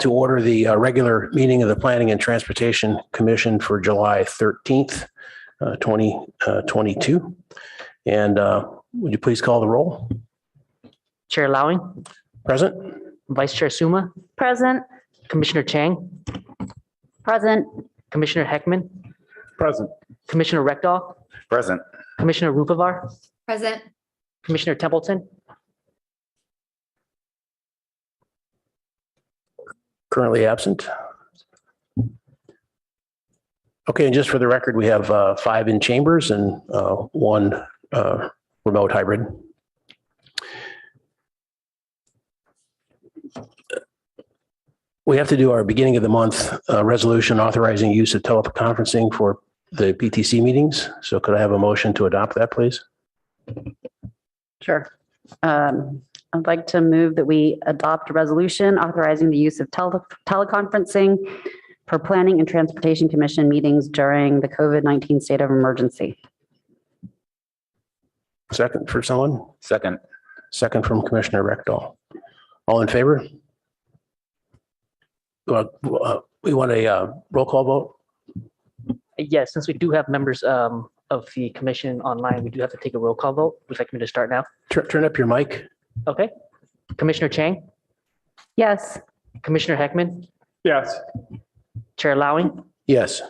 to order the regular meeting of the Planning and Transportation Commission for July 13th, 2022. And would you please call the roll? Chair Lowing, Present? Vice Chair Suma, Present. Commissioner Chang, Present. Commissioner Heckman, Present. Commissioner Rekdal, Present. Commissioner Rupavar, Present. Commissioner Templeton, Currently absent. Okay, and just for the record, we have 5 in chambers and 1 remote hybrid. We have to do our beginning of the month resolution authorizing use of teleconferencing for the PTC meetings. So could I have a motion to adopt that, please? Sure. I'd like to move that we adopt a resolution authorizing the use of teleconferencing for Planning and Transportation Commission meetings during the COVID-19 state of emergency. Second for someone? Second. Second from Commissioner Rekdal. All in favor? We want a roll call vote? yes, since we do have members of the commission online, we do have to take a roll call vote. Would you like me to start now? Turn up your mic. Okay. Commissioner Chang, Yes. Commissioner Heckman, Yes. Chair Lowing, Yes.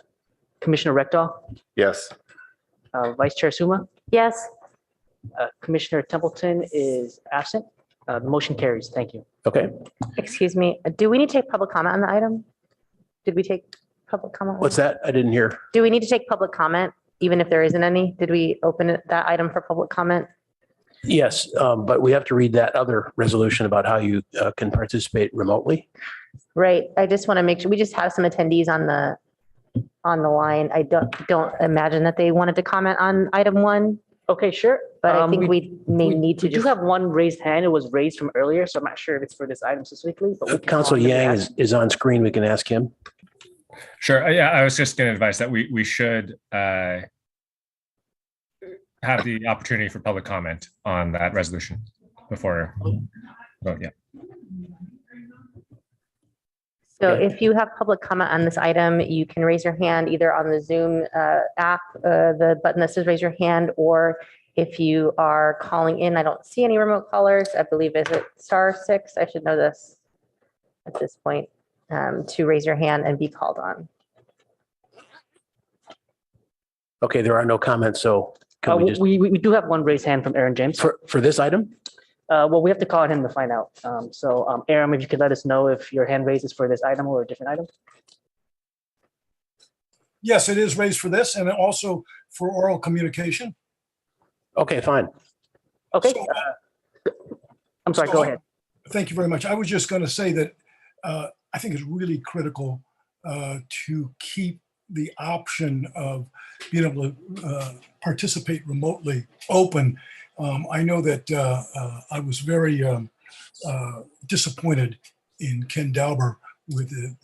Commissioner Rekdal, Yes. Vice Chair Suma, Yes. Commissioner Templeton is absent. The motion carries. Thank you. Okay. Excuse me, do we need to take public comment on the item? Did we take public comment? What's that? I didn't hear. Do we need to take public comment, even if there isn't any? Did we open that item for public comment? Yes, but we have to read that other resolution about how you can participate remotely. Right, I just want to make sure, we just have some attendees on the line. I don't imagine that they wanted to comment on item 1, Okay, sure. but I think we may need to We do just. have one raised hand. It was raised from earlier, so I'm not sure if it's for this item specifically. But we can Council call him and Yang ask. is on screen. We can ask him. Sure. Yeah, I was just going to advise that we should have the opportunity for public comment on that resolution before vote. Yeah. So if you have public comment on this item, you can raise your hand either on the Zoom app, the button that says raise your hand, or if you are calling in, I don't see any remote callers. I believe is it *6? I should know this at this point, to raise your hand and be called on. Okay, there are no comments, so can we just, We do have one raised hand from Aaron James. for this item? Well, we have to call him to find out. Aaron, if you could let us know if your hand raised is for this item or a different item. Yes, it is raised for this and also for oral communication. Okay, fine. Okay. So- I'm sorry, go ahead. Thank you very much. I was just going to say that I think it's really critical to keep the option of being able to participate remotely open. I know that I was very disappointed in Ken Dauber with the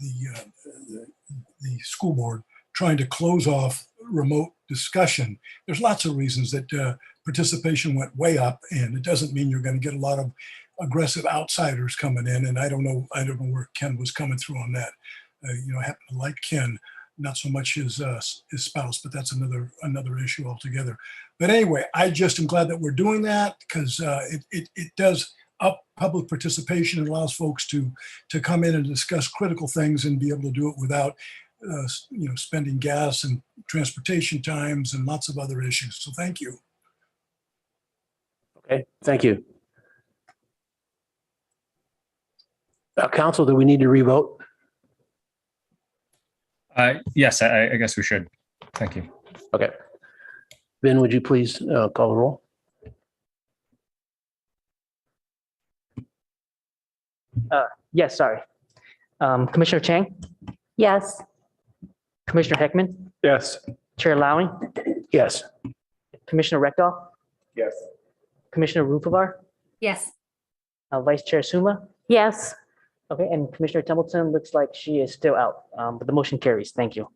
school board trying to close off remote discussion. There's lots of reasons that participation went way up, and it doesn't mean you're going to get a lot of aggressive outsiders coming in. And I don't know where Ken was coming through on that. I happen to like Ken, not so much his spouse, but that's another issue altogether. But anyway, I just am glad that we're doing that because it does up public participation and allows folks to come in and discuss critical things and be able to do it without spending gas and transportation times and lots of other issues. So thank you. Okay, thank you. Council, do we need to revote? Yes, I guess we should. Thank you. Okay. Ben, would you please call the roll? Yes, sorry. Commissioner Chang, Yes. Commissioner Heckman, Yes. Chair Lowing, Yes. Commissioner Rekdal, Yes. Commissioner Rupavar, Yes. Vice Chair Suma. Yes. Okay, and Commissioner Templeton looks like she is still out, but the motion carries. Thank you.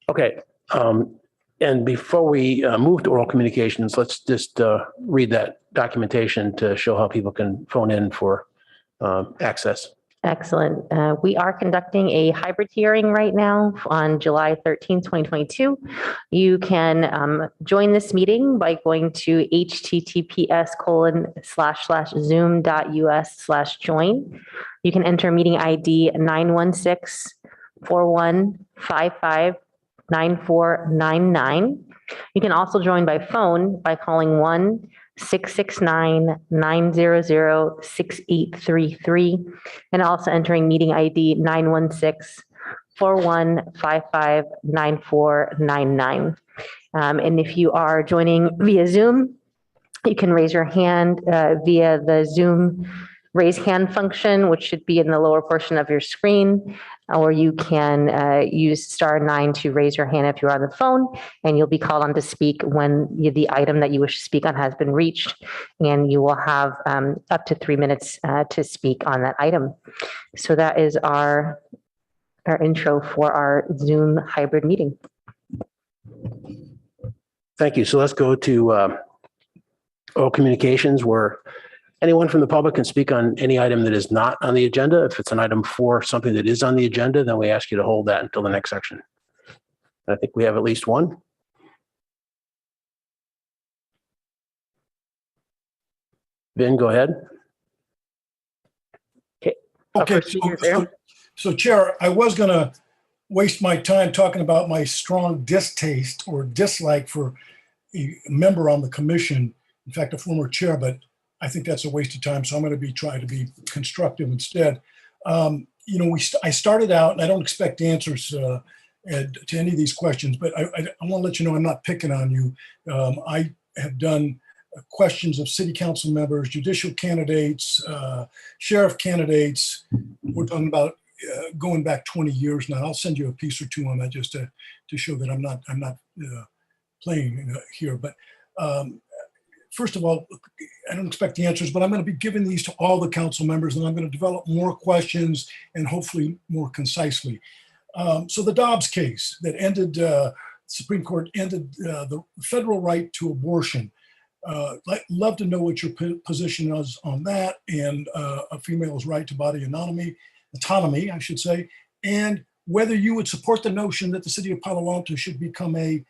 Okay. And before we move to oral communications, let's just read that documentation to show how people can phone in for access. Excellent. We are conducting a hybrid hearing right now on July 13th, 2022. You can join this meeting by going to https://zoom.us/join. You can enter meeting ID 916-4155-9499. You can also join by phone by calling 1-669-900-6833 and also entering meeting ID 916-4155-9499. And if you are joining via Zoom, you can raise your hand via the Zoom raise hand function, which should be in the lower portion of your screen, or you can use *9 to raise your hand if you're on the phone, and you'll be called on to speak when the item that you wish to speak on has been reached, and you will have up to 3 minutes to speak on that item. So that is our intro for our Zoom hybrid meeting. Thank you. So let's go to oral communications, where anyone from the public can speak on any item that is not on the agenda. If it's an item for something that is on the agenda, then we ask you to hold that until the next section. I think we have at least one. Vin, go ahead. Okay, so Chair, I was going to waste my time talking about my strong distaste or dislike for a member on the commission, in fact, a former chair, but I think that's a waste of time. So I'm going to try to be constructive instead. I started out, and I don't expect answers to any of these questions, but I want to let you know I'm not picking on you. I have done questions of city council members, judicial candidates, sheriff candidates. We're talking about going back 20 years now. I'll send you a piece or two on that just to show that I'm not playing here. But first of all, I don't expect the answers, but I'm going to be giving these to all the council members, and I'm going to develop more questions and hopefully more concisely. So the Dobbs case that ended, Supreme Court ended the federal right to abortion. Love to know what your position is on that, and a female's right to body autonomy, I should say, and whether you would support the notion that the city of Palo Alto should become a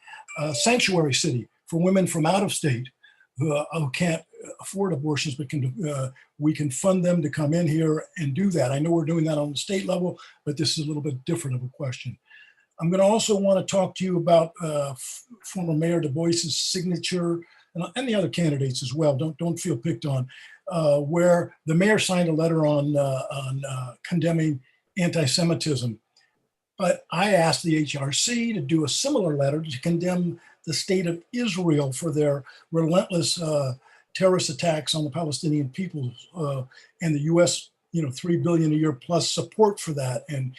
sanctuary city for women from out of state who can't afford abortions, but we can fund them to come in here and do that. I know we're doing that on the state level, but this is a little bit different of a question. I'm going to also want to talk to you about former Mayor Du Bois's signature, and the other candidates as well. Don't feel picked on, where the mayor signed a letter on condemning anti-Semitism. But I asked the HRC to do a similar letter to condemn the state of Israel for their relentless terrorist attacks on the Palestinian people, and the U.S. $3 billion a year plus support for that, and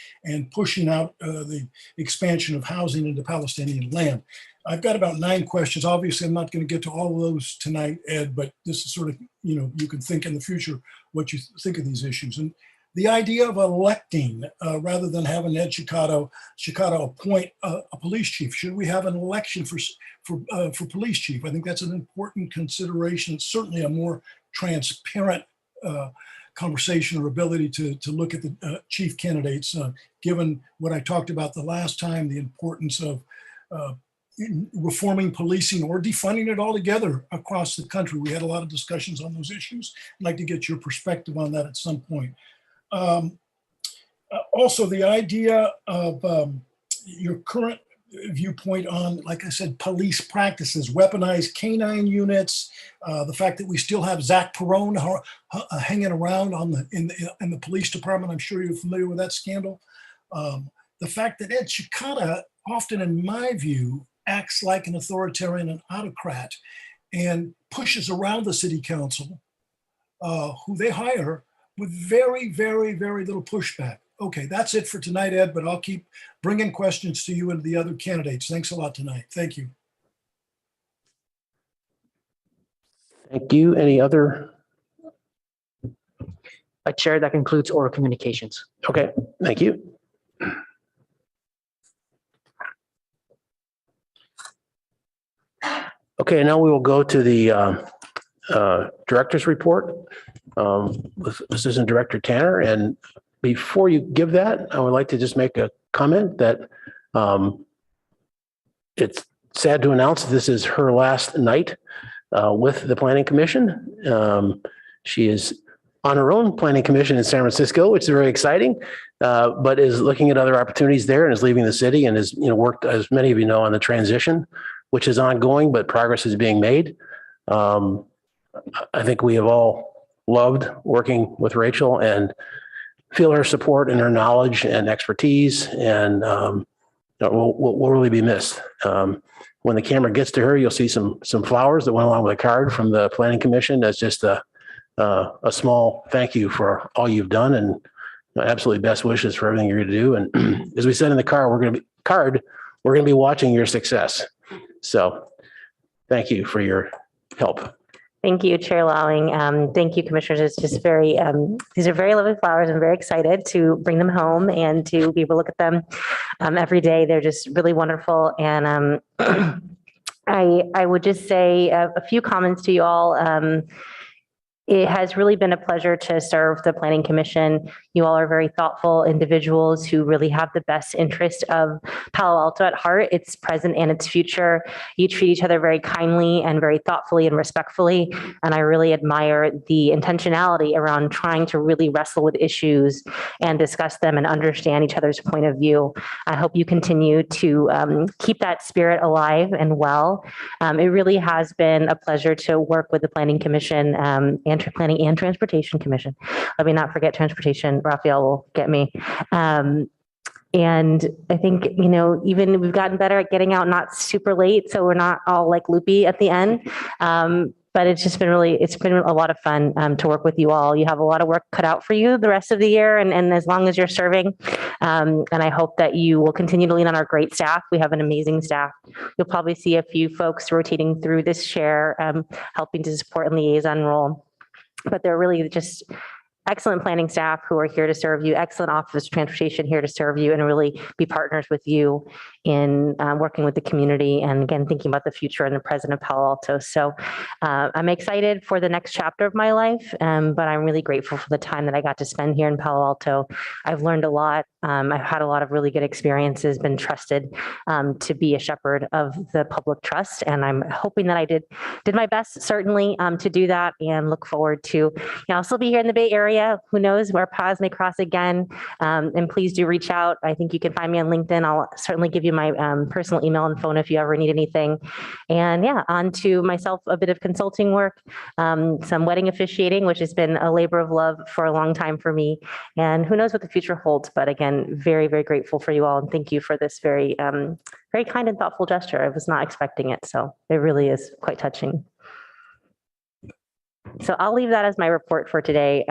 pushing out the expansion of housing into Palestinian land. I've got about 9 questions. Obviously, I'm not going to get to all of those tonight, Ed, but this is sort of, you can think in the future what you think of these issues. And the idea of electing, rather than having Ed Chicato appoint a police chief. Should we have an election for police chief? I think that's an important consideration. It's certainly a more transparent conversation or ability to look at the chief candidates, given what I talked about the last time, the importance of reforming policing or defunding it altogether across the country. We had a lot of discussions on those issues. I'd like to get your perspective on that at some point. Also, the idea of your current viewpoint on, like I said, police practices, weaponized canine units, the fact that we still have Zach Perone hanging around in the police department. I'm sure you're familiar with that scandal. The fact that Ed Chicato, often in my view, acts like an authoritarian and autocrat and pushes around the city council, who they hire, with very, very, very little pushback. Okay, that's it for tonight, Ed, but I'll keep bringing questions to you and the other candidates. Thanks a lot tonight. Thank you. Thank you. Any other? Chair, that concludes oral communications. Okay, thank you. Okay, now we will go to the director's report with Assistant Director Tanner. And before you give that, I would like to just make a comment that it's sad to announce this is her last night with the Planning Commission. She is on her own Planning Commission in San Francisco, which is very exciting, but is looking at other opportunities there and is leaving the city and has worked, as many of you know, on the transition, which is ongoing, but progress is being made. I think we have all loved working with Rachel and feel her support and her knowledge and expertise, and will really be missed. When the camera gets to her, you'll see some flowers that went along with a card from the Planning Commission. That's just a small thank you for all you've done, and absolutely best wishes for everything you're going to do. And as we said in the car, we're going to be watching your success. So thank you for your help. Thank you, Chair Lawing. Thank you, Commissioners. It's just very, these are very lovely flowers. I'm very excited to bring them home and to be able to look at them every day. They're just really wonderful. And I would just say a few comments to you all. It has really been a pleasure to serve the Planning Commission. You all are very thoughtful individuals who really have the best interest of Palo Alto at heart, its present and its future. You treat each other very kindly and very thoughtfully and respectfully. And I really admire the intentionality around trying to really wrestle with issues and discuss them and understand each other's point of view. I hope you continue to keep that spirit alive and well. It really has been a pleasure to work with the Planning Commission and Planning and Transportation Commission. Let me not forget transportation. Raphael will get me. And I think, even we've gotten better at getting out not super late, so we're not all like loopy at the end. But it's been a lot of fun to work with you all. You have a lot of work cut out for you the rest of the year and as long as you're serving. And I hope that you will continue to lean on our great staff. We have an amazing staff. You'll probably see a few folks rotating through this chair, helping to support and liaison role. But they're really just excellent planning staff who are here to serve you, excellent Office of Transportation here to serve you and really be partners with you in working with the community and again, thinking about the future and the present of Palo Alto. So I'm excited for the next chapter of my life, but I'm really grateful for the time that I got to spend here in Palo Alto. I've learned a lot. I've had a lot of really good experiences, been trusted to be a shepherd of the public trust. And I'm hoping that I did my best, certainly, to do that and look forward to, I'll still be here in the Bay Area. Who knows where paths may cross again. And please do reach out. I think you can find me on LinkedIn. I'll certainly give you my personal email and phone if you ever need anything. And yeah, on to myself, a bit of consulting work, some wedding officiating, which has been a labor of love for a long time for me. And who knows what the future holds. But again, very, very grateful for you all. And thank you for this very, very kind and thoughtful gesture. I was not expecting it. So it really is quite touching. So I'll leave that as my report for today,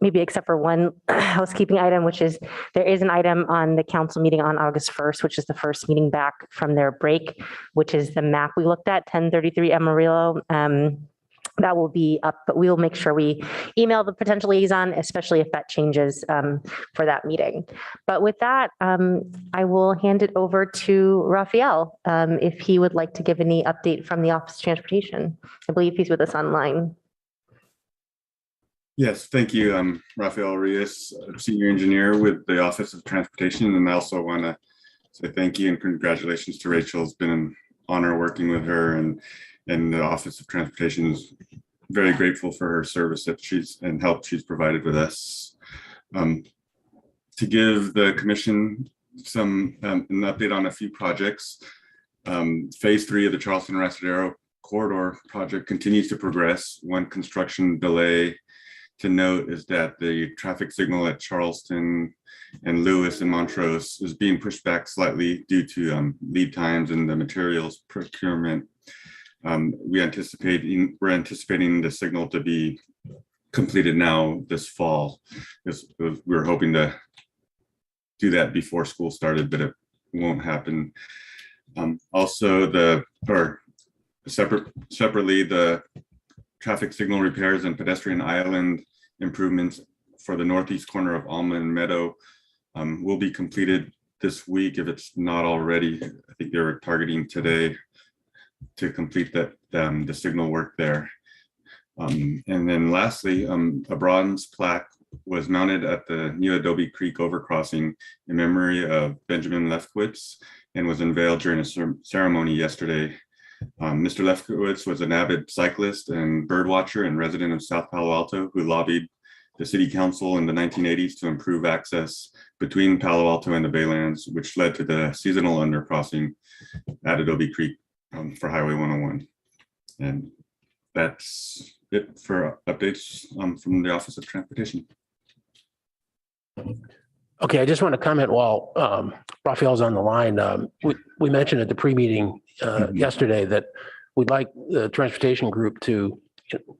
maybe except for one housekeeping item, which is there is an item on the council meeting on August 1st, which is the first meeting back from their break, which is the map we looked at, 1033 Amarillo. That will be up, but we will make sure we email the potential liaison, especially if that changes for that meeting. But with that, I will hand it over to Raphael if he would like to give any update from the Office of Transportation. I believe he's with us online. Yes, thank you. I'm Raphael Rios, Senior Engineer with the Office of Transportation. And I also want to say thank you and congratulations to Rachel. It's been an honor working with her, and the Office of Transportation is very grateful for her service that and help she's provided with us. To give the Commission an update on a few projects, Phase 3 of the Charleston-Raspadero Corridor project continues to progress. One construction delay to note is that the traffic signal at Charleston and Lewis and Montrose is being pushed back slightly due to lead times and the materials procurement. We're anticipating the signal to be completed now this fall. We were hoping to do that before school started, but it won't happen. Also, separately, the traffic signal repairs and pedestrian island improvements for the northeast corner of Almond Meadow will be completed this week if it's not already. I think they're targeting today to complete that the signal work there. And then lastly, a bronze plaque was mounted at the new Adobe Creek overcrossing in memory of Benjamin Lefkowitz and was unveiled during a ceremony yesterday. Mr. Lefkowitz was an avid cyclist and birdwatcher and resident of South Palo Alto who lobbied the city council in the 1980s to improve access between Palo Alto and the Baylands, which led to the seasonal undercrossing at Adobe Creek for Highway 101. And that's it for updates from the Office of Transportation. Okay, I just want to comment while Raphael's on the line. We mentioned at the pre-meeting yesterday that we'd like the transportation group to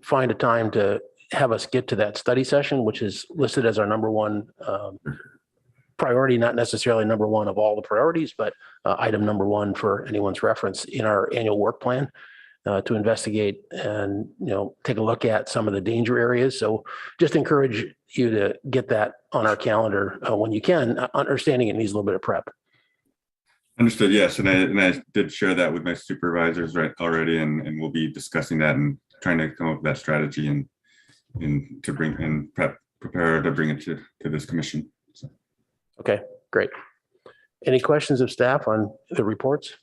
find a time to have us get to that study session, which is listed as our number one priority, not necessarily number one of all the priorities, but item number one for anyone's reference in our annual work plan to investigate and take a look at some of the danger areas. So just encourage you to get that on our calendar when you can, understanding it needs a little bit of prep. Understood. Yes, and I did share that with my supervisors already, and we'll be discussing that and trying to come up with that strategy and to bring and prepare to bring it to this commission. So. Okay, great. Any questions of staff on the reports?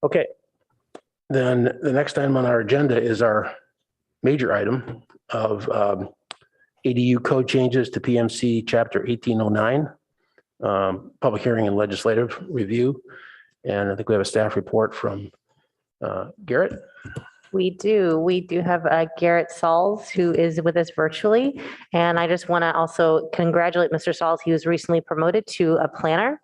Okay, then the next item on our agenda is our major item of ADU code changes to PMC Chapter 1809, public hearing and legislative review. And I think we have a staff report from Garrett. We do. We do have Garrett Sauls, who is with us virtually. And I just want to also congratulate Mr. Sauls. He was recently promoted to a planner.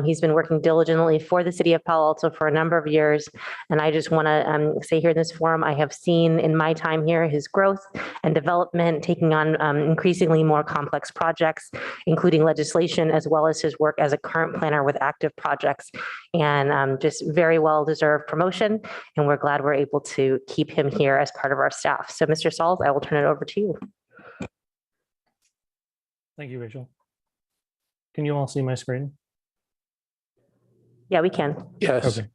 He's been working diligently for the city of Palo Alto for a number of years. And I just want to say here in this forum, I have seen in my time here his growth and development, taking on increasingly more complex projects, including legislation, as well as his work as a current planner with active projects. And just very well-deserved promotion. And we're glad we're able to keep him here as part of our staff. So Mr. Sauls, I will turn it over to you. Thank you, Rachel. Can you all see my screen? Yeah, we can. Yes. Okay.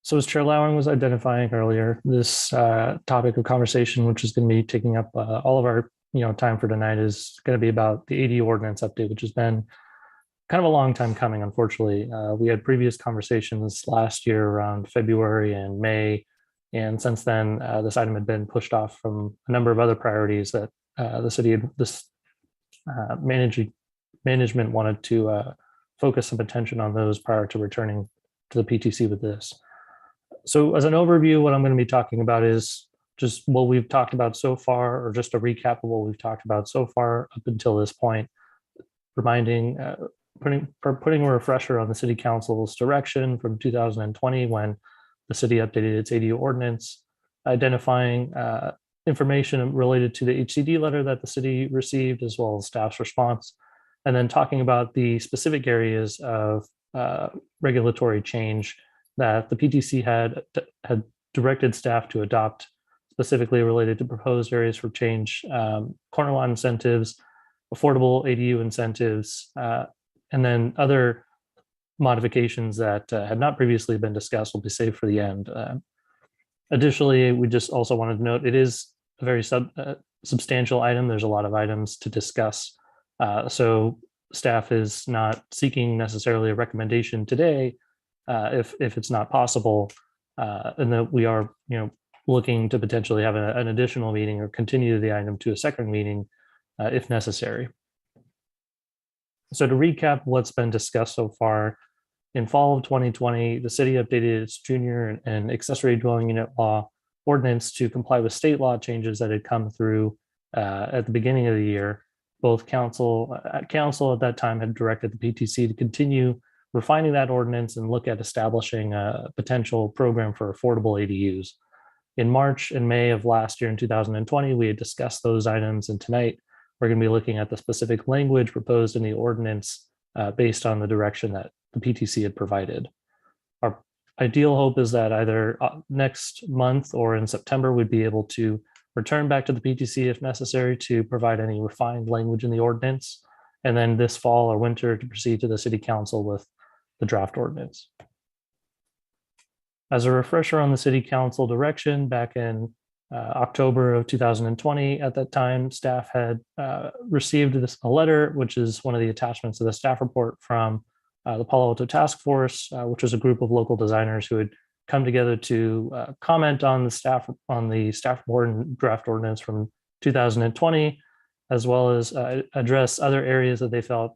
So as Chair Lowing was identifying earlier, this topic of conversation, which is going to be taking up all of our time for tonight, is going to be about the ADU ordinance update, which has been kind of a long time coming, unfortunately. We had previous conversations last year around February and May, and since then, this item had been pushed off from a number of other priorities that the city, management wanted to focus some attention on those prior to returning to the PTC with this. So as an overview, what I'm going to be talking about is just what we've talked about so far, or just a recap of what we've talked about so far up until this point, reminding putting a refresher on the city council's direction from 2020 when the city updated its ADU ordinance, identifying information related to the HCD letter that the city received, as well as staff's response, and then talking about the specific areas of regulatory change that the PTC had directed staff to adopt, specifically related to proposed areas for change, corner lot incentives, affordable ADU incentives, and then other modifications that had not previously been discussed will be saved for the end. Additionally, we just also wanted to note it is a very substantial item. There's a lot of items to discuss. So staff is not seeking necessarily a recommendation today if it's not possible, and that we are looking to potentially have an additional meeting or continue the item to a second meeting if necessary. So to recap what's been discussed so far, in fall of 2020, the city updated its junior and accessory dwelling unit law ordinance to comply with state law changes that had come through at the beginning of the year. Both council at that time had directed the PTC to continue refining that ordinance and look at establishing a potential program for affordable ADUs. In March and May of last year in 2020, we had discussed those items, and tonight we're going to be looking at the specific language proposed in the ordinance based on the direction that the PTC had provided. Our ideal hope is that either next month or in September, we'd be able to return back to the PTC if necessary to provide any refined language in the ordinance, and then this fall or winter to proceed to the city council with the draft ordinance. As a refresher on the city council direction, back in October of 2020, at that time, staff had received a letter, which is one of the attachments of the staff report from the Palo Alto Task Force, which was a group of local designers who had come together to comment on the staff report and draft ordinance from 2020, as well as address other areas that they felt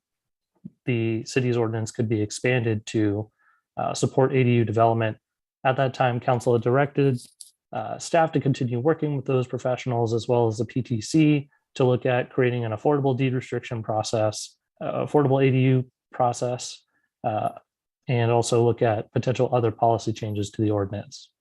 the city's ordinance could be expanded to support ADU development. At that time, council had directed staff to continue working with those professionals as well as the PTC to look at creating an affordable deed restriction process, affordable ADU process, and also look at potential other policy changes to the ordinance.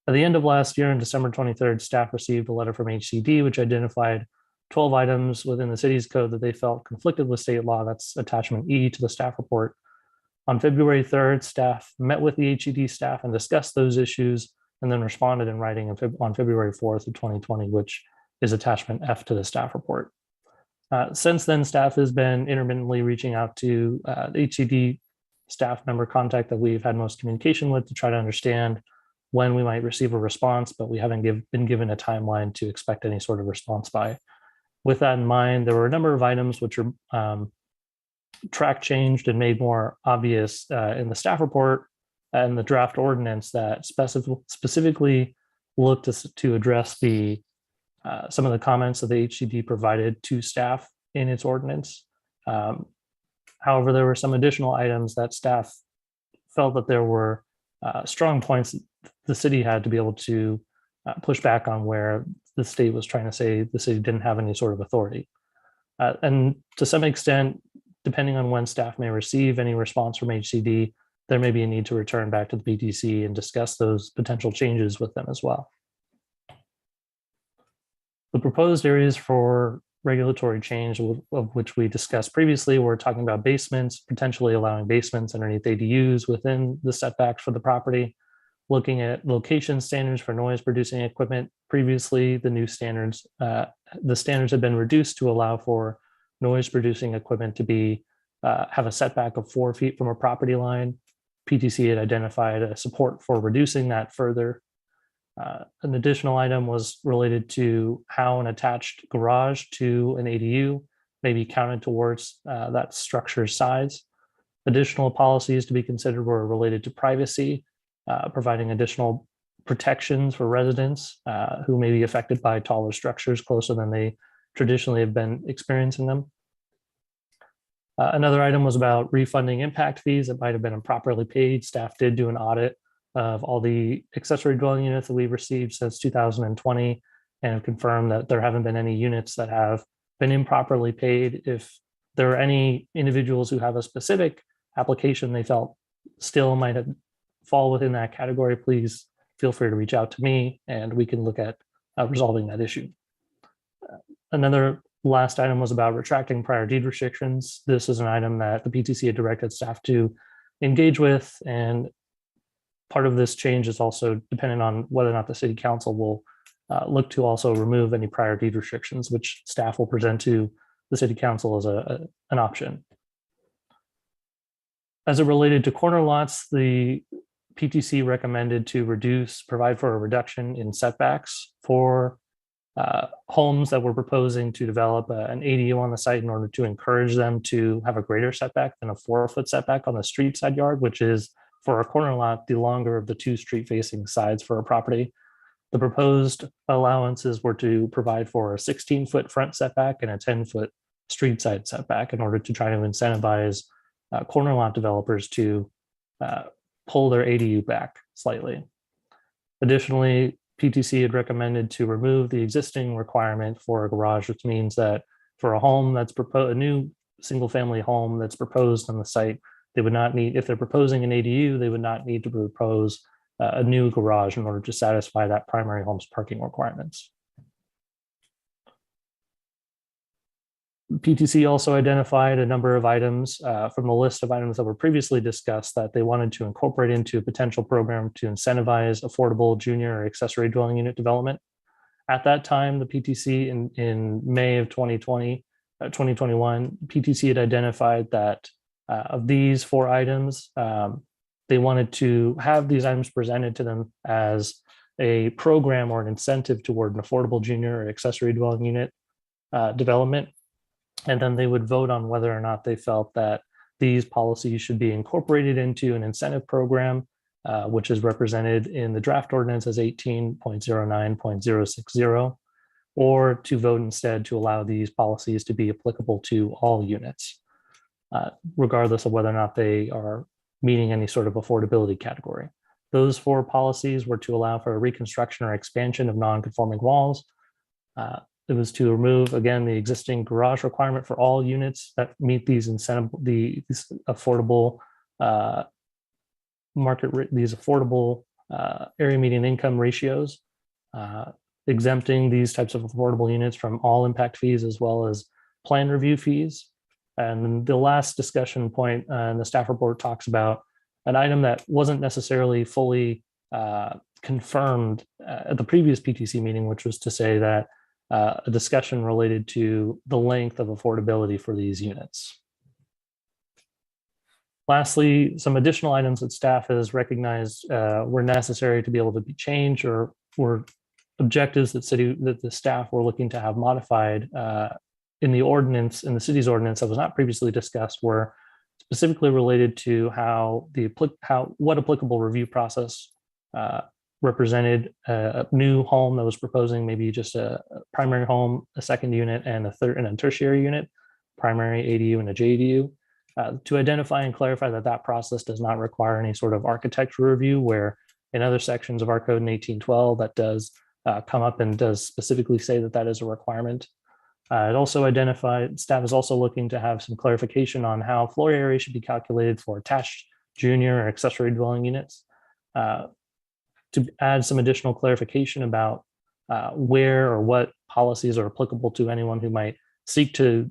At the end of last year, on December 23rd, staff received a letter from HCD, which identified 12 items within the city's code that they felt conflicted with state law. That's attachment E to the staff report. On February 3rd, staff met with the HCD staff and discussed those issues, and then responded in writing on February 4th of 2020, which is attachment F to the staff report. Since then, staff has been intermittently reaching out to the HCD staff member contact that we've had most communication with to try to understand when we might receive a response, but we haven't been given a timeline to expect any sort of response by. With that in mind, there were a number of items which are track changed and made more obvious in the staff report and the draft ordinance that specifically looked to address the some of the comments that the HCD provided to staff in its ordinance. However, there were some additional items that staff felt that there were strong points the city had to be able to push back on, where the state was trying to say the city didn't have any sort of authority. And to some extent, depending on when staff may receive any response from HCD, there may be a need to return back to the PTC and discuss those potential changes with them as well. The proposed areas for regulatory change, of which we discussed previously, we're talking about basements, potentially allowing basements underneath ADUs within the setbacks for the property, looking at location standards for noise producing equipment. Previously, the new standards, the standards have been reduced to allow for noise producing equipment to be have a setback of 4 feet from a property line. PTC had identified a support for reducing that further. An additional item was related to how an attached garage to an ADU may be counted towards that structure's size. Additional policies to be considered were related to privacy, providing additional protections for residents who may be affected by taller structures closer than they traditionally have been experiencing them. Another item was about refunding impact fees that might have been improperly paid. Staff did do an audit of all the accessory dwelling units that we've received since 2020 and have confirmed that there haven't been any units that have been improperly paid. If there are any individuals who have a specific application they felt still might have fall within that category, please feel free to reach out to me and we can look at resolving that issue. Another last item was about retracting prior deed restrictions. This is an item that the PTC had directed staff to engage with, and part of this change is also dependent on whether or not the city council will look to also remove any prior deed restrictions, which staff will present to the city council as an option. As it related to corner lots, the PTC recommended to provide for a reduction in setbacks for homes that were proposing to develop an ADU on the site in order to encourage them to have a greater setback than a 4-foot setback on the street side yard, which is for a corner lot, the longer of the 2 street facing sides for a property. The proposed allowances were to provide for a 16-foot front setback and a 10-foot street side setback in order to try to incentivize corner lot developers to pull their ADU back slightly. Additionally, PTC had recommended to remove the existing requirement for a garage, which means that for a home that's proposed, a new single family home that's proposed on the site, they would not need, if they're proposing an ADU, they would not need to propose a new garage in order to satisfy that primary home's parking requirements. PTC also identified a number of items from the list of items that were previously discussed that they wanted to incorporate into a potential program to incentivize affordable junior or accessory dwelling unit development. At that time, the PTC in May of 2021, PTC had identified that of these 4 items, they wanted to have these items presented to them as a program or an incentive toward an affordable junior or accessory dwelling unit development. And then they would vote on whether or not they felt that these policies should be incorporated into an incentive program, which is represented in the draft ordinance as 18.09.060, or to vote instead to allow these policies to be applicable to all units, regardless of whether or not they are meeting any sort of affordability category. Those 4 policies were to allow for a reconstruction or expansion of non-conforming walls. It was to remove, again, the existing garage requirement for all units that meet these these affordable area median income ratios, exempting these types of affordable units from all impact fees as well as plan review fees. And the last discussion point in the staff report talks about an item that wasn't necessarily fully confirmed at the previous PTC meeting, which was to say that a discussion related to the length of affordability for these units. Lastly, some additional items that staff has recognized were necessary to be able to be changed or were objectives that the staff were looking to have modified in the ordinance, in the city's ordinance that was not previously discussed, were specifically related to what applicable review process represented a new home that was proposing maybe just a primary home, a second unit, and a tertiary unit, primary ADU and a JDU, to identify and clarify that process does not require any sort of architectural review, where in other sections of our code in 1812 that does come up and does specifically say that is a requirement. It also identified, staff is also looking to have some clarification on how floor area should be calculated for attached junior or accessory dwelling units, to add some additional clarification about where or what policies are applicable to anyone who might seek to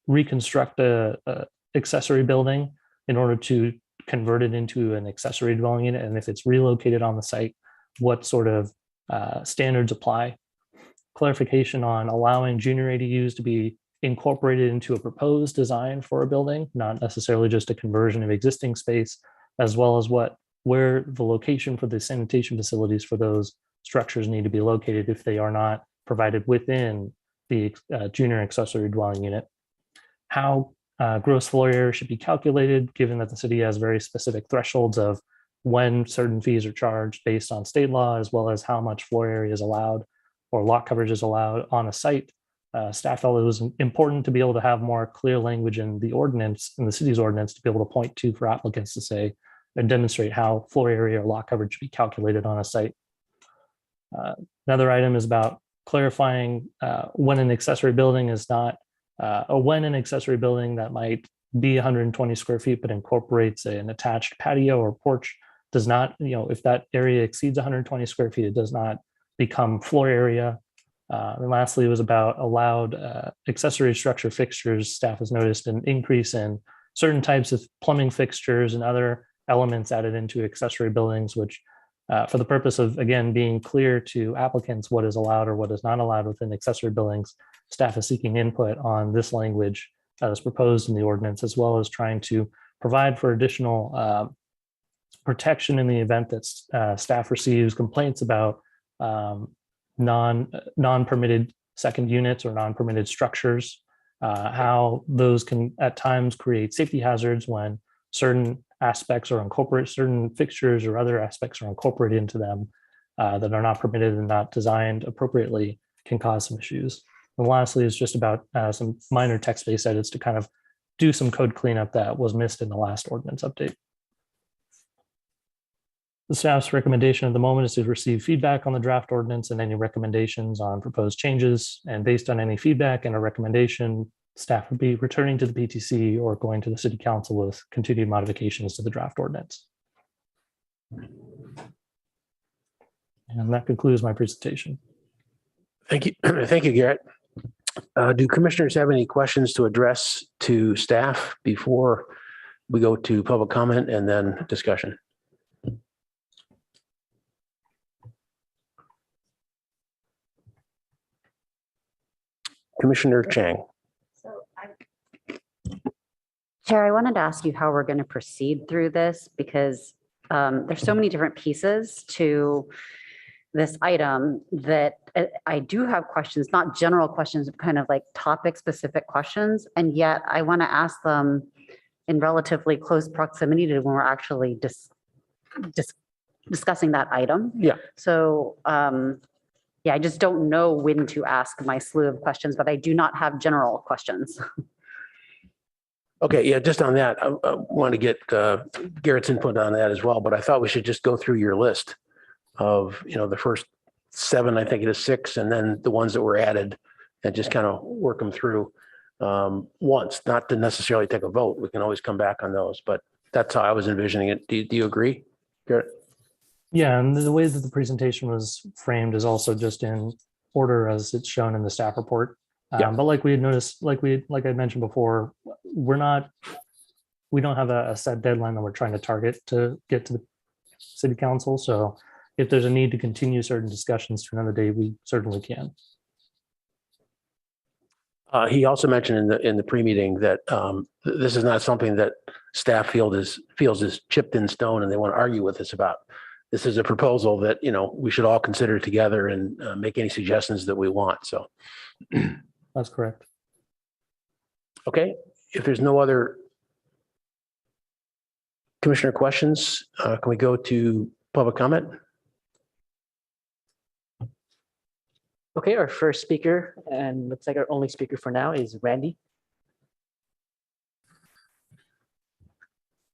reconstruct a accessory building in order to convert it into an accessory dwelling unit. And if it's relocated on the site, what sort of standards apply. Clarification on allowing junior ADUs to be incorporated into a proposed design for a building, not necessarily just a conversion of existing space, as well as where the location for the sanitation facilities for those structures need to be located if they are not provided within the junior accessory dwelling unit. How gross floor area should be calculated, given that the city has very specific thresholds of when certain fees are charged based on state law, as well as how much floor area is allowed or lot coverage is allowed on a site. Staff felt it was important to be able to have more clear language in the ordinance, in the city's ordinance, to be able to point to for applicants to say and demonstrate how floor area or lot coverage should be calculated on a site. Another item is about clarifying when an accessory building is not, or when an accessory building that might be 120 square feet but incorporates an attached patio or porch does not, if that area exceeds 120 square feet, it does not become floor area. And lastly, it was about allowed accessory structure fixtures. Staff has noticed an increase in certain types of plumbing fixtures and other elements added into accessory buildings, which for the purpose of, again, being clear to applicants what is allowed or what is not allowed within accessory buildings, staff is seeking input on this language as proposed in the ordinance, as well as trying to provide for additional protection in the event that staff receives complaints about non-permitted second units or non-permitted structures, how those can at times create safety hazards when certain aspects are incorporated, certain fixtures or other aspects are incorporated into them that are not permitted and not designed appropriately, can cause some issues. And lastly, is just about some minor text-based edits to kind of do some code cleanup that was missed in the last ordinance update. The staff's recommendation at the moment is to receive feedback on the draft ordinance and any recommendations on proposed changes. And based on any feedback and a recommendation, staff would be returning to the PTC or going to the city council with continued modifications to the draft ordinance. And that concludes my presentation. Thank you. Thank you, Garrett. Do commissioners have any questions to address to staff before we go to public comment and then discussion? Commissioner Chang. Chair, I wanted to ask you how we're going to proceed through this because there's so many different pieces to this item that I do have questions, not general questions, but kind of like topic specific questions. And yet I want to ask them in relatively close proximity to when we're actually discussing that item. Yeah. So yeah, I just don't know when to ask my slew of questions, but I do not have general questions. Okay, yeah, just on that, I want to get Garrett's input on that as well, but I thought we should just go through your list of, the first 7, I think it is 6, and then the ones that were added and just kind of work them through once, not to necessarily take a vote. We can always come back on those, but that's how I was envisioning it. Do you agree, Garrett? Yeah, and the way that the presentation was framed is also just in order as it's shown in the staff report. Yeah. But like we had noticed, like I mentioned before, we don't have a set deadline that we're trying to target to get to the city council. So if there's a need to continue certain discussions to another day, we certainly can. He also mentioned in the pre-meeting that this is not something that staff feels is chipped in stone and they want to argue with us about. This is a proposal that, we should all consider together and make any suggestions that we want. So. That's correct. Okay, if there's no other commissioner questions, can we go to public comment? Okay, our first speaker, and looks like our only speaker for now, is Randy.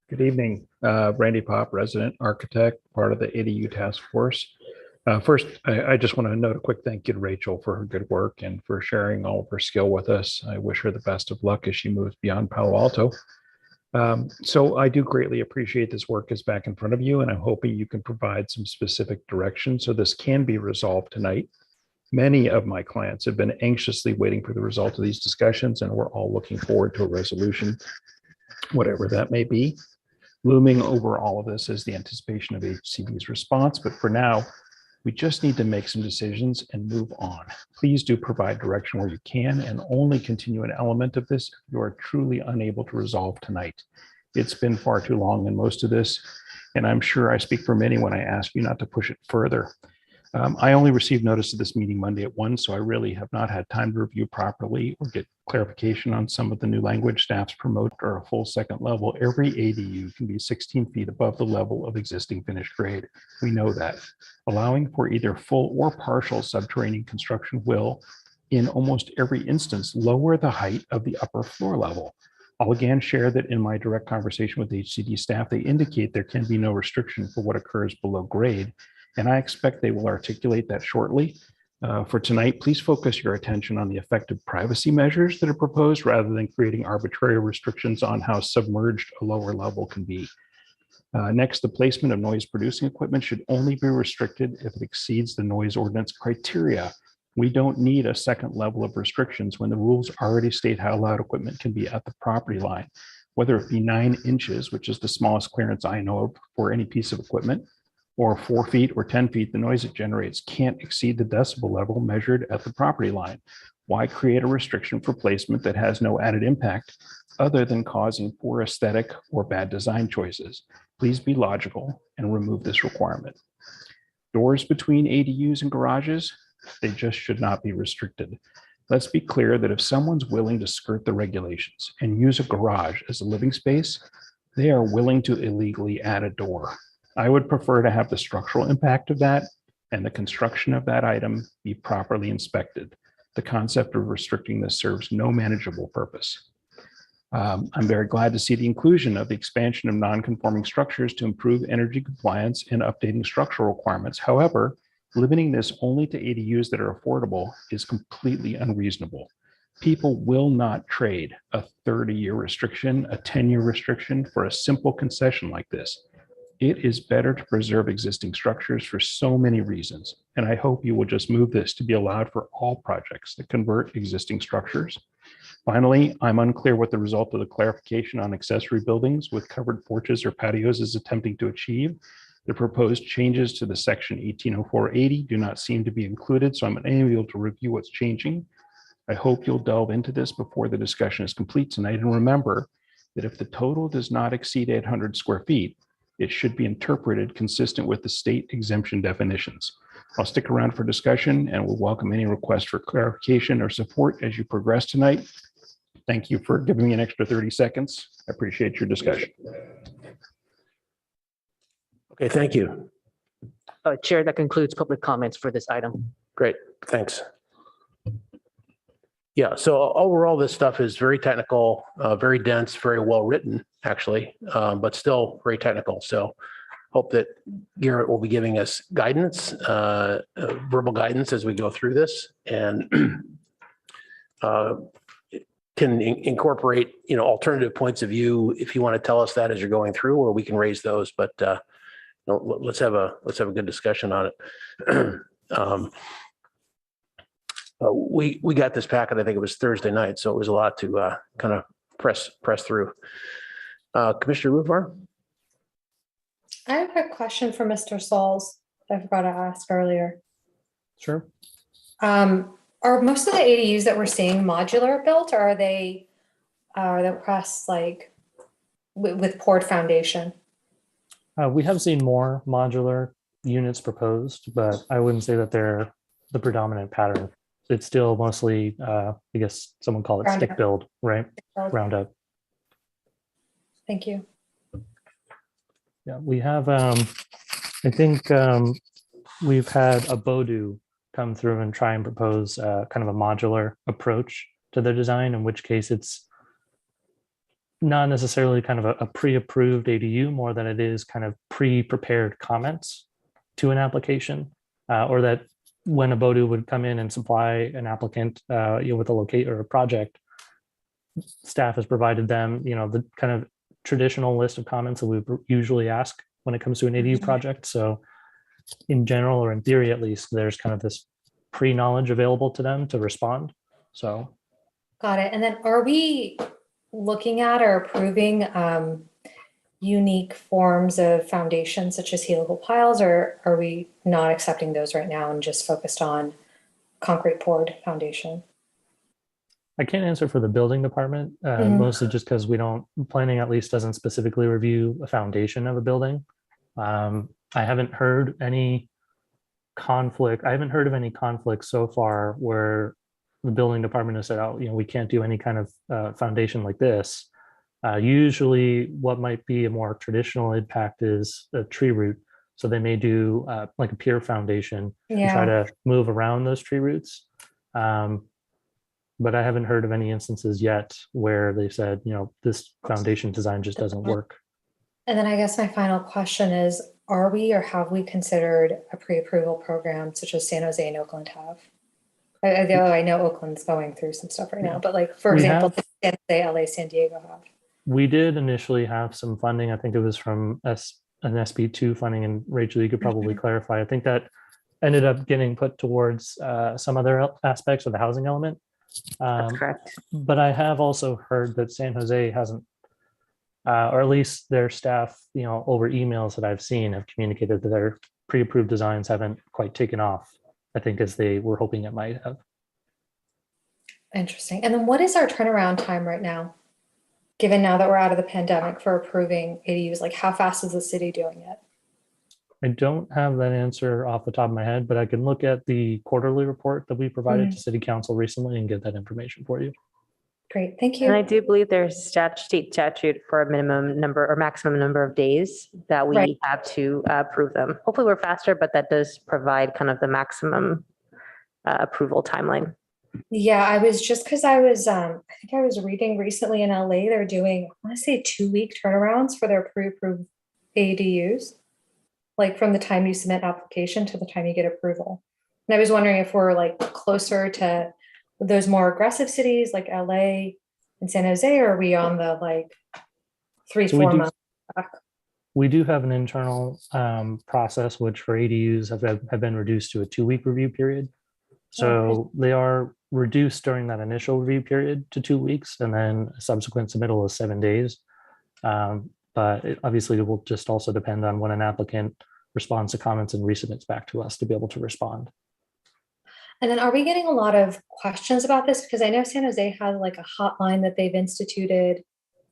Good evening, Randy Pop, resident architect, part of the ADU task force. First, I just want to note a quick thank you to Rachel for her good work and for sharing all of her skill with us. I wish her the best of luck as she moves beyond Palo Alto. So I do greatly appreciate this work is back in front of you, and I'm hoping you can provide some specific direction so this can be resolved tonight. Many of my clients have been anxiously waiting for the result of these discussions, and we're all looking forward to a resolution, whatever that may be. Looming over all of this is the anticipation of HCD's response, but for now, we just need to make some decisions and move on. Please do provide direction where you can and only continue an element of this if you are truly unable to resolve tonight. It's been far too long in most of this, and I'm sure I speak for many when I ask you not to push it further. I only received notice of this meeting Monday at 1, so I really have not had time to review properly or get clarification on some of the new language staffs promote or a full second level. Every ADU can be 16 feet above the level of existing finished grade. We know that. Allowing for either full or partial subterranean construction will, in almost every instance, lower the height of the upper floor level. I'll again share that in my direct conversation with HCD staff, they indicate there can be no restriction for what occurs below grade, and I expect they will articulate that shortly. For tonight, please focus your attention on the effective privacy measures that are proposed rather than creating arbitrary restrictions on how submerged a lower level can be. Next, the placement of noise producing equipment should only be restricted if it exceeds the noise ordinance criteria. We don't need a second level of restrictions when the rules already state how loud equipment can be at the property line, whether it be 9 inches, which is the smallest clearance I know of for any piece of equipment, or 4 feet or 10 feet, the noise it generates can't exceed the decibel level measured at the property line. Why create a restriction for placement that has no added impact other than causing poor aesthetic or bad design choices? Please be logical and remove this requirement. Doors between ADUs and garages, they just should not be restricted. Let's be clear that if someone's willing to skirt the regulations and use a garage as a living space, they are willing to illegally add a door. I would prefer to have the structural impact of that and the construction of that item be properly inspected. The concept of restricting this serves no manageable purpose. I'm very glad to see the inclusion of the expansion of non-conforming structures to improve energy compliance and updating structural requirements. However, limiting this only to ADUs that are affordable is completely unreasonable. People will not trade a 30-year restriction, a 10-year restriction for a simple concession like this. It is better to preserve existing structures for so many reasons, and I hope you will just move this to be allowed for all projects that convert existing structures. Finally, I'm unclear what the result of the clarification on accessory buildings with covered porches or patios is attempting to achieve. The proposed changes to the section 180480 do not seem to be included, so I'm unable to review what's changing. I hope you'll delve into this before the discussion is complete tonight, and remember that if the total does not exceed 800 square feet, it should be interpreted consistent with the state exemption definitions. I'll stick around for discussion and will welcome any requests for clarification or support as you progress tonight. Thank you for giving me an extra 30 seconds. I appreciate your discussion. Okay, thank you. Chair, that concludes public comments for this item. Great, thanks. Yeah, so overall, this stuff is very technical, very dense, very well written, actually, but still very technical. So hope that Garrett will be giving us guidance, verbal guidance as we go through this, and can incorporate, alternative points of view if you want to tell us that as you're going through, or we can raise those. But let's have a good discussion on it. We got this packet, I think it was Thursday night, so it was a lot to kind of press through. Commissioner Ruvar? I have a question for Mr. Sauls that I forgot to ask earlier. Sure. Are most of the ADUs that we're seeing modular built, or are they pressed like with poured foundation? We have seen more modular units proposed, but I wouldn't say that they're the predominant pattern. It's still mostly, I guess someone call it Ground stick up. build, right? Build. Round up. Thank you. Yeah, we have, I think we've had a Bodu come through and try and propose kind of a modular approach to the design, in which case it's not necessarily kind of a pre-approved ADU, more than it is kind of pre-prepared comments to an application, or that when a Bodu would come in and supply an applicant with a locate or a project, staff has provided them, the kind of traditional list of comments that we usually ask when it comes to an ADU project. So in general, or in theory at least, there's kind of this pre-knowledge available to them to respond. So. Got it. And then are we looking at or approving unique forms of foundation such as helical piles, or are we not accepting those right now and just focused on concrete poured foundation? I can't answer for the building department, mostly just because planning at least doesn't specifically review a foundation of a building. I haven't heard any conflict. I haven't heard of any conflict so far where the building department has said, oh, we can't do any kind of foundation like this. Usually what might be a more traditional impact is a tree root. So they may do like a pier foundation and try to move around those tree roots. But I haven't heard of any instances yet where they said, this foundation design just doesn't work. And then I guess my final question is, are we or have we considered a pre-approval program such as San Jose and Oakland have? I know Oakland's going through some stuff right now, but like, for example, San Jose, LA, San Diego have. We did initially have some funding. I think it was from an SB2 funding, and Rachel, you could probably clarify. I think that ended up getting put towards some other aspects of the housing element. That's correct. But I have also heard that San Jose hasn't, or at least their staff, over emails that I've seen, have communicated that their pre-approved designs haven't quite taken off, I think, as they were hoping it might have. Interesting. And then what is our turnaround time right now, given now that we're out of the pandemic, for approving ADUs? Like, how fast is the city doing it? I don't have that answer off the top of my head, but I can look at the quarterly report that we provided to City Council recently and get that information for you. Great, thank you. And I do believe there's state statute for a minimum number or maximum number of days that we have to approve them. Hopefully we're faster, but that does provide kind of the maximum approval timeline. Yeah, I was just, because I think I was reading recently in LA, they're doing, I want to say 2-week turnarounds for their pre-approved ADUs, like from the time you submit application to the time you get approval. And I was wondering if we're like closer to those more aggressive cities like LA and San Jose, or are we on the like 3-4 months back? We do have an internal process, which for ADUs have been reduced to a 2-week review period. So they are reduced during that initial review period to 2 weeks, and then a subsequent submittal is 7 days. But obviously it will just also depend on when an applicant responds to comments and resubmits back to us to be able to respond. And then are we getting a lot of questions about this? Because I know San Jose has like a hotline that they've instituted,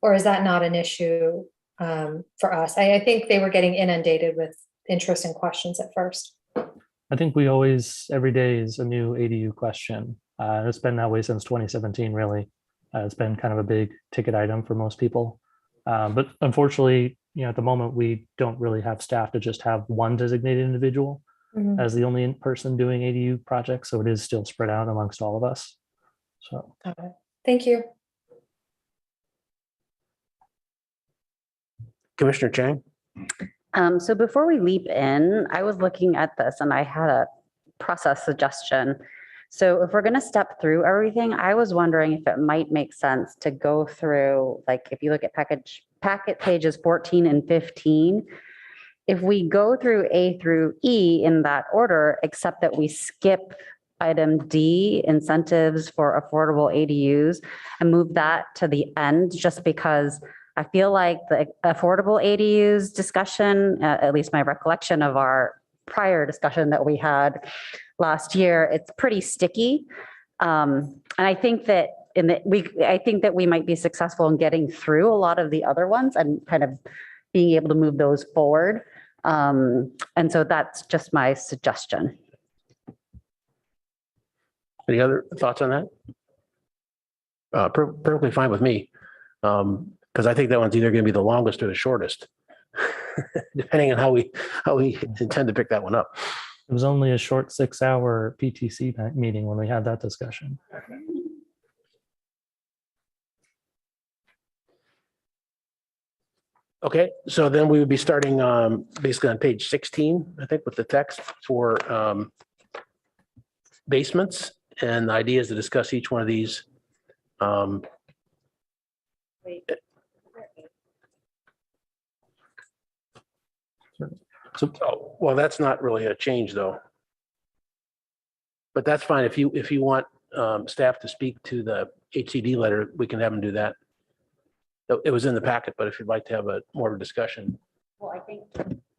or is that not an issue for us? I think they were getting inundated with interest and questions at first. I think we always, every day is a new ADU question. It's been that way since 2017, really. It's been kind of a big ticket item for most people. But unfortunately, at the moment, we don't really have staff to just have one designated individual as the only person doing ADU projects. So it is still spread out amongst all of us. So. Okay. Thank you. Commissioner Chang? So before we leap in, I was looking at this and I had a process suggestion. So if we're going to step through everything, I was wondering if it might make sense to go through, like if you look at packet pages 14 and 15, if we go through A through E in that order, except that we skip item D, incentives for affordable ADUs, and move that to the end, just because I feel like the affordable ADUs discussion, at least my recollection of our prior discussion that we had last year, it's pretty sticky. And I think that I think that we might be successful in getting through a lot of the other ones and kind of being able to move those forward. And so that's just my suggestion. Any other thoughts on that? Perfectly fine with me. Because I think that one's either going to be the longest or the shortest, depending on how we intend to pick that one up. It was only a short 6-hour PTC meeting when we had that discussion. Okay, so then we would be starting basically on page 16, I think, with the text for basements, and the idea is to discuss each one of these. So, well, that's not really a change though. But that's fine. If you want staff to speak to the HCD letter, we can have them do that. It was in the packet, but if you'd like to have more of a discussion. Well,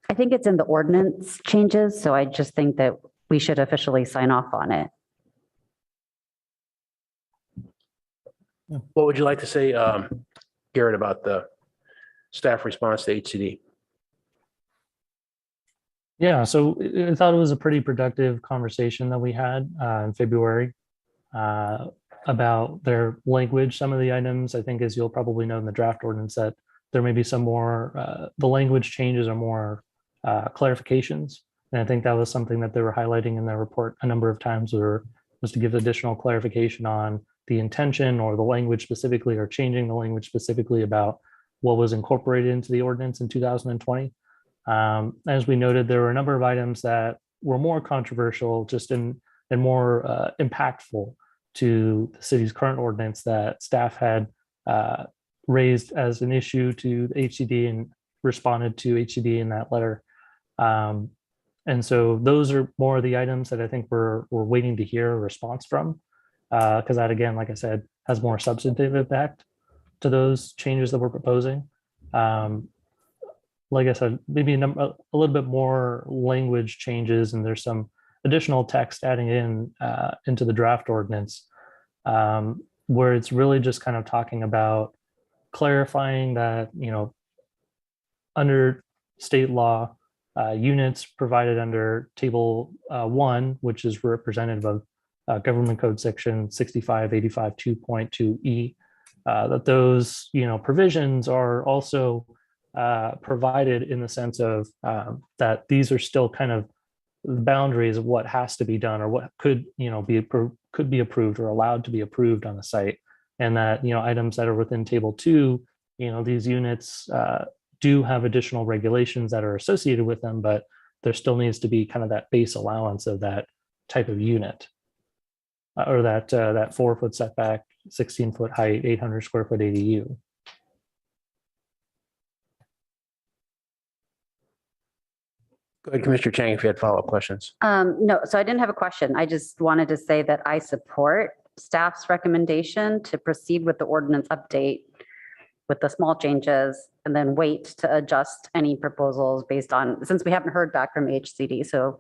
I think it's in the ordinance changes. So I just think that we should officially sign off on it. What would you like to say, Garrett, about the staff response to HCD? Yeah, so I thought it was a pretty productive conversation that we had in February about their language. Some of the items, I think, as you'll probably know in the draft ordinance, that there may be some more, the language changes are more clarifications. And I think that was something that they were highlighting in their report a number of times, was to give additional clarification on the intention or the language specifically, or changing the language specifically about what was incorporated into the ordinance in 2020. As we noted, there were a number of items that were more controversial, just and more impactful to the city's current ordinance that staff had raised as an issue to the HCD and responded to HCD in that letter. And so those are more of the items that I think we're waiting to hear a response from, because that, again, like I said, has more substantive impact to those changes that we're proposing. Like I said, maybe a little bit more language changes, and there's some additional text adding into the draft ordinance, where it's really just kind of talking about clarifying that, under state law, units provided under table 1, which is representative of government code section 6585 2.2e, that those provisions are also provided in the sense of that these are still kind of the boundaries of what has to be done, or what could be approved or allowed to be approved on the site, and that items that are within table 2, these units do have additional regulations that are associated with them, but there still needs to be kind of that base allowance of that type of unit, or that 4-foot setback, 16-foot height, 800 square foot ADU. Go ahead, Commissioner Chang, if you had follow-up questions. No, so I didn't have a question. I just wanted to say that I support staff's recommendation to proceed with the ordinance update with the small changes, and then wait to adjust any proposals based on, since we haven't heard back from HCD, so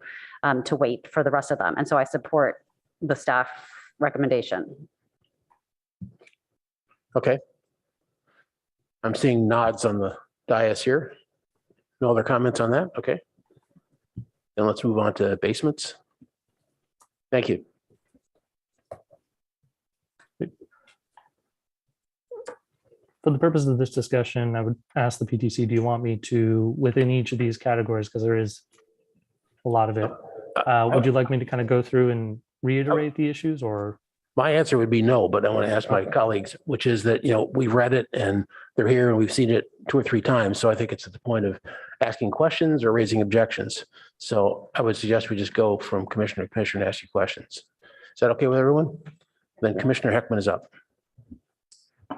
to wait for the rest of them. And so I support the staff recommendation. Okay. I'm seeing nods on the dais here. No other comments on that? Okay. Then let's move on to basements. Thank you. For the purpose of this discussion, I would ask the PTC, do you want me to, within each of these categories, because there is a lot of it, would you like me to kind of go through and reiterate the issues, or? My answer would be no, but I want to ask my colleagues, which is that, we've read it and they're here and we've seen it 2 or 3 times. So I think it's at the point of asking questions or raising objections. So I would suggest we just go from commissioner to commissioner and ask you questions. Is that okay with everyone? Then Commissioner Heckman is up.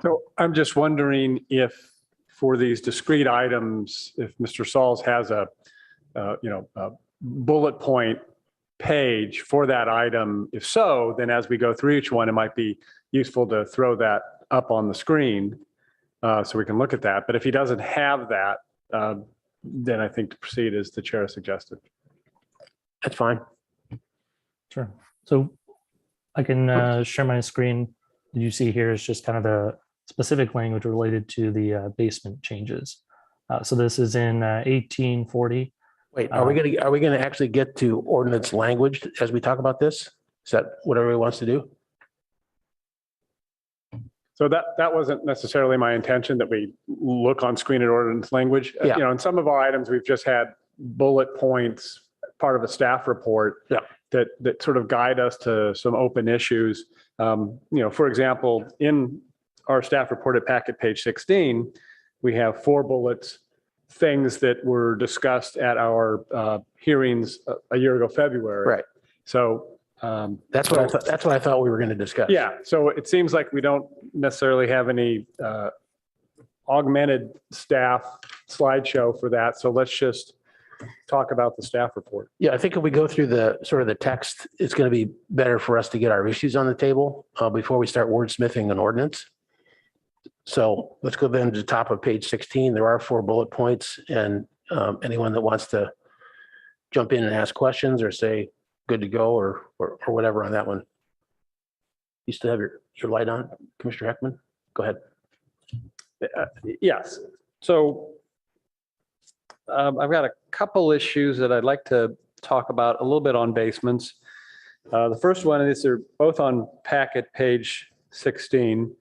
So I'm just wondering if for these discrete items, if Mr. Sauls has a bullet point page for that item. If so, then as we go through each one, it might be useful to throw that up on the screen so we can look at that. But if he doesn't have that, then I think to proceed as the chair suggested. That's fine. Sure. So I can share my screen. You see here is just kind of the specific language related to the basement changes. So this is in 1840. Wait, are we going to actually get to ordinance language as we talk about this? Is that what everybody wants to do? So that wasn't necessarily my intention, that we look on screen at ordinance language. Yeah. In some of our items, we've just had bullet points, part of a staff report. Yeah. That sort of guide us to some open issues. For example, in our staff report at packet page 16, we have 4 bullets, things that were discussed at our hearings a year ago, February. Right. So that's what I thought. That's what I thought we were going to discuss. yeah. So it seems like we don't necessarily have any augmented staff slideshow for that. So let's just talk about the staff report. Yeah, I think if we go through the sort of the text, it's going to be better for us to get our issues on the table before we start wordsmithing an ordinance. So let's go then to the top of page 16. There are 4 bullet points, and anyone that wants to jump in and ask questions or say good to go or whatever on that one. You still have your light on, Commissioner Heckman? Go ahead. Yes. So I've got a couple issues that I'd like to talk about a little bit on basements. The first one is they're both on packet page 16.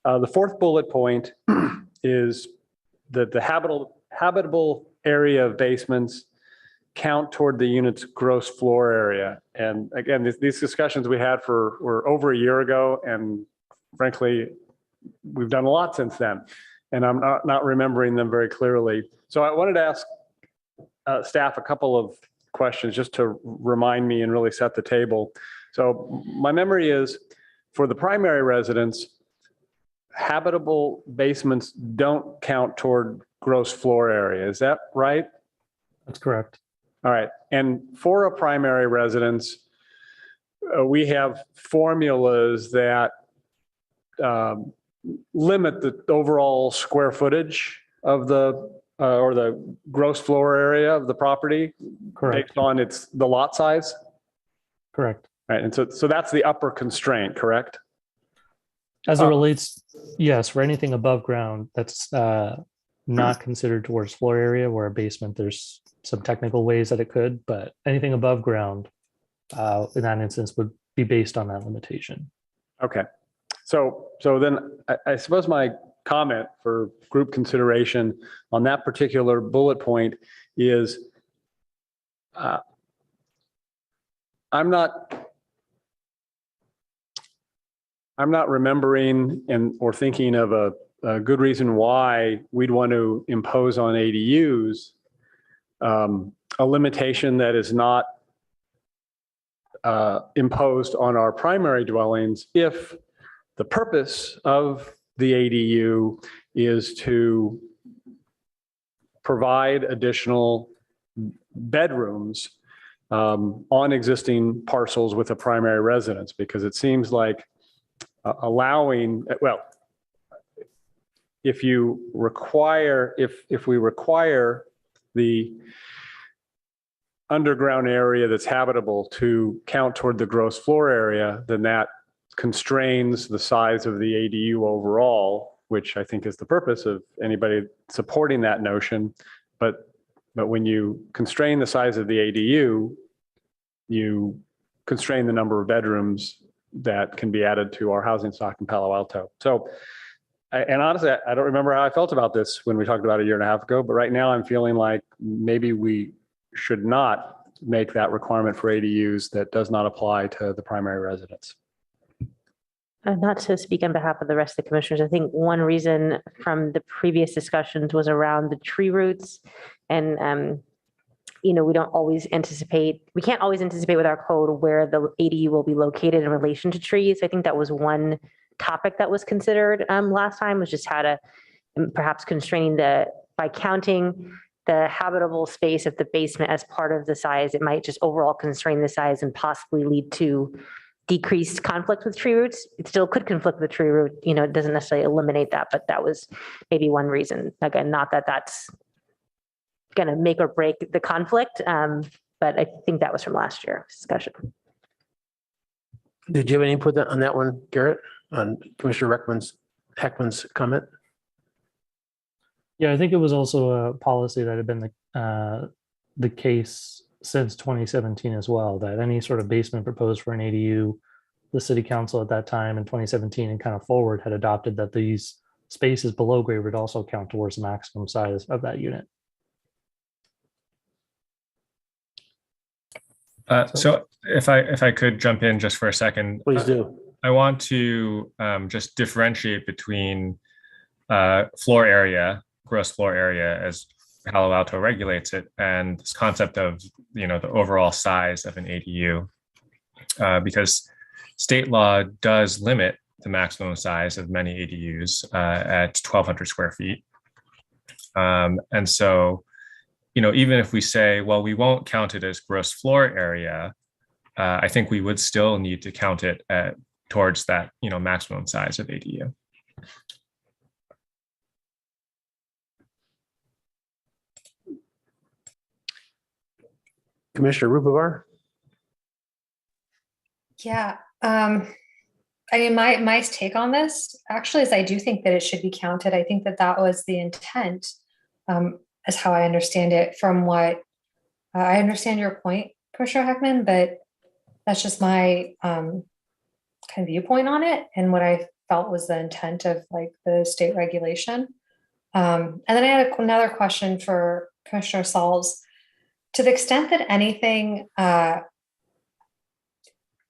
The 4th bullet point is that the habitable area of basements count toward the unit's gross floor area. And again, these discussions we had were over a year ago, and frankly, we've done a lot since then, and I'm not remembering them very clearly. So I wanted to ask staff a couple of questions just to remind me and really set the table. So my memory is for the primary residence, habitable basements don't count toward gross floor area. Is that right? That's correct. All right. And for a primary residence, we have formulas that limit the overall square footage of the or the gross floor area of the property. Correct. Based on the lot size. Correct. Right. And so that's the upper constraint, correct? As it relates, yes, for anything above ground, that's not considered towards floor area, where a basement, there's some technical ways that it could, but anything above ground in that instance would be based on that limitation. Okay. So then I suppose my comment for group consideration on that particular bullet point is I'm not remembering or thinking of a good reason why we'd want to impose on ADUs a limitation that is not imposed on our primary dwellings if the purpose of the ADU is to provide additional bedrooms on existing parcels with a primary residence, because it seems like allowing, well, if we require the underground area that's habitable to count toward the gross floor area, then that constrains the size of the ADU overall, which I think is the purpose of anybody supporting that notion. But when you constrain the size of the ADU, you constrain the number of bedrooms that can be added to our housing stock in Palo Alto. So, and honestly, I don't remember how I felt about this when we talked about it a year and a half ago, but right now I'm feeling like maybe we should not make that requirement for ADUs that does not apply to the primary residence. Not to speak on behalf of the rest of the commissioners, I think one reason from the previous discussions was around the tree roots. And, we can't always anticipate with our code where the ADU will be located in relation to trees. I think that was one topic that was considered last time, was just how to perhaps constraining by counting the habitable space of the basement as part of the size, it might just overall constrain the size and possibly lead to decreased conflict with tree roots. It still could conflict with tree root, it doesn't necessarily eliminate that, but that was maybe one reason. Again, not that that's going to make or break the conflict, but I think that was from last year's discussion. Did you have any input on that one, Garrett, on Commissioner Heckman's comment? Yeah, I think it was also a policy that had been the case since 2017 as well, that any sort of basement proposed for an ADU, the city council at that time in 2017 and kind of forward had adopted that these spaces below grade would also count towards the maximum size of that unit. So if I could jump in just for a second. Please do. I want to just differentiate between floor area, gross floor area as Palo Alto regulates it, and this concept of the overall size of an ADU, because state law does limit the maximum size of many ADUs at 1,200 square feet. And so, even if we say, well, we won't count it as gross floor area, I think we would still need to count it towards that, maximum size of ADU. Commissioner Rupavar? Yeah. My take on this actually is I do think that it should be counted. I think that was the intent, as how I understand it from what I understand your point, Commissioner Heckman, but that's just my kind of viewpoint on it and what I felt was the intent of the state regulation. And then I had another question for Commissioner Sauls. To the extent that anything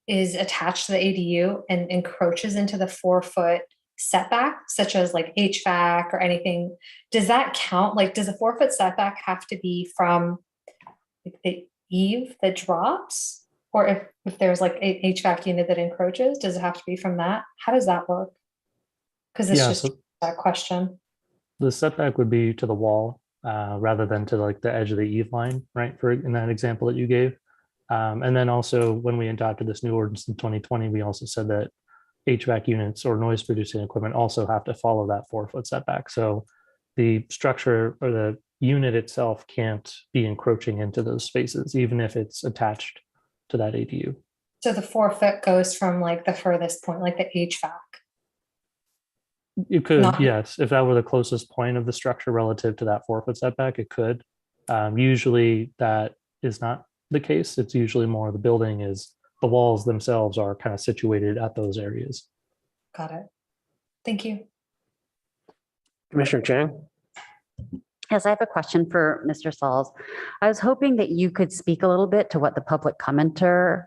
is attached to the ADU and encroaches into the 4-foot setback, such as HVAC or anything, does that count? Does a 4-foot setback have to be from the eave that drops? Or if there's an HVAC unit that encroaches, does it have to be from that? How does that work? Because it's just that question. The setback would be to the wall rather than to the edge of the eave line, right? In that example that you gave. And then also when we adopted this new ordinance in 2020, we also said that HVAC units or noise producing equipment also have to follow that 4-foot setback. So the structure or the unit itself can't be encroaching into those spaces, even if it's attached to that ADU. So the 4-foot goes from the furthest point, the HVAC. You could, yes, if that were the closest point of the structure relative to that 4-foot setback, it could. Usually that is not the case. It's usually more the building is the walls themselves are kind of situated at those areas. Got it. Thank you. Commissioner Chang? Yes, I have a question for Mr. Sauls. I was hoping that you could speak a little bit to what the public commenter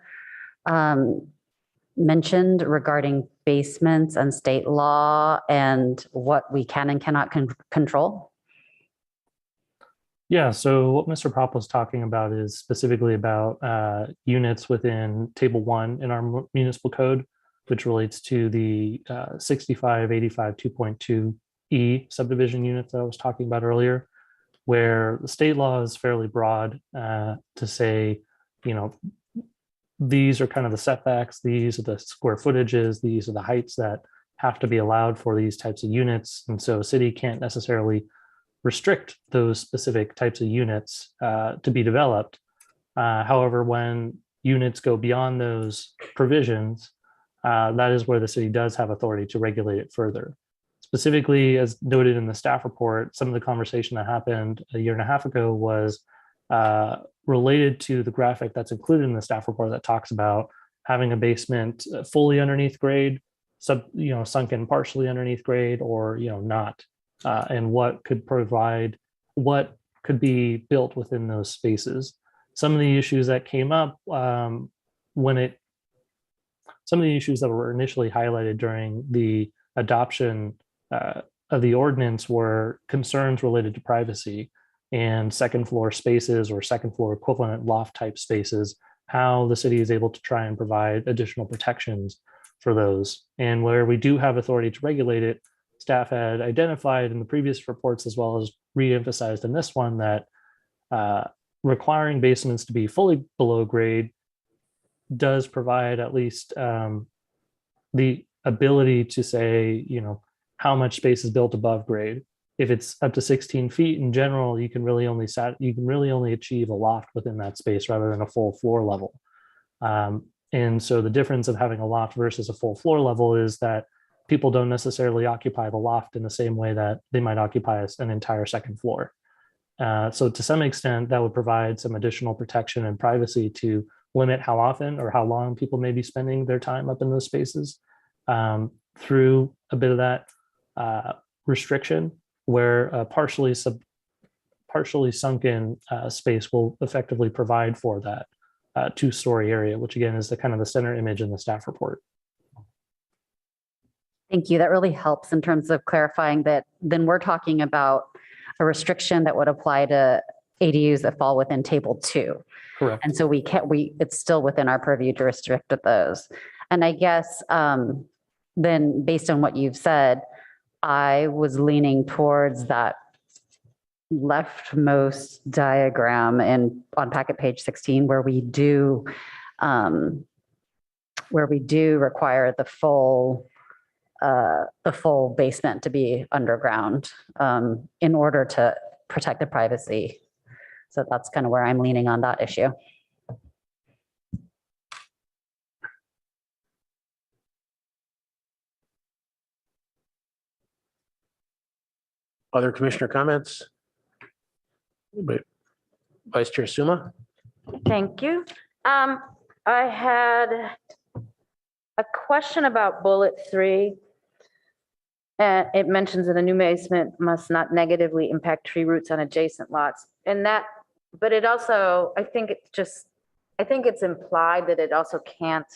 mentioned regarding basements and state law and what we can and cannot control. Yeah, so what Mr. Pop was talking about is specifically about units within Table 1 in our municipal code, which relates to the 6585 2.2E subdivision units that I was talking about earlier, where the state law is fairly broad to say, these are kind of the setbacks, these are the square footages, these are the heights that have to be allowed for these types of units. And so a city can't necessarily restrict those specific types of units to be developed. However, when units go beyond those provisions, that is where the city does have authority to regulate it further. Specifically, as noted in the staff report, some of the conversation that happened a year and a half ago was related to the graphic that's included in the staff report that talks about having a basement fully underneath grade, sunken partially underneath grade, or not, and what could be built within those spaces. Some of the issues that came up some of the issues that were initially highlighted during the adoption of the ordinance were concerns related to privacy and second floor spaces or second floor equivalent loft type spaces, how the city is able to try and provide additional protections for those. And where we do have authority to regulate it, staff had identified in the previous reports as well as re-emphasized in this one that requiring basements to be fully below grade does provide at least the ability to say, how much space is built above grade. If it's up to 16 feet in general, you can really only achieve a loft within that space rather than a full floor level. And so the difference of having a loft versus a full floor level is that people don't necessarily occupy the loft in the same way that they might occupy an entire second floor. So to some extent, that would provide some additional protection and privacy to limit how often or how long people may be spending their time up in those spaces through a bit of that restriction, where a partially sunken space will effectively provide for that two-story area, which again is the kind of the center image in the staff report. Thank you. That really helps in terms of clarifying that then we're talking about a restriction that would apply to ADUs that fall within table 2. Correct. And so it's still within our purview to restrict those. And I guess then based on what you've said, I was leaning towards that leftmost diagram on packet page 16, where we do require the full basement to be underground in order to protect the privacy. So that's kind of where I'm leaning on that issue. Other commissioner comments? Vice Chair Suma? Thank you. I had a question about bullet 3. It mentions that a new basement must not negatively impact tree roots on adjacent lots. But it also, I think it's implied that it also can't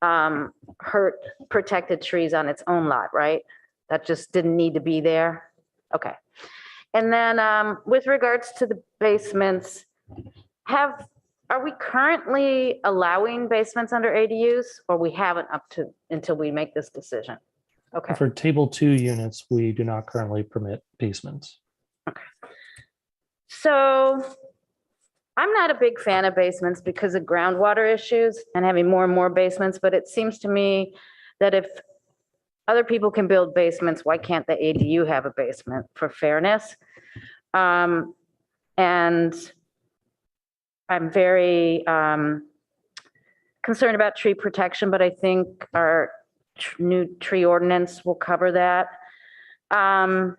hurt protected trees on its own lot, right? That just didn't need to be there. Okay. And then with regards to the basements, are we currently allowing basements under ADUs, or we haven't until we make this decision? Okay. For table 2 units, we do not currently permit basements. Okay. So I'm not a big fan of basements because of groundwater issues and having more and more basements, but it seems to me that if other people can build basements, why can't the ADU have a basement for fairness? And I'm very concerned about tree protection, but I think our new tree ordinance will cover that. I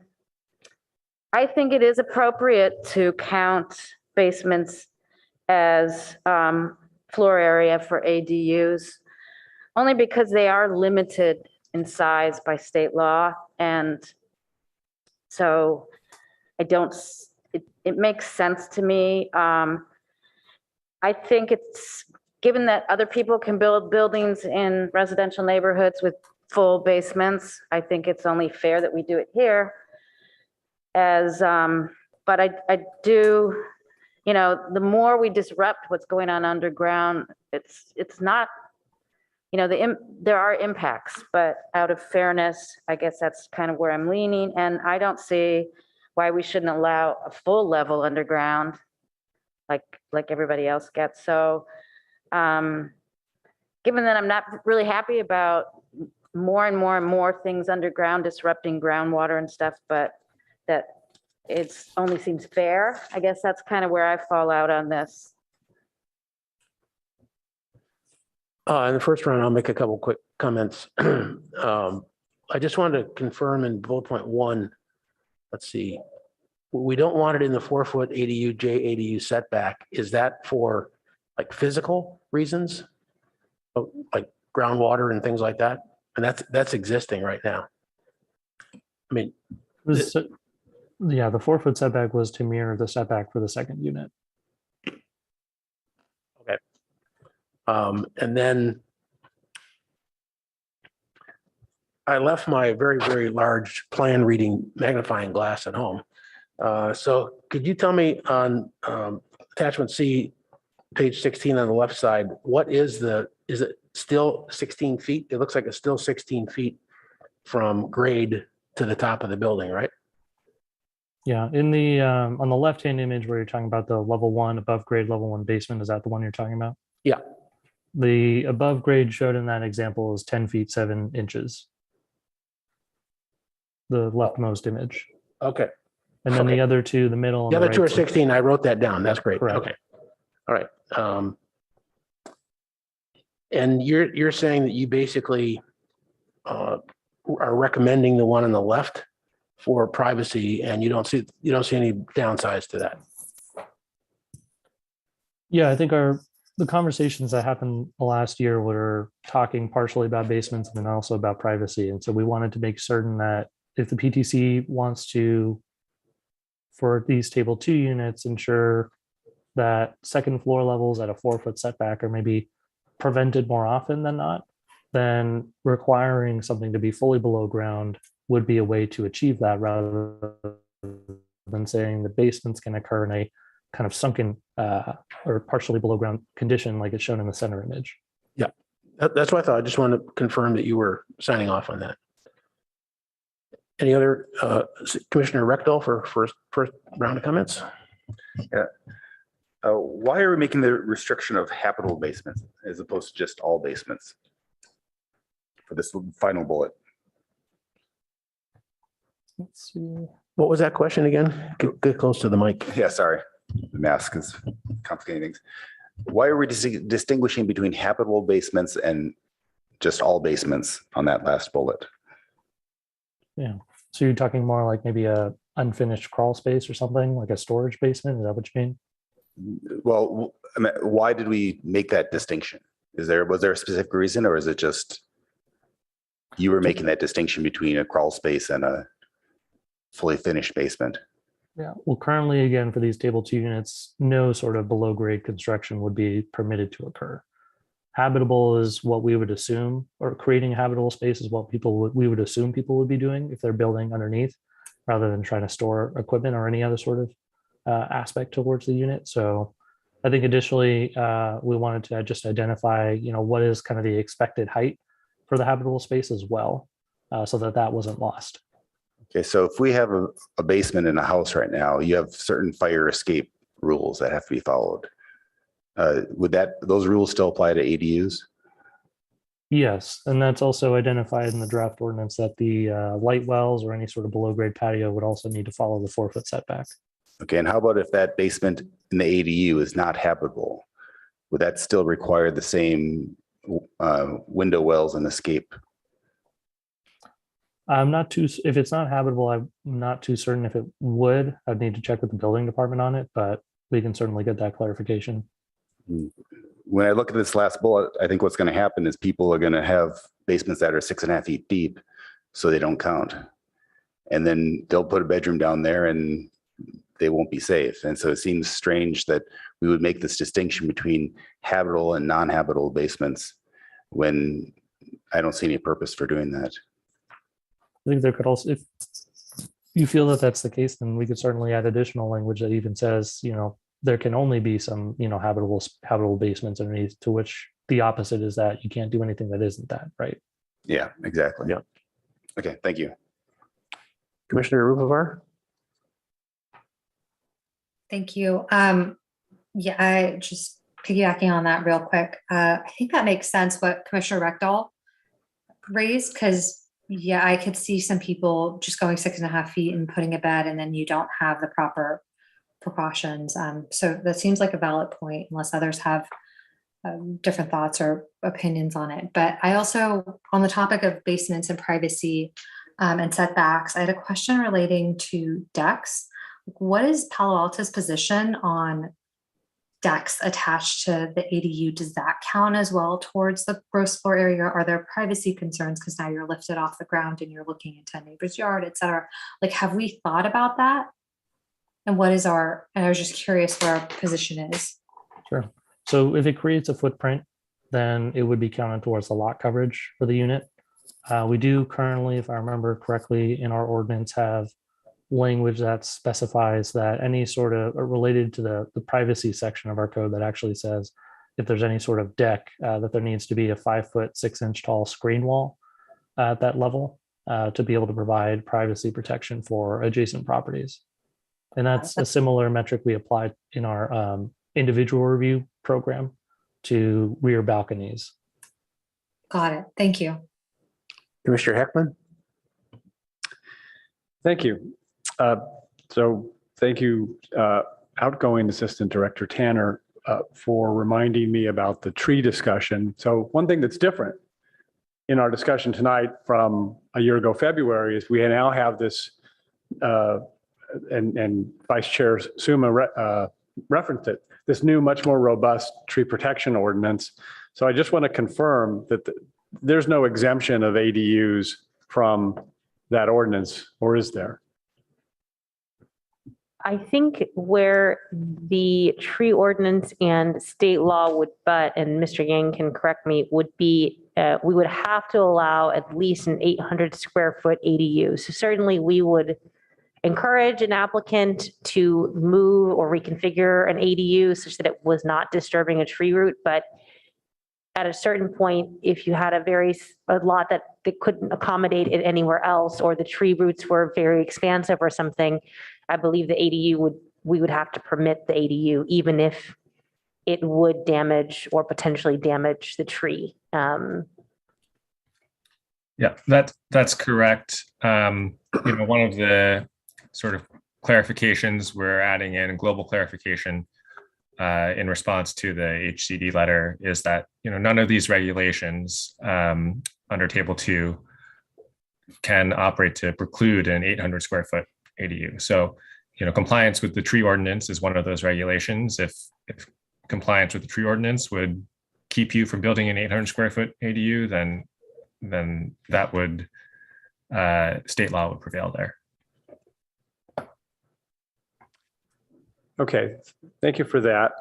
think it is appropriate to count basements as floor area for ADUs, only because they are limited in size by state law. And so it makes sense to me. I think it's, given that other people can build buildings in residential neighborhoods with full basements, I think it's only fair that we do it here. But I do, the more we disrupt what's going on underground, it's not, there are impacts, but out of fairness, I guess that's kind of where I'm leaning. And I don't see why we shouldn't allow a full level underground like everybody else gets. So given that I'm not really happy about more and more things underground disrupting groundwater and stuff, but that it only seems fair, I guess that's kind of where I fall out on this. In the first round, I'll make a couple quick comments. I just wanted to confirm in bullet point 1, let's see. We don't want it in the 4-foot ADU, JADU setback. Is that for like physical reasons? Oh, like groundwater and things like that? And that's existing right now. I mean, Yeah, the 4-foot setback was to mirror the setback for the second unit. okay. And then I left my very, very large plan reading magnifying glass at home. So could you tell me on attachment C, page 16 on the left side, what is it still 16 feet? It looks like it's still 16 feet from grade to the top of the building, right? Yeah, in the on the left-hand image where you're talking about the level 1 above grade level 1 basement, is that the one you're talking about? Yeah. The above grade showed in that example is 10 feet 7 inches. The leftmost image. Okay. And then Okay. the other two, the middle. The and other two are right side. 16. I wrote that down. That's great. Correct. Okay. All right. And you're saying that you basically are recommending the one on the left for privacy, and you don't see any downsides to that. Yeah, I think the conversations that happened last year were talking partially about basements and then also about privacy. And so we wanted to make certain that if the PTC wants to, for these table 2 units, ensure that second floor levels at a 4-foot setback are maybe prevented more often than not, then requiring something to be fully below ground would be a way to achieve that, rather than saying the basements can occur in a kind of sunken or partially below ground condition like it's shown in the center image. Yeah, that's what I thought. I just wanted to confirm that you were signing off on that. Any other Commissioner Rectal for first round of comments? Yeah. Why are we making the restriction of habitable basements as opposed to just all basements for this final bullet? Let's see. What was that question again? Get close to the mic. Yeah, sorry. The mask is complicating things. Why are we distinguishing between habitable basements and just all basements on that last bullet? Yeah. So you're talking more like maybe a unfinished crawl space or something, like a storage basement? Is that what you mean? Well, I mean, why did we make that distinction? Was there a specific reason, or is it just you were making that distinction between a crawl space and a fully finished basement? Yeah. Well, currently, again, for these table 2 units, no sort of below grade construction would be permitted to occur. Habitable is what we would assume, or creating a habitable space is what we would assume people would be doing if they're building underneath, rather than trying to store equipment or any other sort of aspect towards the unit. So I think additionally, we wanted to just identify, what is kind of the expected height for the habitable space as well, so that wasn't lost. Okay, so if we have a basement in a house right now, you have certain fire escape rules that have to be followed. Would those rules still apply to ADUs? Yes, and that's also identified in the draft ordinance that the light wells or any sort of below grade patio would also need to follow the 4-foot setback. Okay, and how about if that basement in the ADU is not habitable? Would that still require the same window wells and escape? If it's not habitable, I'm not too certain if it would. I'd need to check with the building department on it, but we can certainly get that clarification. When I look at this last bullet, I think what's going to happen is people are going to have basements that are 6.5 feet deep, so they don't count. And then they'll put a bedroom down there and they won't be safe. And so it seems strange that we would make this distinction between habitable and non-habitable basements when I don't see any purpose for doing that. I think there could also, if you feel that that's the case, then we could certainly add additional language that even says, there can only be some, habitable basements underneath, to which the opposite is that you can't do anything that isn't that, right? Yeah, exactly. Yeah. Okay, thank you. Commissioner Rupavar? Thank you. Yeah, I just piggybacking on that real quick. I think that makes sense what Commissioner Rectal raised, because yeah, I could see some people just going 6.5 feet and putting a bed, and then you don't have the proper precautions. So that seems like a valid point, unless others have different thoughts or opinions on it. But I also, on the topic of basements and privacy and setbacks, I had a question relating to decks. What is Palo Alto's position on decks attached to the ADU? Does that count as well towards the gross floor area? Are there privacy concerns because now you're lifted off the ground and you're looking into a neighbor's yard, et cetera? Like, have we thought about that? And what is our, and I was just curious where our position is. Sure. So if it creates a footprint, then it would be counted towards the lot coverage for the unit. We do currently, if I remember correctly, in our ordinance have language that specifies that any sort of related to the privacy section of our code that actually says if there's any sort of deck that there needs to be a 5-foot 6-inch tall screen wall at that level to be able to provide privacy protection for adjacent properties. And that's a similar metric we applied in our individual review program to rear balconies. Got it. Thank you. Commissioner Heckman? Thank you. So thank you, outgoing Assistant Director Tanner, for reminding me about the tree discussion. So one thing that's different in our discussion tonight from a year ago, February, is we now have this, and Vice Chair Suma referenced it, this new, much more robust tree protection ordinance. So I just want to confirm that there's no exemption of ADUs from that ordinance, or is there? I think where the tree ordinance and state law would butt, and Mr. Yang can correct me, would be we would have to allow at least an 800 square foot ADU. So certainly we would encourage an applicant to move or reconfigure an ADU such that it was not disturbing a tree root. But at a certain point, if you had a lot that couldn't accommodate it anywhere else, or the tree roots were very expansive or something, I believe the ADU we would have to permit the ADU, even if it would damage or potentially damage the tree. Yeah, that's correct. One of the sort of clarifications we're adding in, global clarification in response to the HCD letter, is that none of these regulations under Table 2 can operate to preclude an 800 square foot ADU. So, compliance with the tree ordinance is one of those regulations. If compliance with the tree ordinance would keep you from building an 800 square foot ADU, then that would state law would prevail there. Okay, thank you for that.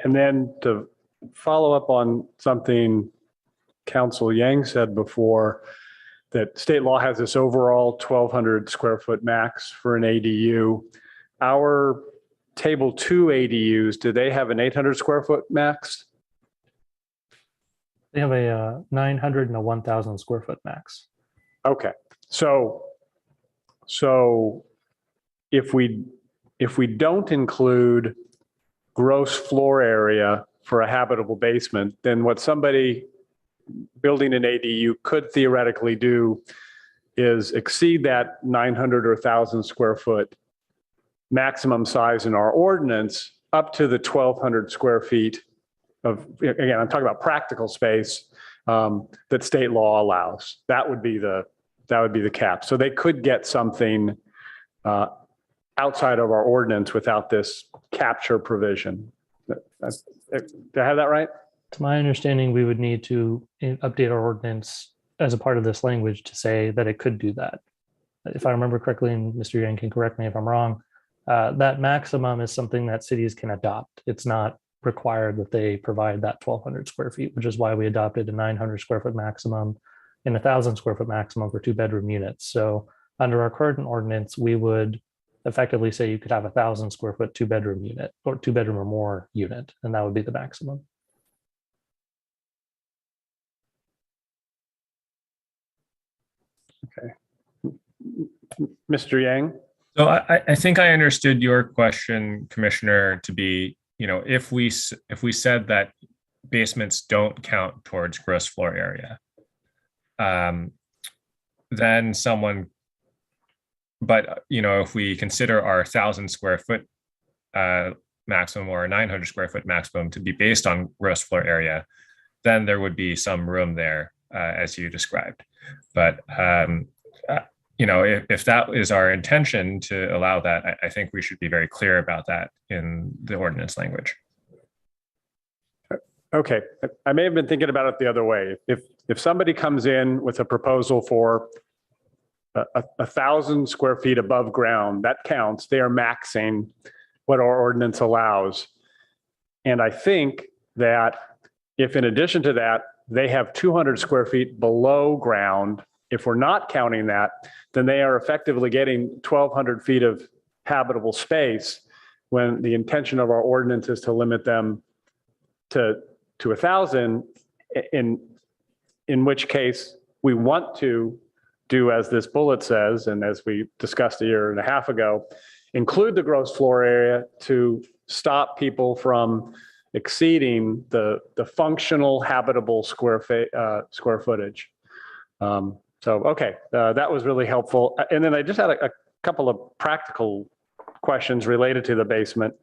And then to follow up on something Council Yang said before, that state law has this overall 1,200 square foot max for an ADU. Our Table 2 ADUs, do they have an 800 square foot max? They have a 900 and a 1,000 square foot max. Okay, so if we don't include gross floor area for a habitable basement, then what somebody building an ADU could theoretically do is exceed that 900 or 1,000 square foot maximum size in our ordinance up to the 1,200 square feet of, again, I'm talking about practical space that state law allows. That would be the cap. So they could get something outside of our ordinance without this capture provision. Do I have that right? To my understanding, we would need to update our ordinance as a part of this language to say that it could do that. If I remember correctly, and Mr. Yang can correct me if I'm wrong, that maximum is something that cities can adopt. It's not required that they provide that 1,200 square feet, which is why we adopted a 900 square foot maximum and 1,000 square foot maximum for 2-bedroom units. So under our current ordinance, we would effectively say you could have 1,000 square foot 2-bedroom unit or 2-bedroom or more unit, and that would be the maximum. Okay. Mr. Yang? So I think I understood your question, Commissioner, to be, if we said that basements don't count towards gross floor area, then someone, but if we consider our 1,000 square foot maximum or a 900 square foot maximum to be based on gross floor area, then there would be some room there, as you described. But if that is our intention to allow that, I think we should be very clear about that in the ordinance language. Okay, I may have been thinking about it the other way. If somebody comes in with a proposal for 1,000 square feet above ground, that counts. They are maxing what our ordinance allows. And I think that if in addition to that, they have 200 square feet below ground, if we're not counting that, then they are effectively getting 1,200 feet of habitable space when the intention of our ordinance is to limit them to 1,000, in which case we want to do as this bullet says, and as we discussed a year and a half ago, include the gross floor area to stop people from exceeding the functional habitable square footage. Okay, that was really helpful. And then I just had a couple of practical questions related to the basement.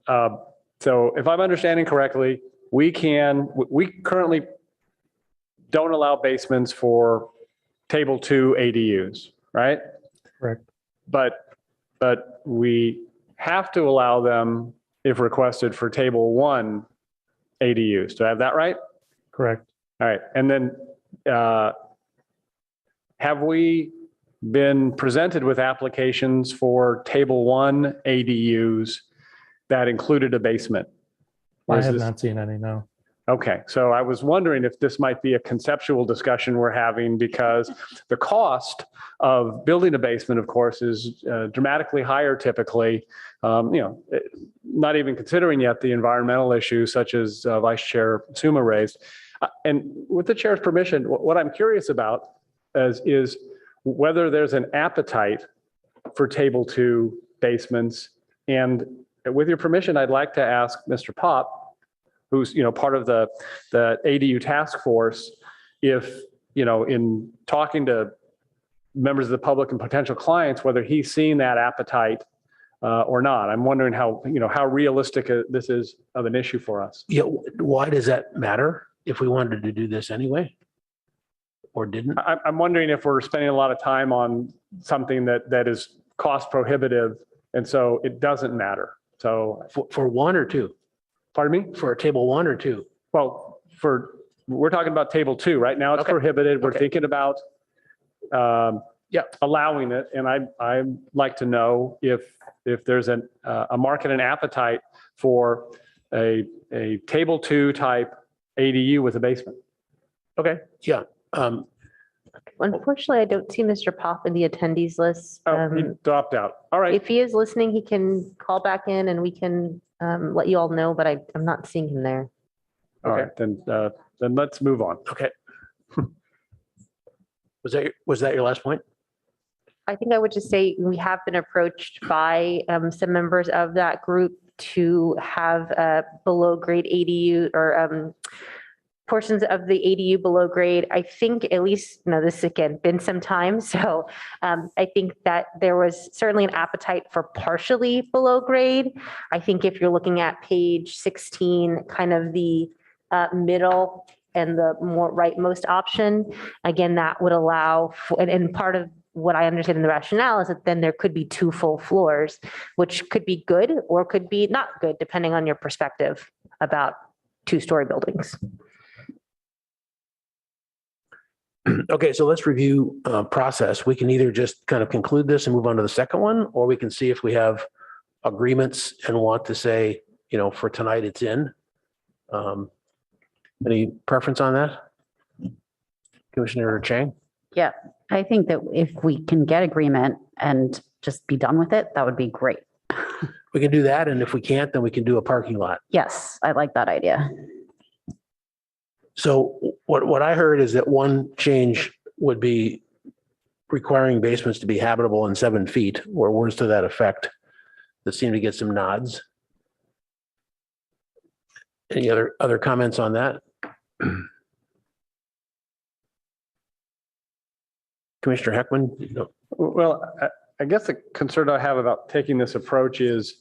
So if I'm understanding correctly, we currently don't allow basements for table 2 ADUs, right? Correct. But we have to allow them if requested for table 1 ADUs. Do I have that right? Correct. All right. And then have we been presented with applications for table 1 ADUs that included a basement? I have not seen any, no. Okay, so I was wondering if this might be a conceptual discussion we're having, because the cost of building a basement, of course, is dramatically higher typically, not even considering yet the environmental issues such as Vice Chair Suma raised. And with the chair's permission, what I'm curious about is whether there's an appetite for table 2 basements. And with your permission, I'd like to ask Mr. Pop, who's part of the ADU task force, if in talking to members of the public and potential clients, whether he's seen that appetite or not. I'm wondering how realistic this is of an issue for us. Yeah, why does that matter if we wanted to do this anyway? Or didn't? I'm wondering if we're spending a lot of time on something that is cost prohibitive, and so it doesn't matter. So For 1 or 2? Pardon me? For table 1 or 2? Well, we're talking about table 2 right now. It's Okay. prohibited. We're Okay. thinking about allowing it, and I'd like to know if there's a market and appetite for a table 2 type ADU with a basement. Okay, yeah. Unfortunately, I don't see Mr. Pop in the attendees list. He dropped out. All right. If he is listening, he can call back in and we can let you all know, but I'm not seeing him there. All right, then let's move on. Okay. Was that your last point? I think I would just say we have been approached by some members of that group to have below grade ADU or portions of the ADU below grade. I think at least, this again, been some time. So I think that there was certainly an appetite for partially below grade. I think if you're looking at page 16, kind of the middle and the more rightmost option, again, that would allow for, and part of what I understand in the rationale is that then there could be 2 full floors, which could be good or could be not good, depending on your perspective about 2-story buildings. Okay, so let's review process. We can either just kind of conclude this and move on to the second one, or we can see if we have agreements and want to say, for tonight it's in. Any preference on that? Commissioner Chang? Yeah, I think that if we can get agreement and just be done with it, that would be great. We can do that, and if we can't, then we can do a parking lot. Yes, I like that idea. So what I heard is that one change would be requiring basements to be habitable in 7 feet, or words to that effect, that seem to get some nods. Any other comments on that? Commissioner Heckman? Well, I guess the concern I have about taking this approach is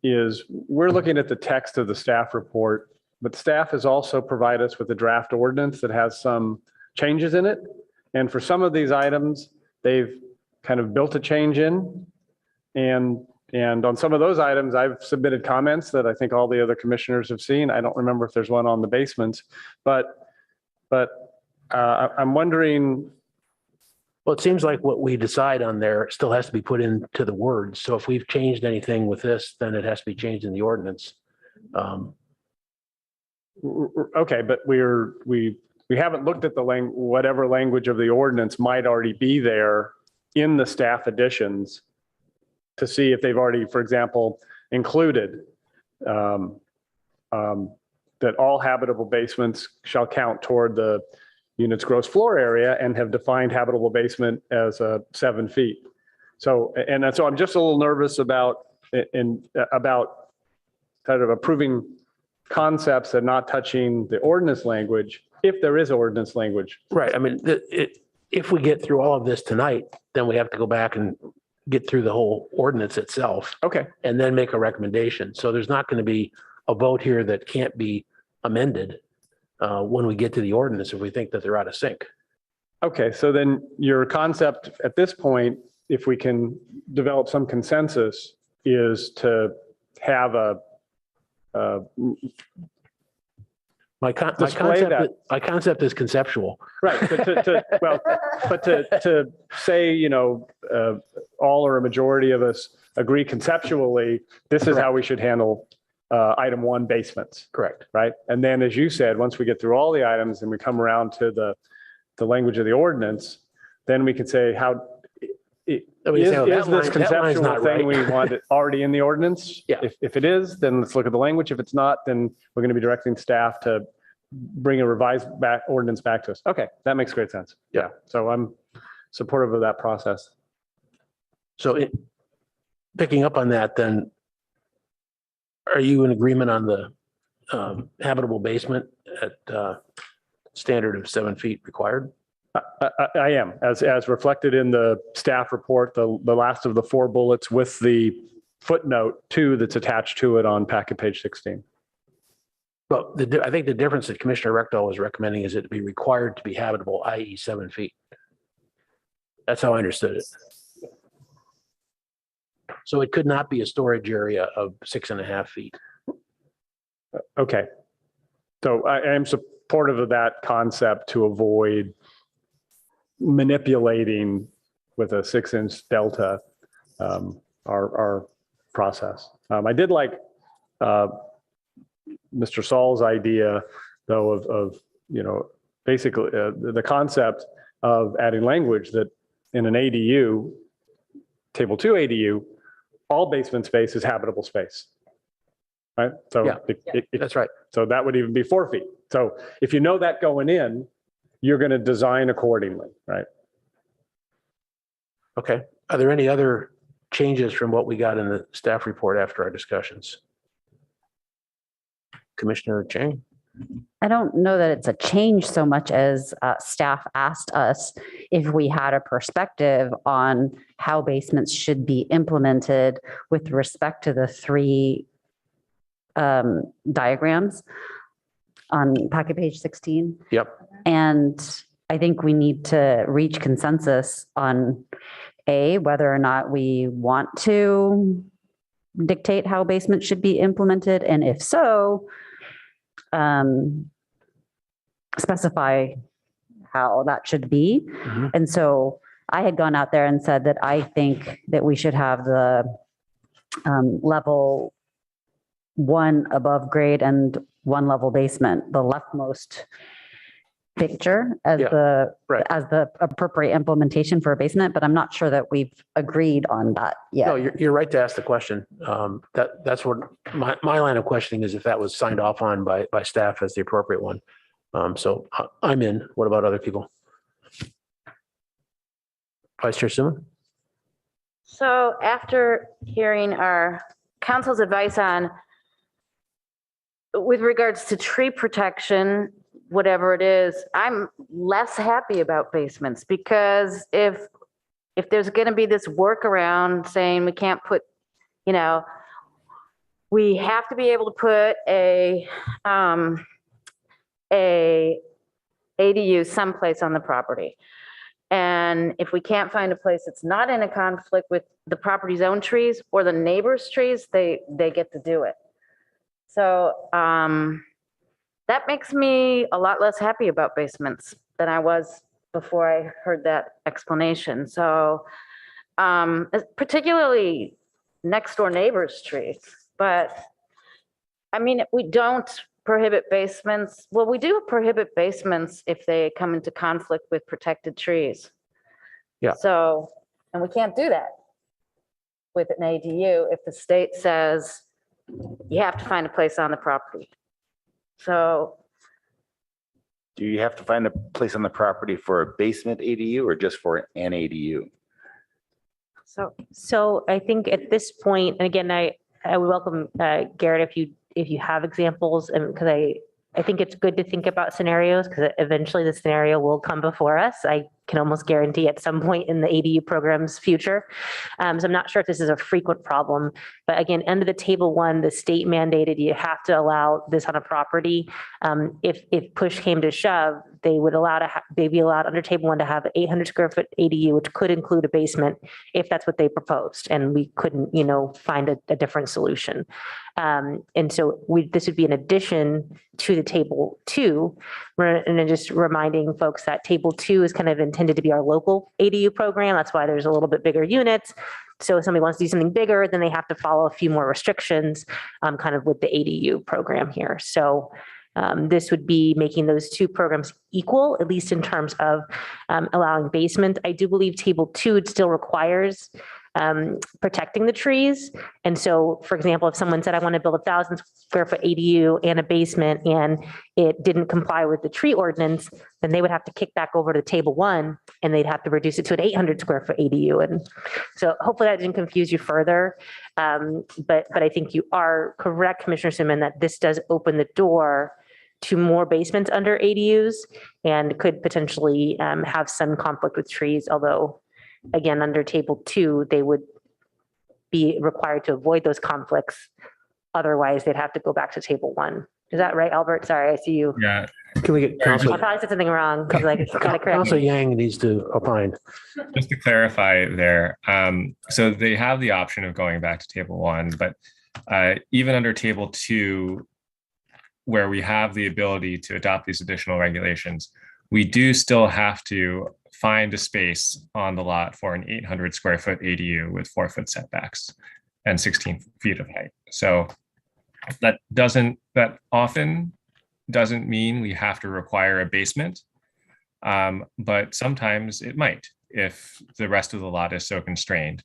is we're looking at the text of the staff report, but staff has also provided us with a draft ordinance that has some changes in it. And for some of these items, they've kind of built a change in. And on some of those items, I've submitted comments that I think all the other commissioners have seen. I don't remember if there's one on the basements, but I'm wondering. Well, it seems like what we decide on there still has to be put into the words. So if we've changed anything with this, then it has to be changed in the ordinance. Okay, but we haven't looked at the whatever language of the ordinance might already be there in the staff additions to see if they've already, for example, included that all habitable basements shall count toward the unit's gross floor area and have defined habitable basement as 7 feet. So I'm just a little nervous about kind of approving concepts and not touching the ordinance language if there is ordinance language. Right. I mean, if we get through all of this tonight, then we have to go back and get through the whole ordinance itself. Okay. And then make a recommendation. So there's not going to be a vote here that can't be amended when we get to the ordinance if we think that they're out of sync. Okay, so then your concept at this point, if we can develop some consensus, is to have my concept is conceptual. Right, but to say, all or a majority of us agree conceptually, this is how we should handle item 1 basements. Correct. Right. And then, as you said, once we get through all the items and we come around to the language of the ordinance, then we could say is this conceptual thing we want it already in the ordinance? Yeah. If it is, then let's look at the language. If it's not, then we're going to be directing staff to bring a revised ordinance back to us. Okay, that makes great sense. Yeah. So I'm supportive of that process. So picking up on that, then, are you in agreement on the habitable basement at standard of 7 feet required? I am, as reflected in the staff report, the last of the 4 bullets with the footnote 2 that's attached to it on packet page 16. But I think the difference that Commissioner Rectal was recommending is it to be required to be habitable, i.e. 7 feet. That's how I understood it. So it could not be a storage area of 6.5 feet. Okay. So I am supportive of that concept to avoid manipulating with a 6-inch delta our process. I did like Mr. Saul's idea, though, of basically the concept of adding language that in an ADU, table 2 ADU, all basement space is habitable space. Right. So yeah, that's right. So that would even be 4 feet. So if you know that going in, you're going to design accordingly. Right. Okay. Are there any other changes from what we got in the staff report after our discussions? Commissioner Chang? I don't know that it's a change so much as staff asked us if we had a perspective on how basements should be implemented with respect to the 3 diagrams on packet page 16. Yep. And I think we need to reach consensus on whether or not we want to dictate how basements should be implemented. And if so, specify how that should be. Mm-hmm. And so I had gone out there and said that I think that we should have the level 1 above grade and 1 level basement, the leftmost picture as the appropriate implementation for a basement, but I'm not sure that we've agreed on that yet. No, you're right to ask the question. That's what my line of questioning is, if that was signed off on by staff as the appropriate one. So I'm in. What about other people? Vice Chair Suman? So after hearing our council's advice on, with regards to tree protection, whatever it is, I'm less happy about basements, because if there's going to be this workaround saying we can't put, we have to be able to put a ADU someplace on the property. And if we can't find a place that's not in a conflict with the property's own trees or the neighbor's trees, they get to do it. So that makes me a lot less happy about basements than I was before I heard that explanation. So particularly next door neighbor's trees, but I mean, we don't prohibit basements. Well, we do prohibit basements if they come into conflict with protected trees. Yeah. So, and we can't do that with an ADU if the state says you have to find a place on the property. So, Do you have to find a place on the property for a basement ADU or just for an ADU? So I think at this point, and again, I would welcome Garrett if you have examples, and because I think it's good to think about scenarios because eventually the scenario will come before us. I can almost guarantee at some point in the ADU program's future. So I'm not sure if this is a frequent problem, but again, under the table 1, the state mandated you have to allow this on a property. If push came to shove, they'd be allowed under table 1 to have an 800 square foot ADU, which could include a basement if that's what they proposed, and we couldn't, find a different solution. And so this would be an addition to the table 2, and then just reminding folks that table 2 is kind of intended to be our local ADU program. That's why there's a little bit bigger units. So if somebody wants to do something bigger, then they have to follow a few more restrictions, kind of with the ADU program here. So this would be making those 2 programs equal, at least in terms of allowing basement. I do believe table 2 still requires protecting the trees. And so, for example, if someone said, I want to build 1,000 square foot ADU and a basement, and it didn't comply with the tree ordinance, then they would have to kick back over to table 1 and they'd have to reduce it to an 800 square foot ADU. And so hopefully that didn't confuse you further. But I think you are correct, Commissioner Simon, that this does open the door to more basements under ADUs and could potentially have some conflict with trees, although again, under table 2, they would be required to avoid those conflicts. Otherwise, they'd have to go back to table 1. Is that right, Albert? Sorry, I see you. Yeah. Can we get I Council probably said something wrong. I was like, gotta correct me. Yang needs to opine. Just to clarify there, so they have the option of going back to table 1, but even under table 2, where we have the ability to adopt these additional regulations, we do still have to find a space on the lot for an 800 square foot ADU with 4-foot setbacks and 16 feet of height. So that often doesn't mean we have to require a basement, but sometimes it might if the rest of the lot is so constrained.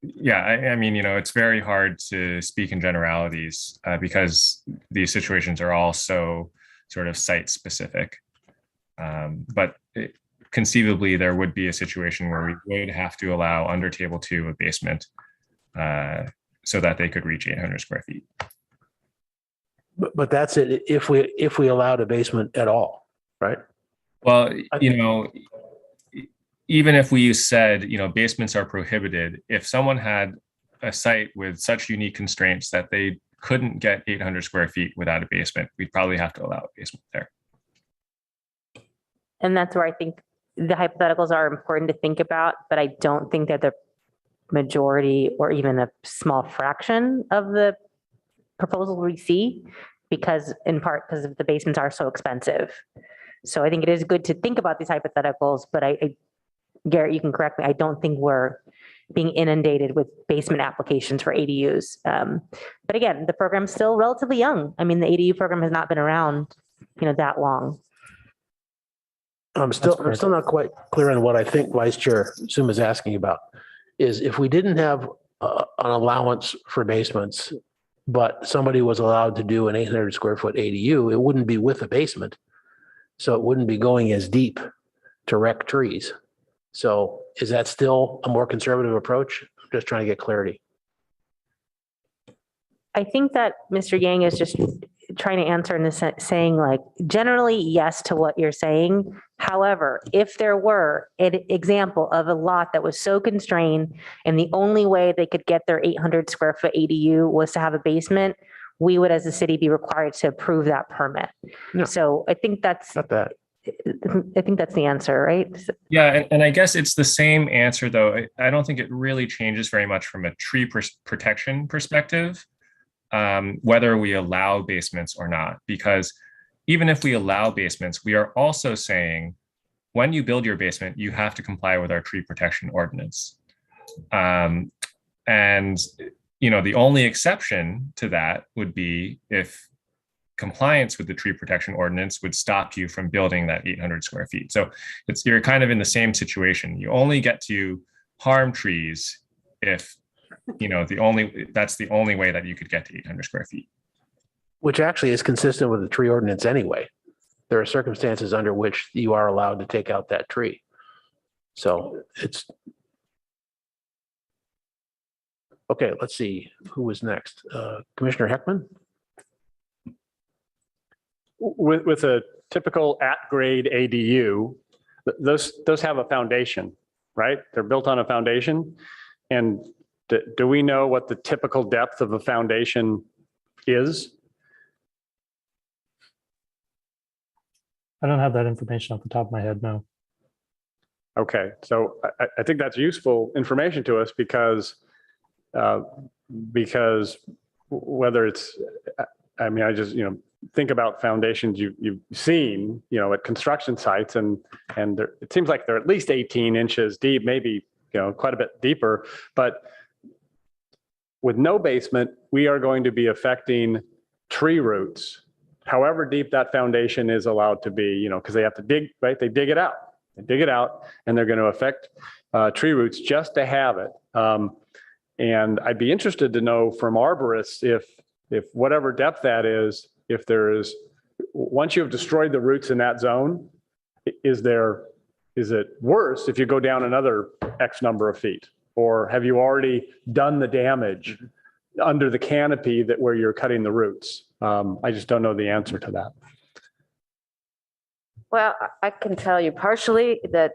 Yeah, I mean, it's very hard to speak in generalities because these situations are all so sort of site specific. But conceivably, there would be a situation where we would have to allow under table 2 a basement so that they could reach 800 square feet. But that's it if we allowed a basement at all, right? Well, even if we said, basements are prohibited, if someone had a site with such unique constraints that they couldn't get 800 square feet without a basement, we'd probably have to allow a basement there. And that's where I think the hypotheticals are important to think about, but I don't think that the majority or even a small fraction of the proposal we see, because in part because the basements are so expensive. So I think it is good to think about these hypotheticals, but Garrett, you can correct me. I don't think we're being inundated with basement applications for ADUs. But again, the program's still relatively young. I mean, the ADU program has not been around, that long. I'm still not quite clear on what I think Vice Chair Suma is asking about. Is if we didn't have an allowance for basements, but somebody was allowed to do an 800 square foot ADU, it wouldn't be with a basement. So it wouldn't be going as deep to wreck trees. So is that still a more conservative approach? I'm just trying to get clarity. I think that Mr. Yang is just trying to answer in the saying like, generally, yes to what you're saying. However, if there were an example of a lot that was so constrained and the only way they could get their 800 square foot ADU was to have a basement, we would as a city be required to approve that permit. Yeah. So I think that's, Not bad. I think that's the answer, right? Yeah, and I guess it's the same answer, though. I don't think it really changes very much from a tree protection perspective, whether we allow basements or not. Because even if we allow basements, we are also saying, when you build your basement, you have to comply with our tree protection ordinance. And, you know, the only exception to that would be if compliance with the tree protection ordinance would stop you from building that 800 square feet. So you're kind of in the same situation. You only get to harm trees if, you know, that's the only way that you could get to 800 square feet. Which actually is consistent with the tree ordinance anyway. There are circumstances under which you are allowed to take out that tree. So it's. Okay, let's see who was next. Commissioner Heckman? With a typical at-grade ADU, those have a foundation, right? They're built on a foundation. And do we know what the typical depth of a foundation is? I don't have that information off the top of my head, no. Okay, so I think that's useful information to us because whether it's, I mean, I just, you know, think about foundations you've seen, you know, at construction sites, and it seems like they're at least 18 inches deep, maybe, you know, quite a bit deeper. But with no basement, we are going to be affecting tree roots, however deep that foundation is allowed to be, you know, because they have to dig, right? They dig it out. They dig it out, and they're going to affect tree roots just to have it. And I'd be interested to know from arborists if whatever depth that is, if there is, once you've destroyed the roots in that zone, is it worse if you go down another X number of feet? Or have you already done the damage under the canopy that where you're cutting the roots? I just don't know the answer to that. Well, I can tell you partially that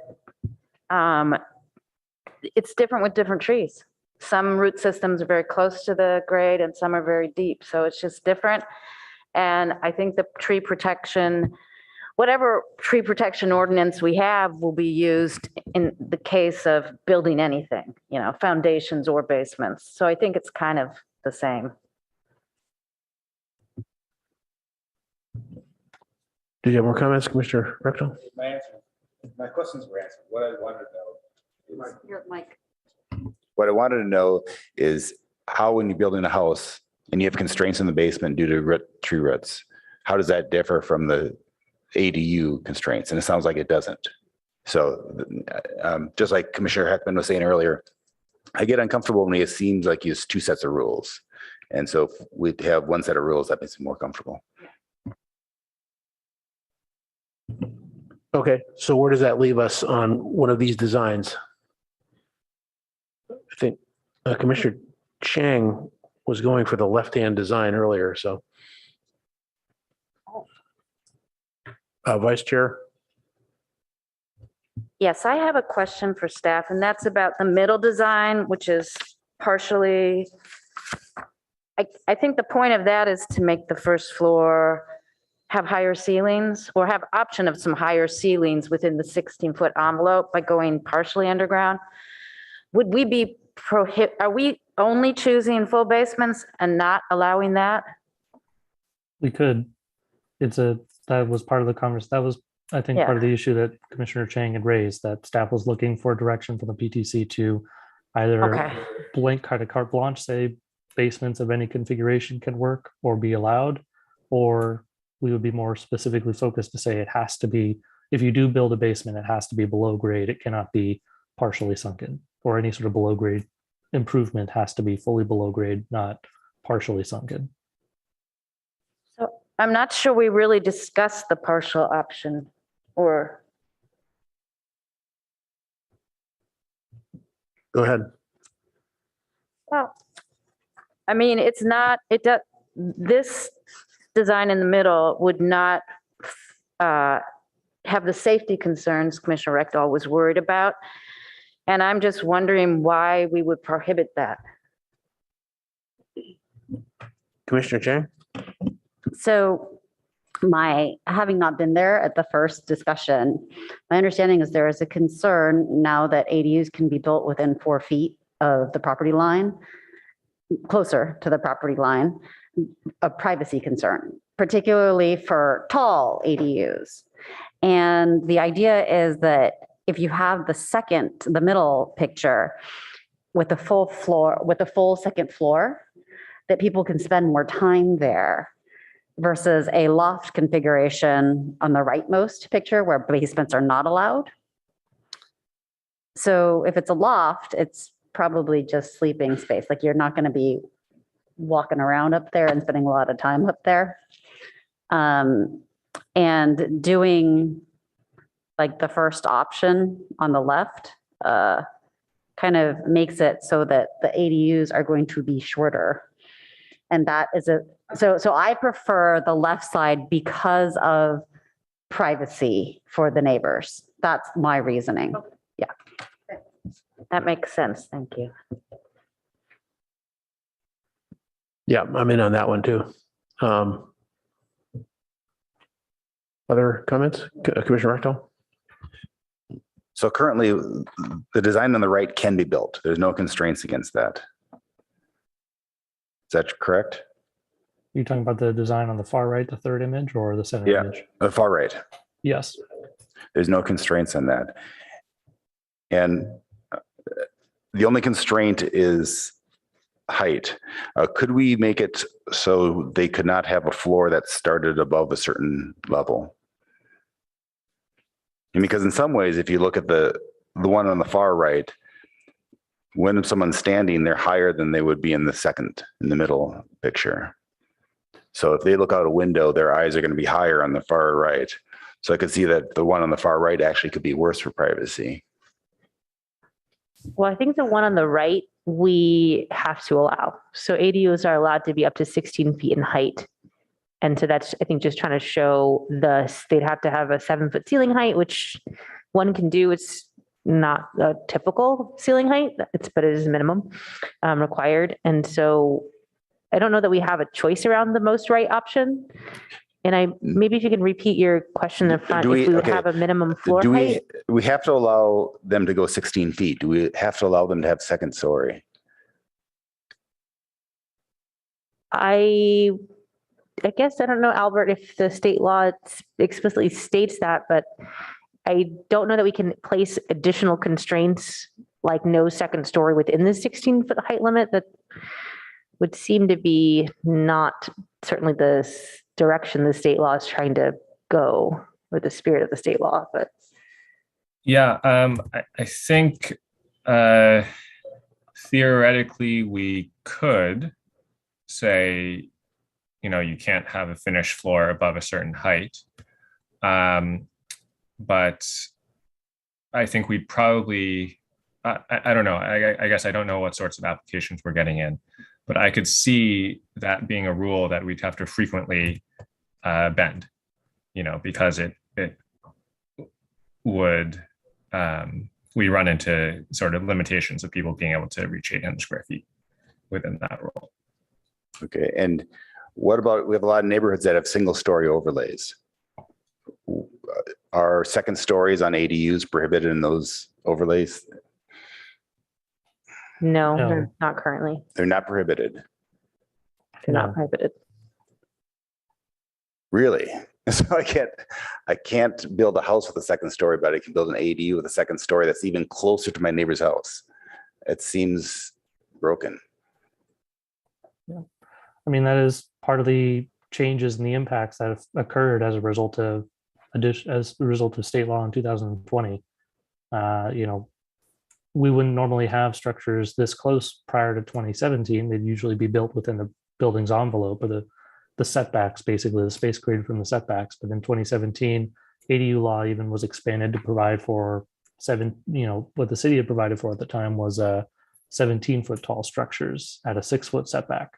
it's different with different trees. Some root systems are very close to the grade and some are very deep. So it's just different. And I think the tree protection, whatever tree protection ordinance we have will be used in the case of building anything, you know, foundations or basements. So I think it's kind of the same. Do you have more comments, Commissioner Rexall? My questions were answered. What I wanted to know is Your mic. What I wanted to know is how, when you're building a house and you have constraints in the basement due to tree roots, how does that differ from the ADU constraints? And it sounds like it doesn't. So just like Commissioner Heckman was saying earlier, I get uncomfortable when it seems like you use two sets of rules. And so if we have one set of rules, that makes me more comfortable. Okay, so where does that leave us on one of these designs? I think Commissioner Chang was going for the left-hand design earlier, so. Vice Chair? Yes, I have a question for staff, and that's about the middle design, which is partially, I think the point of that is to make the first floor have higher ceilings or have option of some higher ceilings within the 16-foot envelope by going partially underground. Would we be are we only choosing full basements and not allowing that? We could. That was part of the conversation. That was, I think, part of the issue that Commissioner Chang had raised, that staff was looking for direction from the PTC to either blank kind of carte blanche, say basements of any configuration can work or be allowed, or we would be more specifically focused to say it has to be, if you do build a basement, it has to be below grade. It cannot be partially sunken, or any sort of below grade improvement has to be fully below grade, not partially sunken. So I'm not sure we really discussed the partial option, or. Go ahead. Well, I mean, it's not, it does, this design in the middle would not have the safety concerns Commissioner Rectal was worried about. And I'm just wondering why we would prohibit that. Commissioner Chang? So having not been there at the first discussion, my understanding is there is a concern now that ADUs can be built within 4 feet of the property line, closer to the property line, a privacy concern, particularly for tall ADUs. And the idea is that if you have the middle picture with the full floor, with the full second floor, that people can spend more time there versus a loft configuration on the rightmost picture where basements are not allowed. So if it's a loft, it's probably just sleeping space. Like you're not going to be walking around up there and spending a lot of time up there. And doing like the first option on the left kind of makes it so that the ADUs are going to be shorter. And that is so I prefer the left side because of privacy for the neighbors. That's my reasoning. Yeah. That makes sense. Thank you. Yeah, I'm in on that one too. Other comments? Commissioner Rectal? So currently, the design on the right can be built. There's no constraints against that. Is that correct? You talking about the design on the far right, the third image, or the center Yeah, image? the far right. Yes. There's no constraints on that. And the only constraint is height. Could we make it so they could not have a floor that started above a certain level? And because in some ways, if you look at the one on the far right, when someone's standing, they're higher than they would be in the middle picture. So if they look out a window, their eyes are going to be higher on the far right. So I could see that the one on the far right actually could be worse for privacy. Well, I think the one on the right, we have to allow. So ADUs are allowed to be up to 16 feet in height. And so that's, I think, just trying to show they'd have to have a 7-foot ceiling height, which one can do. It's not a typical ceiling height, but it is minimum required. And so I don't know that we have a choice around the most right option. And maybe if you can repeat your question in front, if we would have a minimum floor height. We have to allow them to go 16 feet. Do we have to allow them to have second story? I guess, I don't know, Albert, if the state law explicitly states that, but I don't know that we can place additional constraints like no second story within the 16-foot height limit. That would seem to be not certainly the direction the state law is trying to go, or the spirit of the state law. But yeah, I think theoretically we could say, you can't have a finished floor above a certain height. But I think we'd probably, I don't know, I guess I don't know what sorts of applications we're getting in, but I could see that being a rule that we'd have to frequently bend, because it would, we run into sort of limitations of people being able to reach 800 square feet within that rule. Okay, and what about, we have a lot of neighborhoods that have single story overlays. Are second stories on ADUs prohibited in those overlays? no, No. they're not currently. They're not prohibited. They're not prohibited. Really? So I can't build a house with a second story, but I can build an ADU with a second story that's even closer to my neighbor's house. It seems broken. Yeah. I mean, that is part of the changes and the impacts that have occurred as a result of state law in 2020. We wouldn't normally have structures this close prior to 2017. They'd usually be built within the building's envelope, or the setbacks, basically the space created from the setbacks. But in 2017, ADU law even was expanded to provide for what the city had provided for at the time was 17-foot tall structures at a 6-foot setback.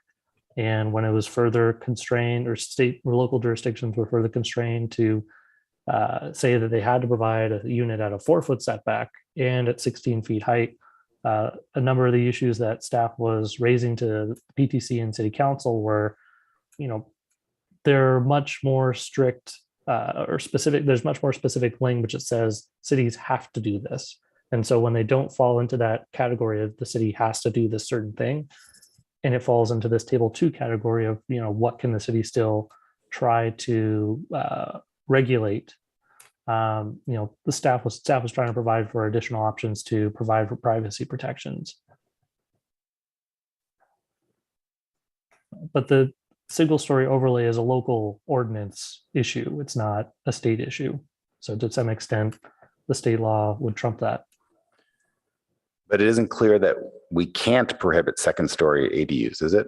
And when it was further constrained, or state or local jurisdictions were further constrained to say that they had to provide a unit at a 4-foot setback and at 16 feet height, a number of the issues that staff was raising to PTC and city council were, they're much more strict or specific. There's much more specific language that says cities have to do this. And so when they don't fall into that category of the city has to do this certain thing, and it falls into this table 2 category of, what can the city still try to regulate? The staff was trying to provide for additional options to provide for privacy protections. But the single story overlay is a local ordinance issue. It's not a state issue. So to some extent, the state law would trump that. But it isn't clear that we can't prohibit second story ADUs, is it?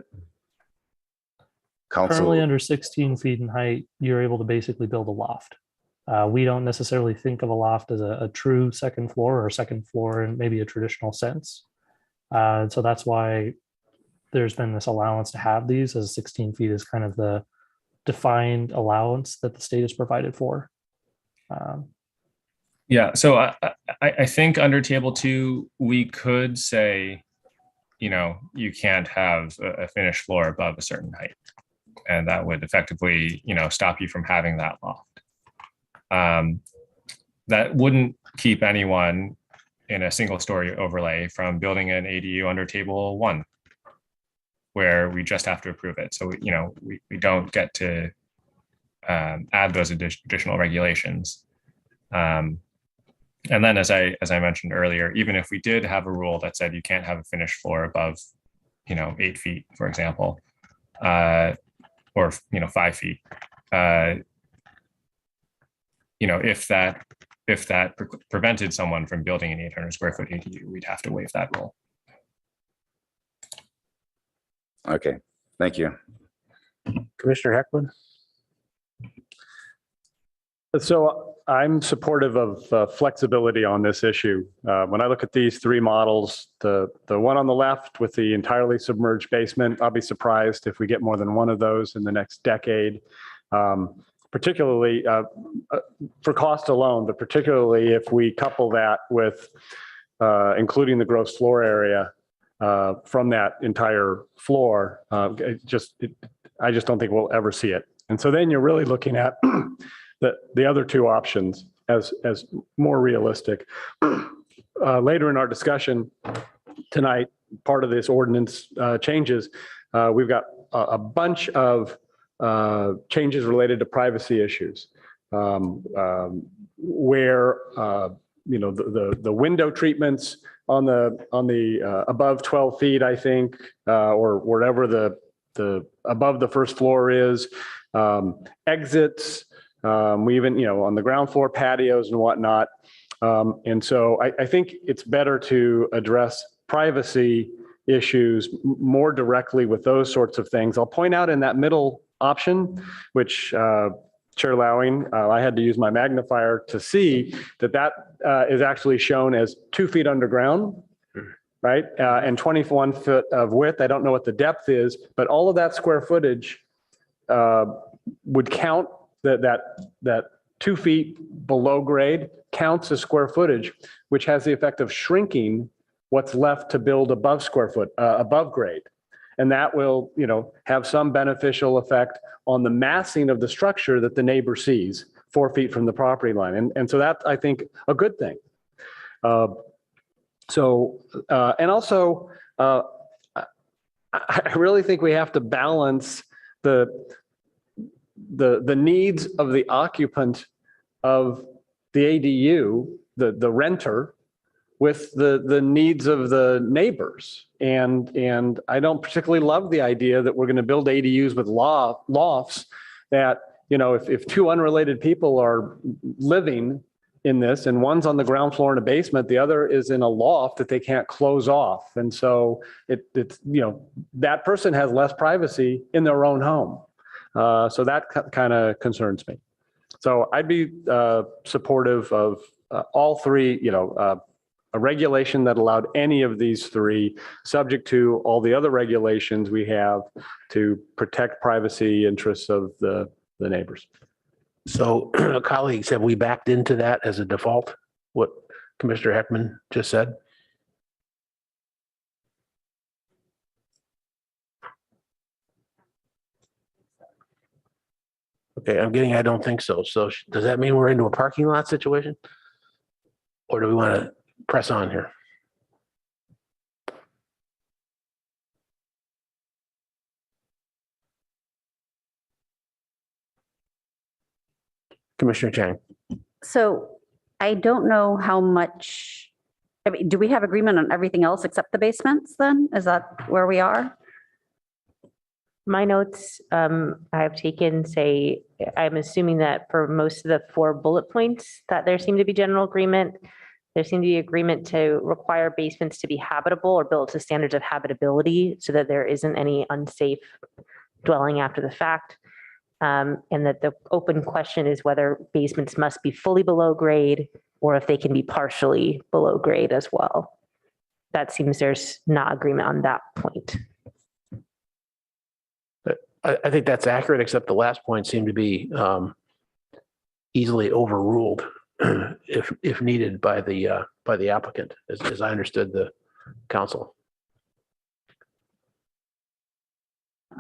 Currently under 16 feet in height, you're able to basically build a loft. We don't necessarily think of a loft as a true second floor or second floor in maybe a traditional sense. So that's why there's been this allowance to have these, as 16 feet is kind of the defined allowance that the state has provided for. Yeah, so I think under table 2, we could say, you can't have a finished floor above a certain height. And that would effectively, stop you from having that loft. That wouldn't keep anyone in a single story overlay from building an ADU under table 1, where we just have to approve it. So, we don't get to add those additional regulations. And then as I mentioned earlier, even if we did have a rule that said you can't have a finished floor above, 8 feet, for example, or 5 feet, if that prevented someone from building an 800 square foot ADU, we'd have to waive that rule. Okay, thank you. Commissioner Heckman? So I'm supportive of flexibility on this issue. When I look at these 3 models, the one on the left with the entirely submerged basement, I'll be surprised if we get more than one of those in the next decade, particularly for cost alone, but particularly if we couple that with including the gross floor area from that entire floor. I just don't think we'll ever see it. And so then you're really looking at the other 2 options as more realistic. Later in our discussion tonight, part of this ordinance changes, we've got a bunch of changes related to privacy issues, where the window treatments on the above 12 feet, I think, or wherever the above the first floor is, exits. We even, on the ground floor patios and whatnot. And so I think it's better to address privacy issues more directly with those sorts of things. I'll point out in that middle option, which Chair Lowing, I had to use my magnifier to see that is actually shown as 2 feet underground, right? And 21 foot of width. I don't know what the depth is, but all of that square footage would count. That 2 feet below grade counts as square footage, which has the effect of shrinking what's left to build above above grade. And that will, have some beneficial effect on the massing of the structure that the neighbor sees 4 feet from the property line. And so that's, I think, a good thing. And also, I really think we have to balance the needs of the occupant of the ADU, the renter, with the needs of the neighbors. And I don't particularly love the idea that we're going to build ADUs with lofts that, if 2 unrelated people are living in this and one's on the ground floor in a basement, the other is in a loft that they can't close off. And so it's that person has less privacy in their own home. So that kind of concerns me. So I'd be supportive of all 3, a regulation that allowed any of these three, subject to all the other regulations we have to protect privacy interests of the neighbors. So colleagues, have we backed into that as a default? What Commissioner Heckman just said? Okay, I'm getting, I don't think so. So does that mean we're into a parking lot situation? Or do we want to press on here? Commissioner Chang. So I don't know how much, I mean, do we have agreement on everything else except the basements then? Is that where we are? My notes I have taken say, I'm assuming that for most of the 4 bullet points that there seemed to be general agreement. There seemed to be agreement to require basements to be habitable or built to standards of habitability so that there isn't any unsafe dwelling after the fact. And that the open question is whether basements must be fully below grade or if they can be partially below grade as well. That seems there's not agreement on that point. I think that's accurate, except the last point seemed to be easily overruled if needed by the applicant, as I understood the council.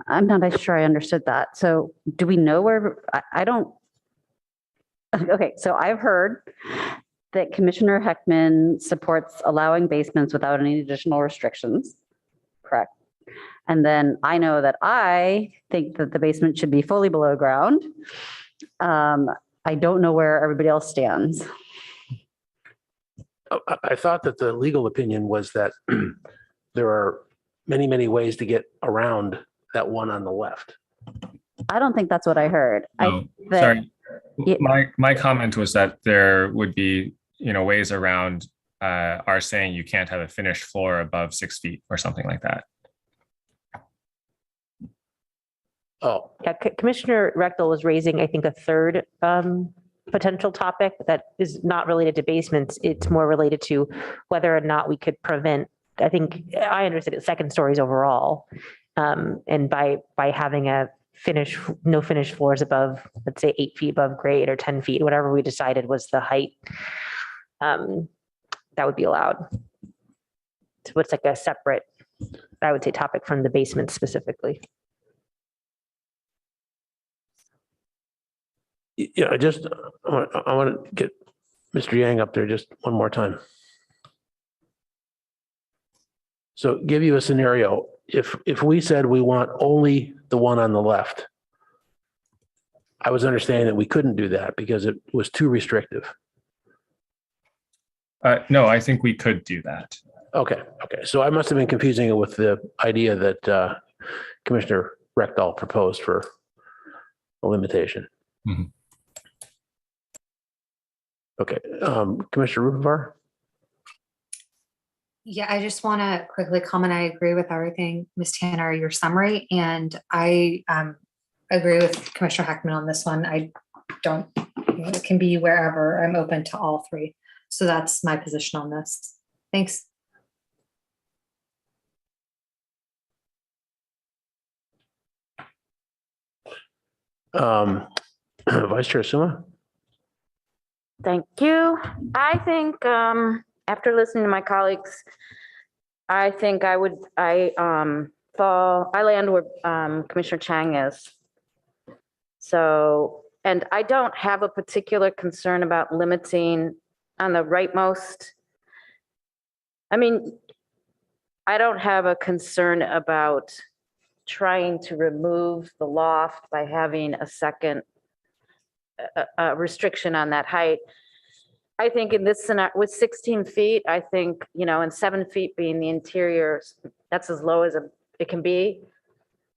I'm not sure I understood that. So do we know where, I don't. Okay, so I've heard that Commissioner Heckman supports allowing basements without any additional restrictions. Correct. And then I know that I think that the basement should be fully below ground. I don't know where everybody else stands. I thought that the legal opinion was that there are many, many ways to get around that one on the left. I don't think that's what I heard. Sorry. My comment was that there would be, ways around our saying you can't have a finished floor above 6 feet or something like that. Oh, Yeah, Commissioner Rechtel was raising, I think, a third potential topic that is not related to basements. It's more related to whether or not we could prevent, I think, I understood it, second stories overall. And by having no finished floors above, let's say 8 feet above grade or 10 feet, whatever we decided was the height, that would be allowed. So it's like a separate, I would say, topic from the basement specifically. Yeah, I want to get Mr. Yang up there just one more time. So give you a scenario. If we said we want only the one on the left, I was understanding that we couldn't do that because it was too restrictive. No, I think we could do that. Okay. So I must have been confusing it with the idea that Commissioner Rechtel proposed for a limitation. Mm-hmm. Okay, Commissioner Rubenvar? Yeah, I just want to quickly comment. I agree with everything, Ms. Tanner, your summary, and I agree with Commissioner Heckman on this one. I don't, it can be wherever. I'm open to all three. So that's my position on this. Thanks. Vice Chair Suma? Thank you. I think after listening to my colleagues, I think I land where Commissioner Chang is. So, and I don't have a particular concern about limiting on the rightmost. I mean, I don't have a concern about trying to remove the loft by having a second restriction on that height. I think in this scenario with 16 feet, I think, and 7 feet being the interior, that's as low as it can be.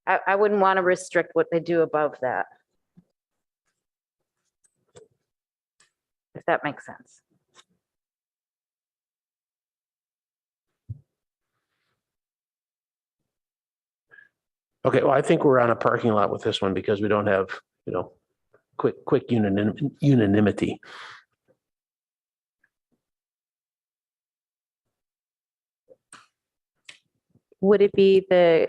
I wouldn't want to restrict what they do above that. If that makes sense. Okay, well, I think we're on a parking lot with this one because we don't have, quick unanimity. would it be the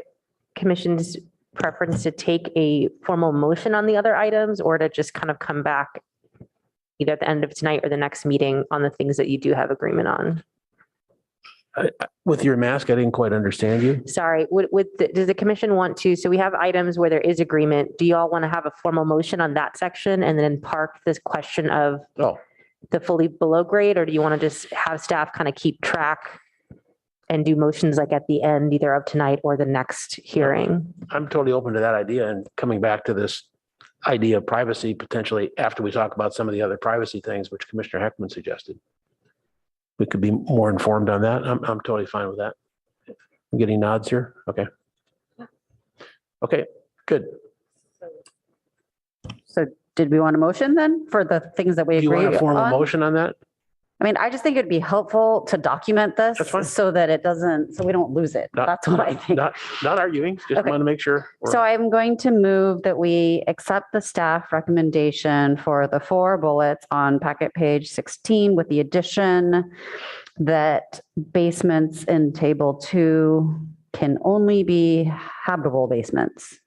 commission's preference to take a formal motion on the other items or to just kind of come back either at the end of tonight or the next meeting on the things that you do have agreement on? With your mask, I didn't quite understand you. Sorry, does the commission want to, so we have items where there is agreement. Do you all want to have a formal motion on that section and then park this question of the fully below grade? Or do you want to just have staff kind of keep track and do motions like at the end, either of tonight or the next hearing? I'm totally open to that idea and coming back to this idea of privacy potentially after we talk about some of the other privacy things, which Commissioner Heckman suggested. We could be more informed on that. I'm totally fine with that. I'm getting nods here. Okay. Okay, good. So did we want a motion then for the things that we Do you agree want a formal on? motion on that? I mean, I just think it'd be helpful to document this That's fine. so that it doesn't, so we don't lose it. That's what I think. Not arguing, just Okay. want to make sure. So I'm going to move that we accept the staff recommendation for the 4 bullets on packet page 16 with the addition that basements in table 2 can only be habitable basements.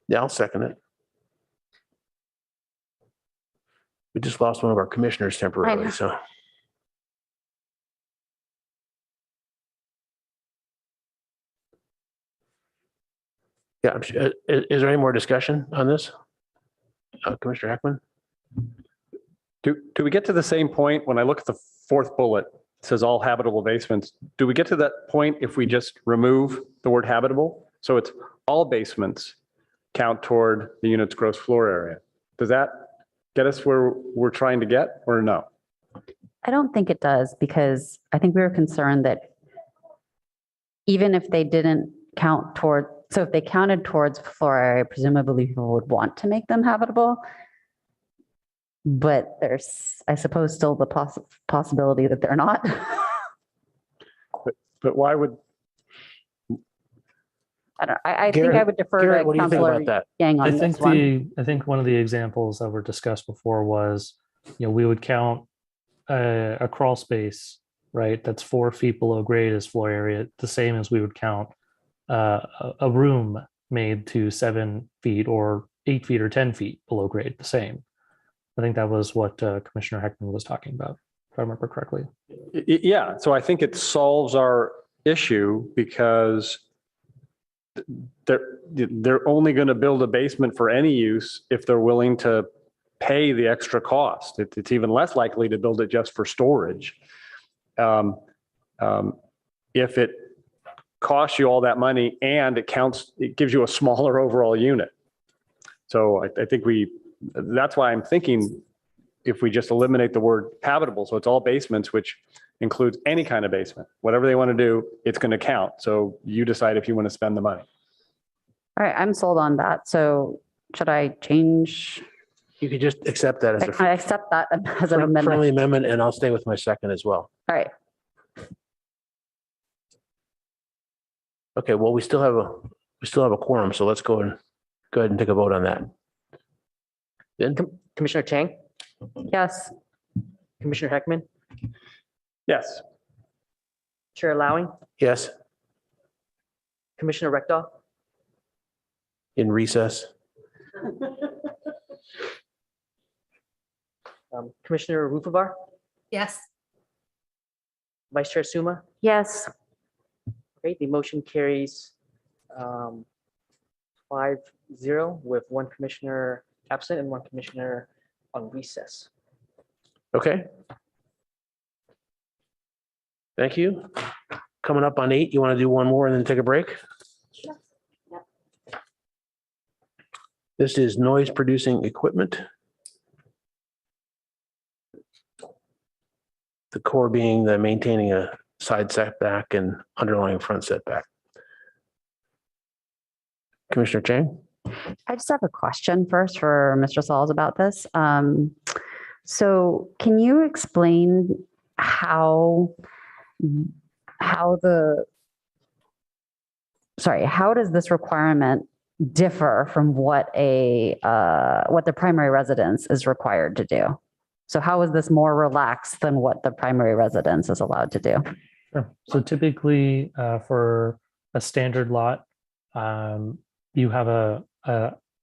Yeah, I'll second it. We just lost one of our commissioners temporarily, so. Yeah, I'm sure. Is there any more discussion on this? Commissioner Heckman? Do we get to the same point when I look at the 4th bullet, it says all habitable basements? Do we get to that point if we just remove the word habitable? So it's all basements count toward the unit's gross floor area. Does that get us where we're trying to get or no? I don't think it does because I think we were concerned that even if they didn't count toward, so if they counted towards floor area, presumably people would want to make them habitable. But there's, I suppose, still the possibility that they're not. But why would? I think I would defer Garrett, to what do you think Councilor about that? Yang on I this think one. I think one of the examples that were discussed before was, we would count a crawl space, right? That's 4 feet below grade as floor area, the same as we would count a room made to 7 feet or 8 feet or 10 feet below grade, the same. I think that was what Commissioner Heckman was talking about, if I remember correctly. Yeah, so I think it solves our issue because they're only going to build a basement for any use if they're willing to pay the extra cost. It's even less likely to build it just for storage. If it costs you all that money and it gives you a smaller overall unit. So I think that's why I'm thinking if we just eliminate the word habitable, so it's all basements, which includes any kind of basement, whatever they want to do, it's going to count. So you decide if you want to spend the money. All right, I'm sold on that. So should I change? You could just accept that as a I accept that as an amendment. friendly amendment, and I'll stay with my second as well. All right. Okay, well, we still have a quorum, so let's go ahead and take a vote on that. Ben? Commissioner Chang, Yes. Commissioner Heckman, Yes. Chair Lowing, Yes, Commissioner Rectal, in recess. Commissioner Rufevar, Yes. Vice Chair Suma. Yes. Okay, the motion carries 5-0 with 1 commissioner absent and 1 commissioner on recess. Okay. Thank you. Coming up on 8, you want to do one more and then take a break? Sure. Yep. This is noise producing equipment. The core being the maintaining a side setback and underlying front setback. Commissioner Chang? I just have a question first for Mr. Sauls about this. So can you explain how does this requirement differ from what the primary residence is required to do? So how is this more relaxed than what the primary residence is allowed to do? Sure. So typically for a standard lot, you have a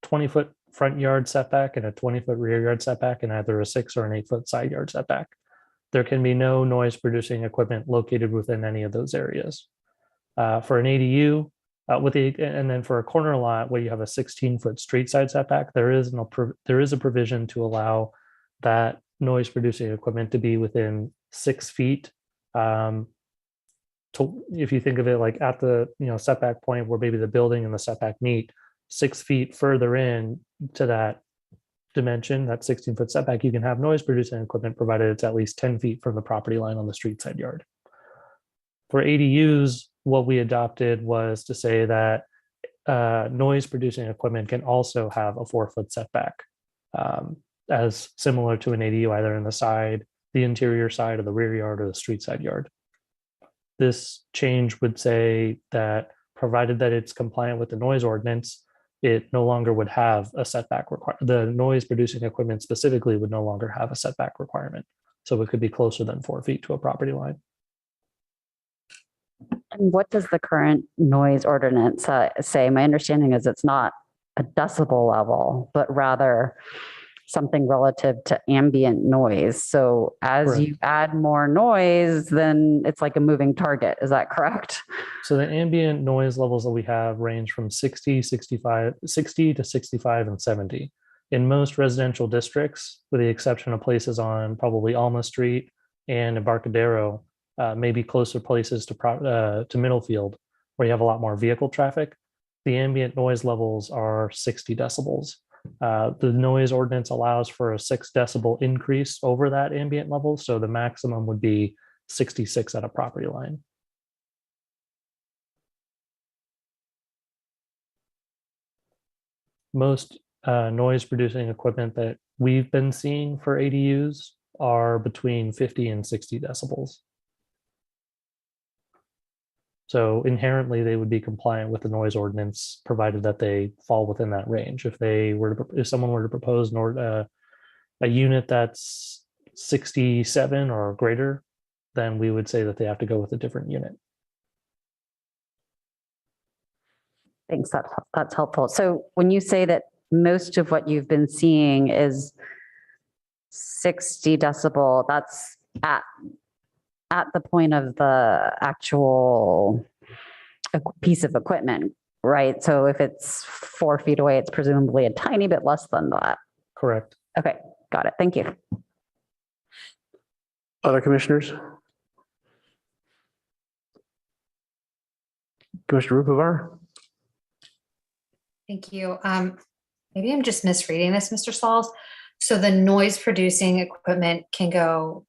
20-foot front yard setback and a 20-foot rear yard setback and either a 6 or an 8-foot side yard setback. There can be no noise producing equipment located within any of those areas. For an ADU, and then for a corner lot where you have a 16-foot street side setback, there is a provision to allow that noise producing equipment to be within 6 feet. If you think of it like at the setback point where maybe the building and the setback meet, 6 feet further in to that dimension, that 16-foot setback, you can have noise producing equipment provided it's at least 10 feet from the property line on the street side yard. For ADUs, what we adopted was to say that noise producing equipment can also have a 4-foot setback, as similar to an ADU, either in the interior side of the rear yard or the street side yard. This change would say that provided that it's compliant with the noise ordinance, it no longer would have a setback requirement. The noise producing equipment specifically would no longer have a setback requirement. So it could be closer than 4 feet to a property line. And what does the current noise ordinance say? My understanding is it's not a decibel level, but rather something relative to ambient noise. So as Correct. you add more noise, then it's like a moving target. Is that correct? So the ambient noise levels that we have range from 60 to 65, and 70. In most residential districts, with the exception of places on probably Alma Street and Embarcadero, maybe closer places to Middlefield, where you have a lot more vehicle traffic, the ambient noise levels are 60 decibels. The noise ordinance allows for a 6 decibel increase over that ambient level. So the maximum would be 66 at a property line. Most noise producing equipment that we've been seeing for ADUs are between 50 and 60 decibels. So inherently, they would be compliant with the noise ordinance, provided that they fall within that range. If someone were to propose a unit that's 67 or greater, then we would say that they have to go with a different unit. Thanks, that's helpful. So when you say that most of what you've been seeing is 60 decibel, that's at the point of the actual piece of equipment, right? So if it's 4 feet away, it's presumably a tiny bit less than that. Correct. Okay, got it. Thank you. Other commissioners? Commissioner Rupavar? Thank you. Maybe I'm just misreading this, Mr. Sauls. So the noise producing equipment can go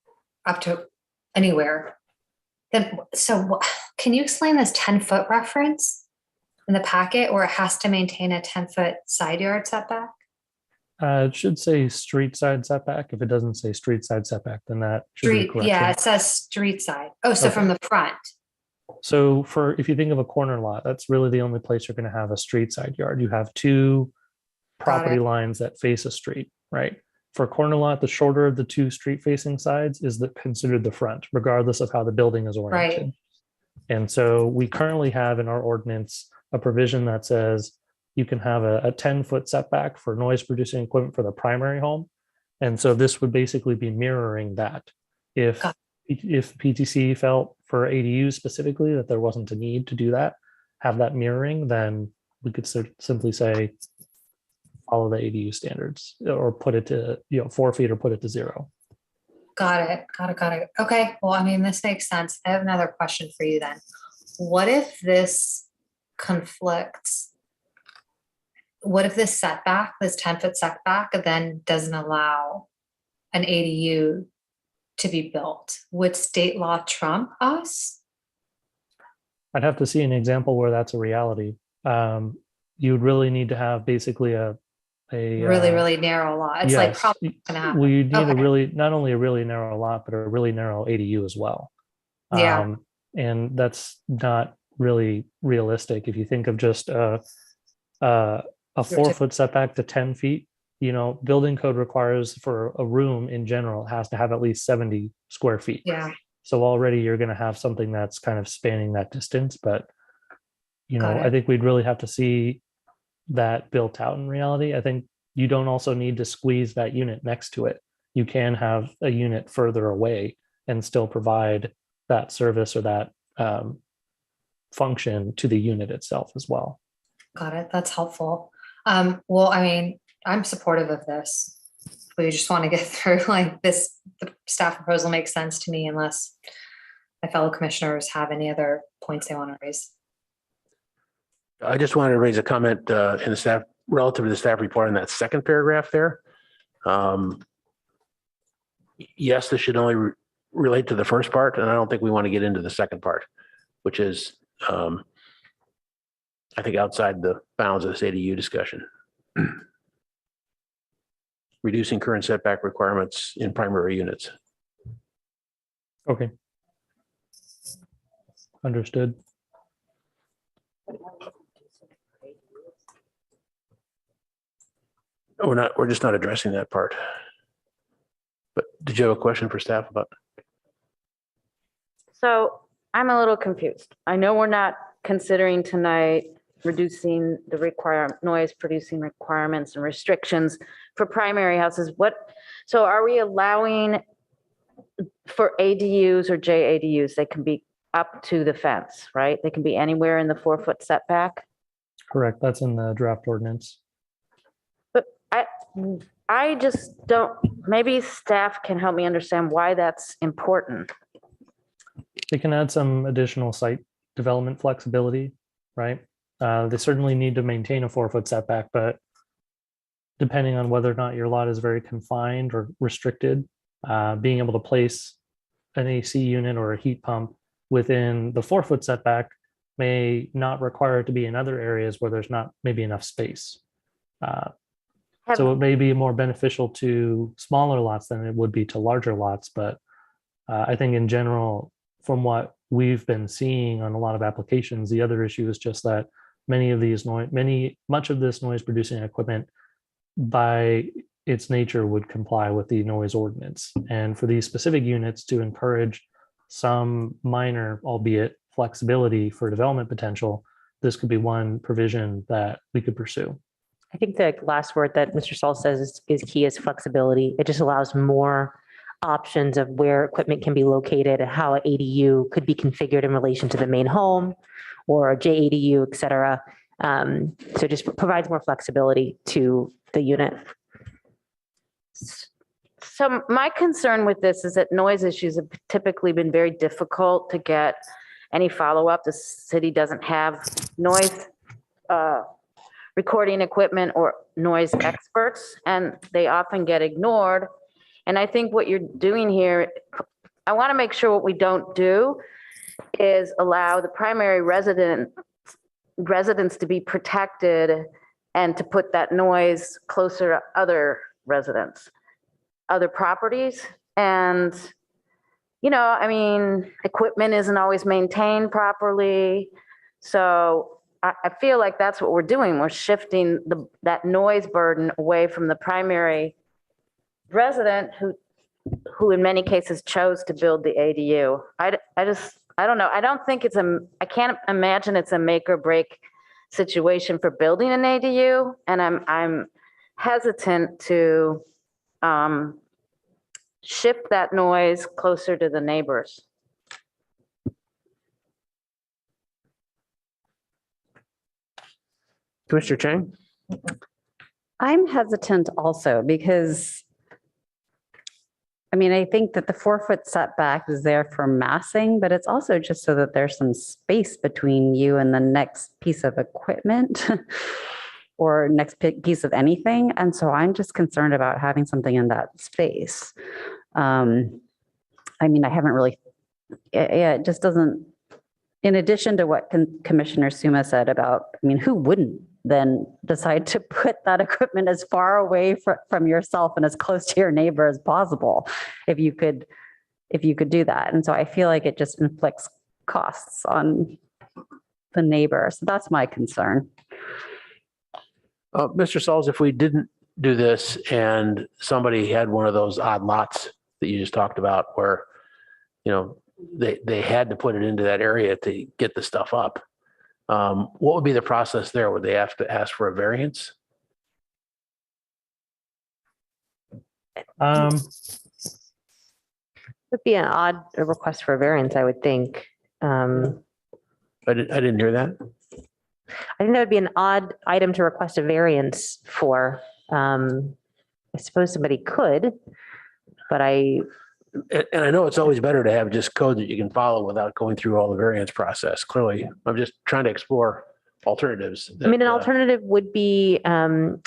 up to anywhere. Then, so can you explain this 10-foot reference in the packet, or it has to maintain a 10-foot side yard setback? It should say street side setback. If it doesn't say street side setback, then that should be a correction. Yeah, it says street side. Oh, so Okay. from the front. So if you think of a corner lot, that's really the only place you're going to have a street side yard. You have two property lines that face a street, right? For a corner lot, the shorter of the two street facing sides is considered the front, regardless of how the building is oriented. Right. And so we currently have in our ordinance a provision that says you can have a 10-foot setback for noise producing equipment for the primary home. And so this would basically be mirroring that. If PTC felt for ADUs specifically that there wasn't a need to do that, have that mirroring, then we could simply say follow the ADU standards, or put it to 4 feet, or put it to 0. Got it. Okay. Well, I mean, this makes sense. I have another question for you then. What if this conflicts? What if this setback, this 10-foot setback, then doesn't allow an ADU to be built? Would state law trump us? I'd have to see an example where that's a reality. You would really need to have basically a really narrow lot. It's like probably gonna happen. Well, you'd need not only a really narrow lot, but a really narrow ADU as well. Yeah. And that's not really realistic. If you think of just a 4-foot setback to 10 feet, building code requires for a room in general, it has to have at least 70 square feet. Yeah. So already you're going to have something that's kind of spanning that distance, but Got I it. think we'd really have to see that built out in reality. I think you don't also need to squeeze that unit next to it. You can have a unit further away and still provide that service or that function to the unit itself as well. Got it. That's helpful. Well, I mean, I'm supportive of this. We just want to get through like this. The staff proposal makes sense to me unless my fellow commissioners have any other points they want to raise. I just wanted to raise a comment in the staff relative to the staff report in that second paragraph there. Yes, this should only relate to the first part, and I don't think we want to get into the second part, which is, I think, outside the bounds of this ADU discussion. Reducing current setback requirements in primary units. Okay. Understood. We're just not addressing that part. But did you have a question for staff about? So I'm a little confused. I know we're not considering tonight reducing the noise producing requirements and restrictions for primary houses. So are we allowing for ADUs or JADUs, they can be up to the fence, right? They can be anywhere in the 4-foot setback. Correct. That's in the draft ordinance. But I just don't, maybe staff can help me understand why that's important. They can add some additional site development flexibility, right? They certainly need to maintain a 4-foot setback, but depending on whether or not your lot is very confined or restricted, being able to place an AC unit or a heat pump within the 4-foot setback may not require it to be in other areas where there's not maybe enough space. So it may be more beneficial to smaller lots than it would be to larger lots. But I think in general, from what we've been seeing on a lot of applications, the other issue is just that much of this noise producing equipment by its nature would comply with the noise ordinance. And for these specific units to encourage some minor, albeit flexibility for development potential, this could be one provision that we could pursue. I think the last word that Mr. Saul says is key is flexibility. It just allows more options of where equipment can be located and how an ADU could be configured in relation to the main home or a JADU, et cetera. So it just provides more flexibility to the unit. So my concern with this is that noise issues have typically been very difficult to get any follow-up. The city doesn't have noise recording equipment or noise experts, and they often get ignored. And I think what you're doing here, I want to make sure what we don't do is allow the primary residents to be protected and to put that noise closer to other residents, other properties. And, I mean, equipment isn't always maintained properly. So I feel like that's what we're doing. We're shifting that noise burden away from the primary resident who in many cases chose to build the ADU. I don't know. I don't think I can't imagine it's a make or break situation for building an ADU. And I'm hesitant to shift that noise closer to the neighbors. Commissioner Chang? I'm hesitant also because, I think that the 4-foot setback is there for massing, but it's also just so that there's some space between you and the next piece of equipment or next piece of anything. And so I'm just concerned about having something in that space. I haven't really, it just doesn't, in addition to what Commissioner Suma said about, who wouldn't then decide to put that equipment as far away from yourself and as close to your neighbor as possible, if you could do that. And so I feel like it just inflicts costs on the neighbor. So that's my concern. Mr. Sauls, if we didn't do this and somebody had one of those odd lots that you just talked about where, you know, they had to put it into that area to get the stuff up. What would be the process there? Would they have to ask for a variance? Would be an odd request for a variance, I would think. I didn't hear that. I think that would be an odd item to request a variance for. I suppose somebody could, but And I know it's always better to have just code that you can follow without going through all the variance process. Clearly, I'm just trying to explore alternatives. I mean, an alternative would be to,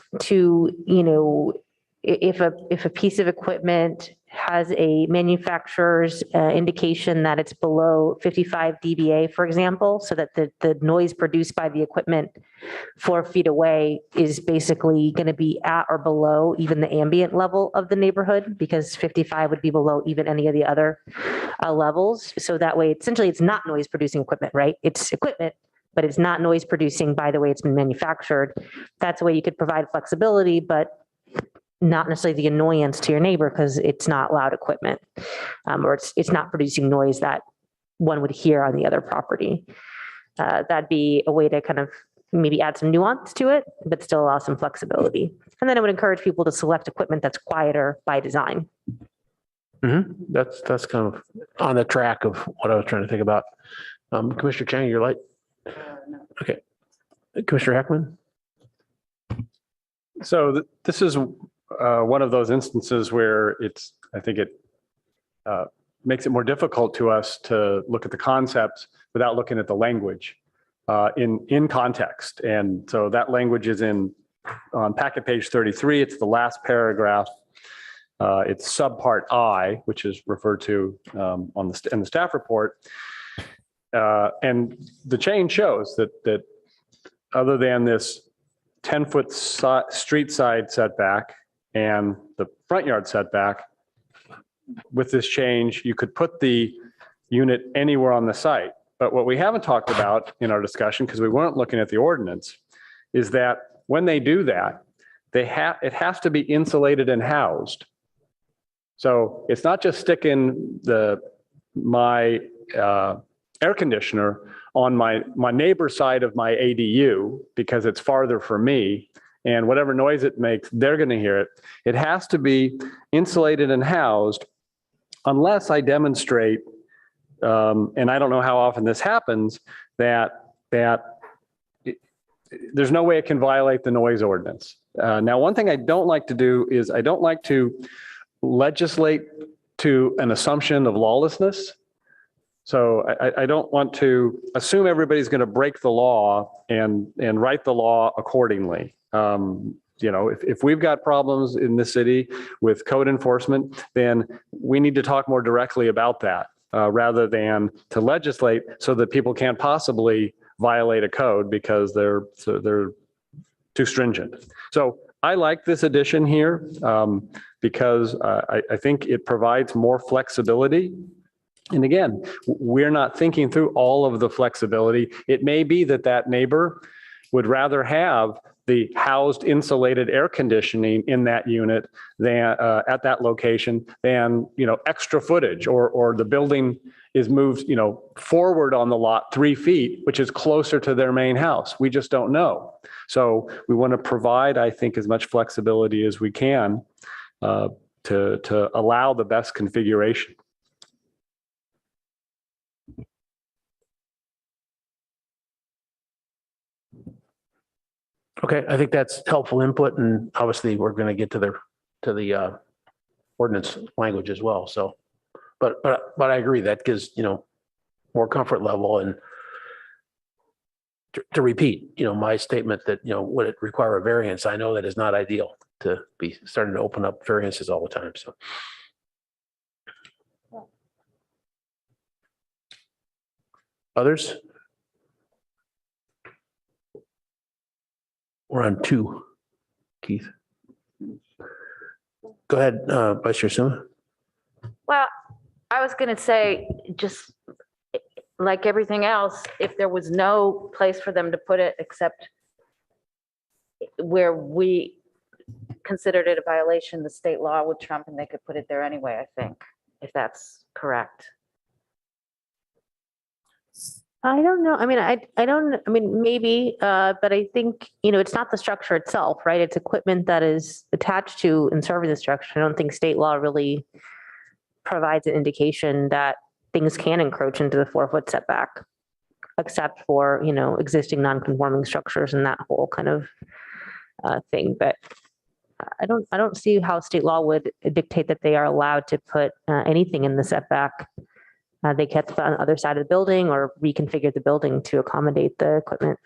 you know, if a piece of equipment has a manufacturer's indication that it's below 55 dBA, for example, so that the noise produced by the equipment 4 feet away is basically going to be at or below even the ambient level of the neighborhood, because 55 would be below even any of the other levels. So that way, essentially, it's not noise producing equipment, right? It's equipment, but it's not noise producing by the way it's been manufactured. That's a way you could provide flexibility, but not necessarily the annoyance to your neighbor because it's not loud equipment, or it's not producing noise that one would hear on the other property. That'd be a way to kind of maybe add some nuance to it, but still allow some flexibility. And then it would encourage people to select equipment that's quieter by design. That's kind of on the track of what I was trying to think about. Commissioner Chang, you're light. Okay. Commissioner Heckman. So this is one of those instances where I think it makes it more difficult to us to look at the concepts without looking at the language in context. And so that language is on packet page 33. It's the last paragraph. It's subpart I, which is referred to in the staff report. And the change shows that other than this 10-foot street side setback and the front yard setback, with this change, you could put the unit anywhere on the site. But what we haven't talked about in our discussion, because we weren't looking at the ordinance, is that when they do that, it has to be insulated and housed. So it's not just sticking my air conditioner on my neighbor's side of my ADU because it's farther for me, and whatever noise it makes, they're going to hear it. It has to be insulated and housed unless I demonstrate, and I don't know how often this happens, that there's no way it can violate the noise ordinance. Now, one thing I don't like to do is I don't like to legislate to an assumption of lawlessness. So I don't want to assume everybody's going to break the law and write the law accordingly. You know, if we've got problems in the city with code enforcement, then we need to talk more directly about that rather than to legislate so that people can't possibly violate a code because they're too stringent. So I like this addition here because I think it provides more flexibility. And again, we're not thinking through all of the flexibility. It may be that neighbor would rather have the housed insulated air conditioning in that unit than at that location than, you know, extra footage or the building is moved, you know, forward on the lot 3 feet, which is closer to their main house. We just don't know. So we want to provide, I think, as much flexibility as we can to allow the best configuration. Okay, I think that's helpful input, and obviously we're going to get to the ordinance language as well. So, but I agree that gives, you know, more comfort level. And to repeat, you know, my statement that, you know, would it require a variance? I know that is not ideal to be starting to open up variances all the time. So, others? We're on 2, Keith. Go ahead, Vice Chair Suma. Well, I was going to say, just like everything else, if there was no place for them to put it except where we considered it a violation, the state law would trump and they could put it there anyway, I think, if that's correct. I don't know. I mean, I don't, I mean, maybe, but I think, it's not the structure itself, right? It's equipment that is attached to and serving the structure. I don't think state law really provides an indication that things can encroach into the 4-foot setback, except for, existing non-conforming structures and that whole kind of thing. But I don't see how state law would dictate that they are allowed to put anything in the setback. They can't put on the other side of the building or reconfigure the building to accommodate the equipment.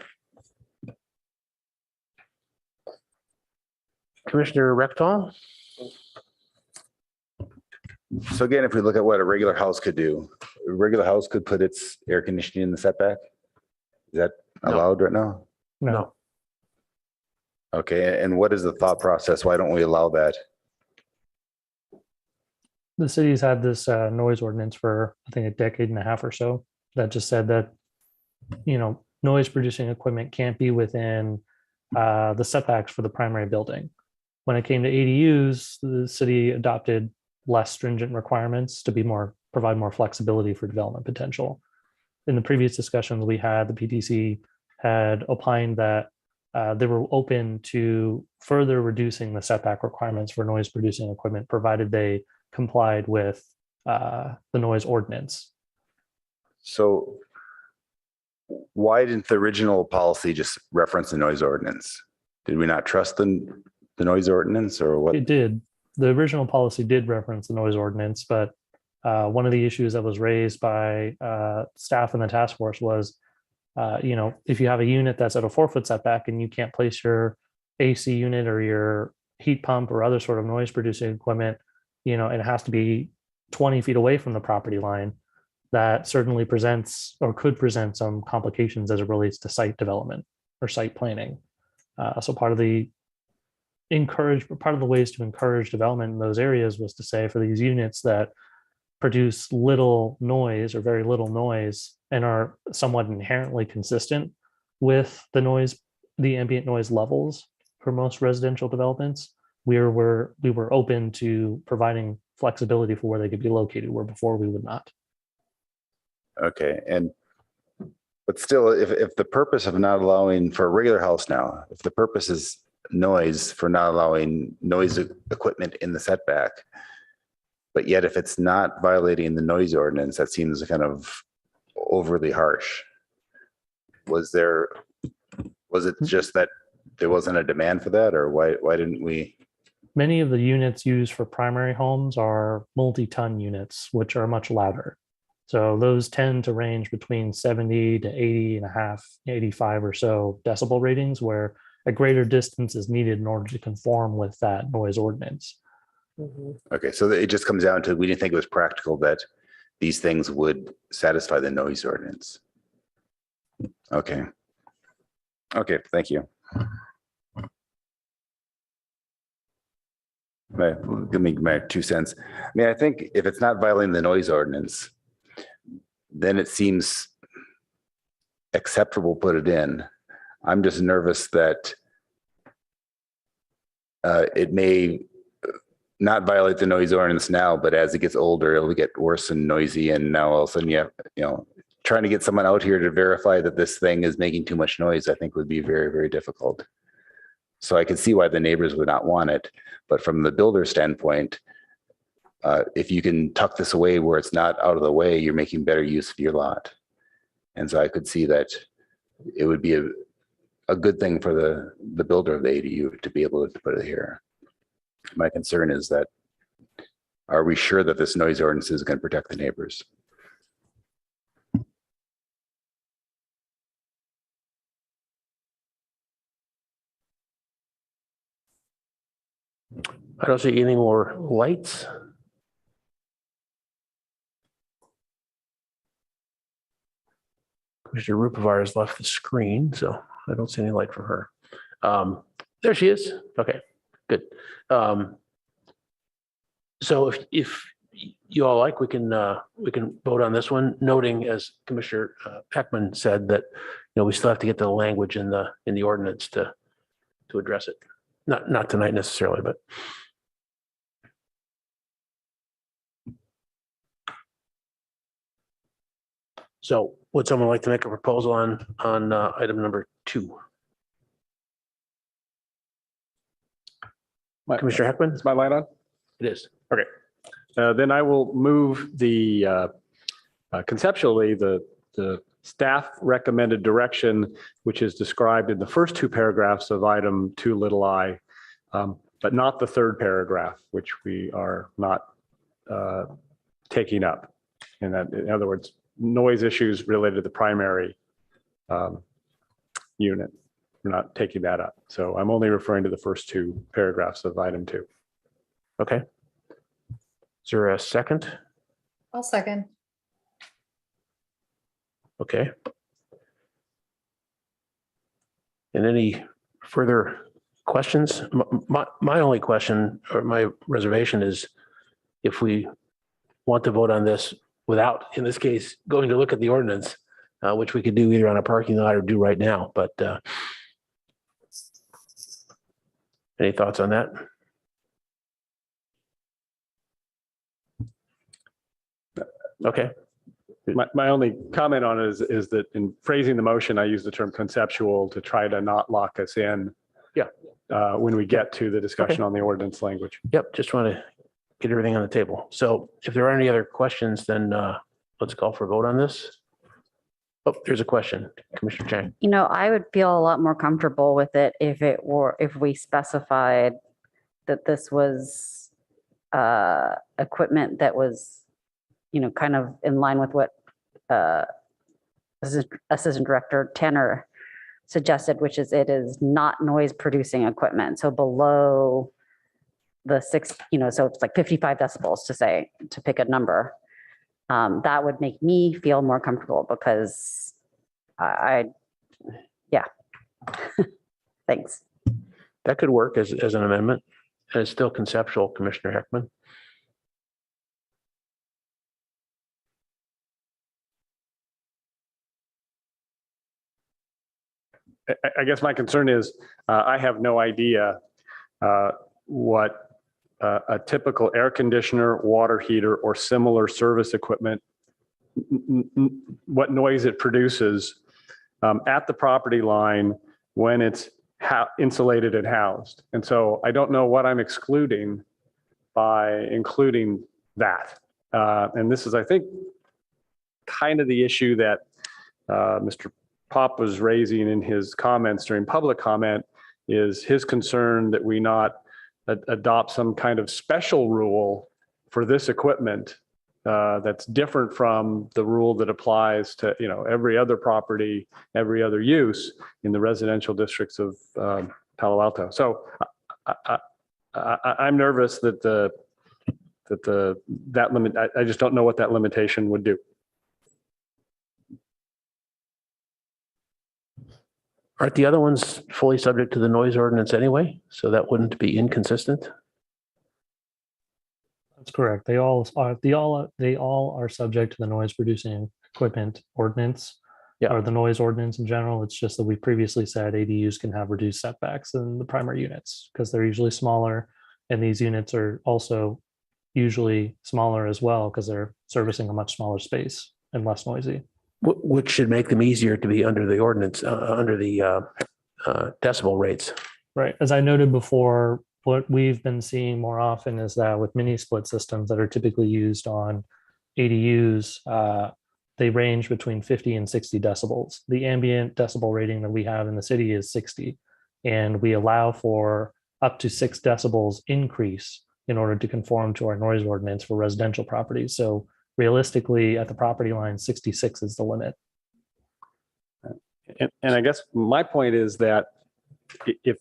Commissioner Rectal? So again, if we look at what a regular house could do, a regular house could put its air conditioning in the setback? Is that allowed right now? No. Okay, and what is the thought process? Why don't we allow that? The city's had this noise ordinance for, I think, a decade and a half or so that just said that, noise producing equipment can't be within the setbacks for the primary building. When it came to ADUs, the city adopted less stringent requirements to provide more flexibility for development potential. In the previous discussions we had, the PTC had opined that they were open to further reducing the setback requirements for noise producing equipment, provided they complied with the noise ordinance. So why didn't the original policy just reference the noise ordinance? Did we not trust the noise ordinance, or what? It did. The original policy did reference the noise ordinance, but one of the issues that was raised by staff in the task force was, if you have a unit that's at a 4-foot setback and you can't place your AC unit or your heat pump or other sort of noise producing equipment, and it has to be 20 feet away from the property line, that certainly presents or could present some complications as it relates to site development or site planning. So part of the ways to encourage development in those areas was to say for these units that produce little noise or very little noise and are somewhat inherently consistent with the ambient noise levels for most residential developments, we were open to providing flexibility for where they could be located, where before we would not. Okay, but still, if the purpose of not allowing for a regular house now, if the purpose is noise for not allowing noise equipment in the setback, but yet if it's not violating the noise ordinance, that seems kind of overly harsh. Was it just that there wasn't a demand for that, or why didn't we? Many of the units used for primary homes are multi-ton units, which are much louder. So those tend to range between 70 to 80 and a half, 85 or so decibel ratings, where a greater distance is needed in order to conform with that noise ordinance. Okay, so it just comes down to, we didn't think it was practical that these things would satisfy the noise ordinance. Okay. Okay, thank you. Give me my 2 cents. I mean, I think if it's not violating the noise ordinance, then it seems acceptable, put it in. I'm just nervous that it may not violate the noise ordinance now, but as it gets older, it'll get worse and noisy. And now all of a sudden you have, trying to get someone out here to verify that this thing is making too much noise, I think would be very, very difficult. So I can see why the neighbors would not want it. But from the builder standpoint, if you can tuck this away where it's not out of the way, you're making better use of your lot. And so I could see that it would be a good thing for the builder of the ADU to be able to put it here. My concern is that, are we sure that this noise ordinance is going to protect the neighbors? I don't see any more lights. Commissioner Rupivar has left the screen, so I don't see any light from her. There she is. Okay, good. So if you all like, we can vote on this one, noting, as Commissioner Peckman said, that we still have to get the language in the ordinance to address it. Not tonight necessarily, but. So would someone like to make a proposal on item number 2? Commissioner Heckman? Is my light on? It is. Okay. Then I will move the conceptually the staff recommended direction, which is described in the first 2 paragraphs of item 2 little I, but not the 3rd paragraph, which we are not taking up. And that, in other words, noise issues related to the primary unit. We're not taking that up. So I'm only referring to the first 2 paragraphs of item 2. Okay. Is there a second? I'll second. Okay. And any further questions? My only question or my reservation is if we want to vote on this without, in this case, going to look at the ordinance, which we could do either on a parking lot or do right now, but any thoughts on that? Okay. My only comment on it is that in phrasing the motion, I use the term conceptual to try to not lock us in. Yeah. When we get to the discussion on the ordinance language. Yep, just want to get everything on the table. So if there are any other questions, then let's call for a vote on this. Oh, there's a question, Commissioner Chang. You know, I would feel a lot more comfortable with it if we specified that this was equipment that was, you know, kind of in line with what Assistant Director Tanner suggested, which is it is not noise producing equipment. So below the 6, you know, so it's like 55 decibels to pick a number. That would make me feel more comfortable because yeah. Thanks. That could work as an amendment, and it's still conceptual, Commissioner Heckman. I guess my concern is I have no idea what a typical air conditioner, water heater, or similar service equipment, what noise it produces at the property line when it's insulated and housed. And so I don't know what I'm excluding by including that. And this is, I think, kind of the issue that Mr. Pop was raising in his comments during public comment, is his concern that we not adopt some kind of special rule for this equipment that's different from the rule that applies to, you know, every other property, every other use in the residential districts of Palo Alto. So I'm nervous that I just don't know what that limitation would do. Aren't the other ones fully subject to the noise ordinance anyway? So that wouldn't be inconsistent? That's correct. They all are subject to the noise producing equipment ordinance. Yeah. Or the noise ordinance in general. It's just that we previously said ADUs can have reduced setbacks than the primary units because they're usually smaller, and these units are also usually smaller as well because they're servicing a much smaller space and less noisy. Which should make them easier to be under the ordinance, under the decibel rates. Right. As I noted before, what we've been seeing more often is that with mini split systems that are typically used on ADUs, they range between 50 and 60 decibels. The ambient decibel rating that we have in the city is 60, and we allow for up to 6 decibels increase in order to conform to our noise ordinance for residential properties. So realistically, at the property line, 66 is the limit. And I guess my point is that if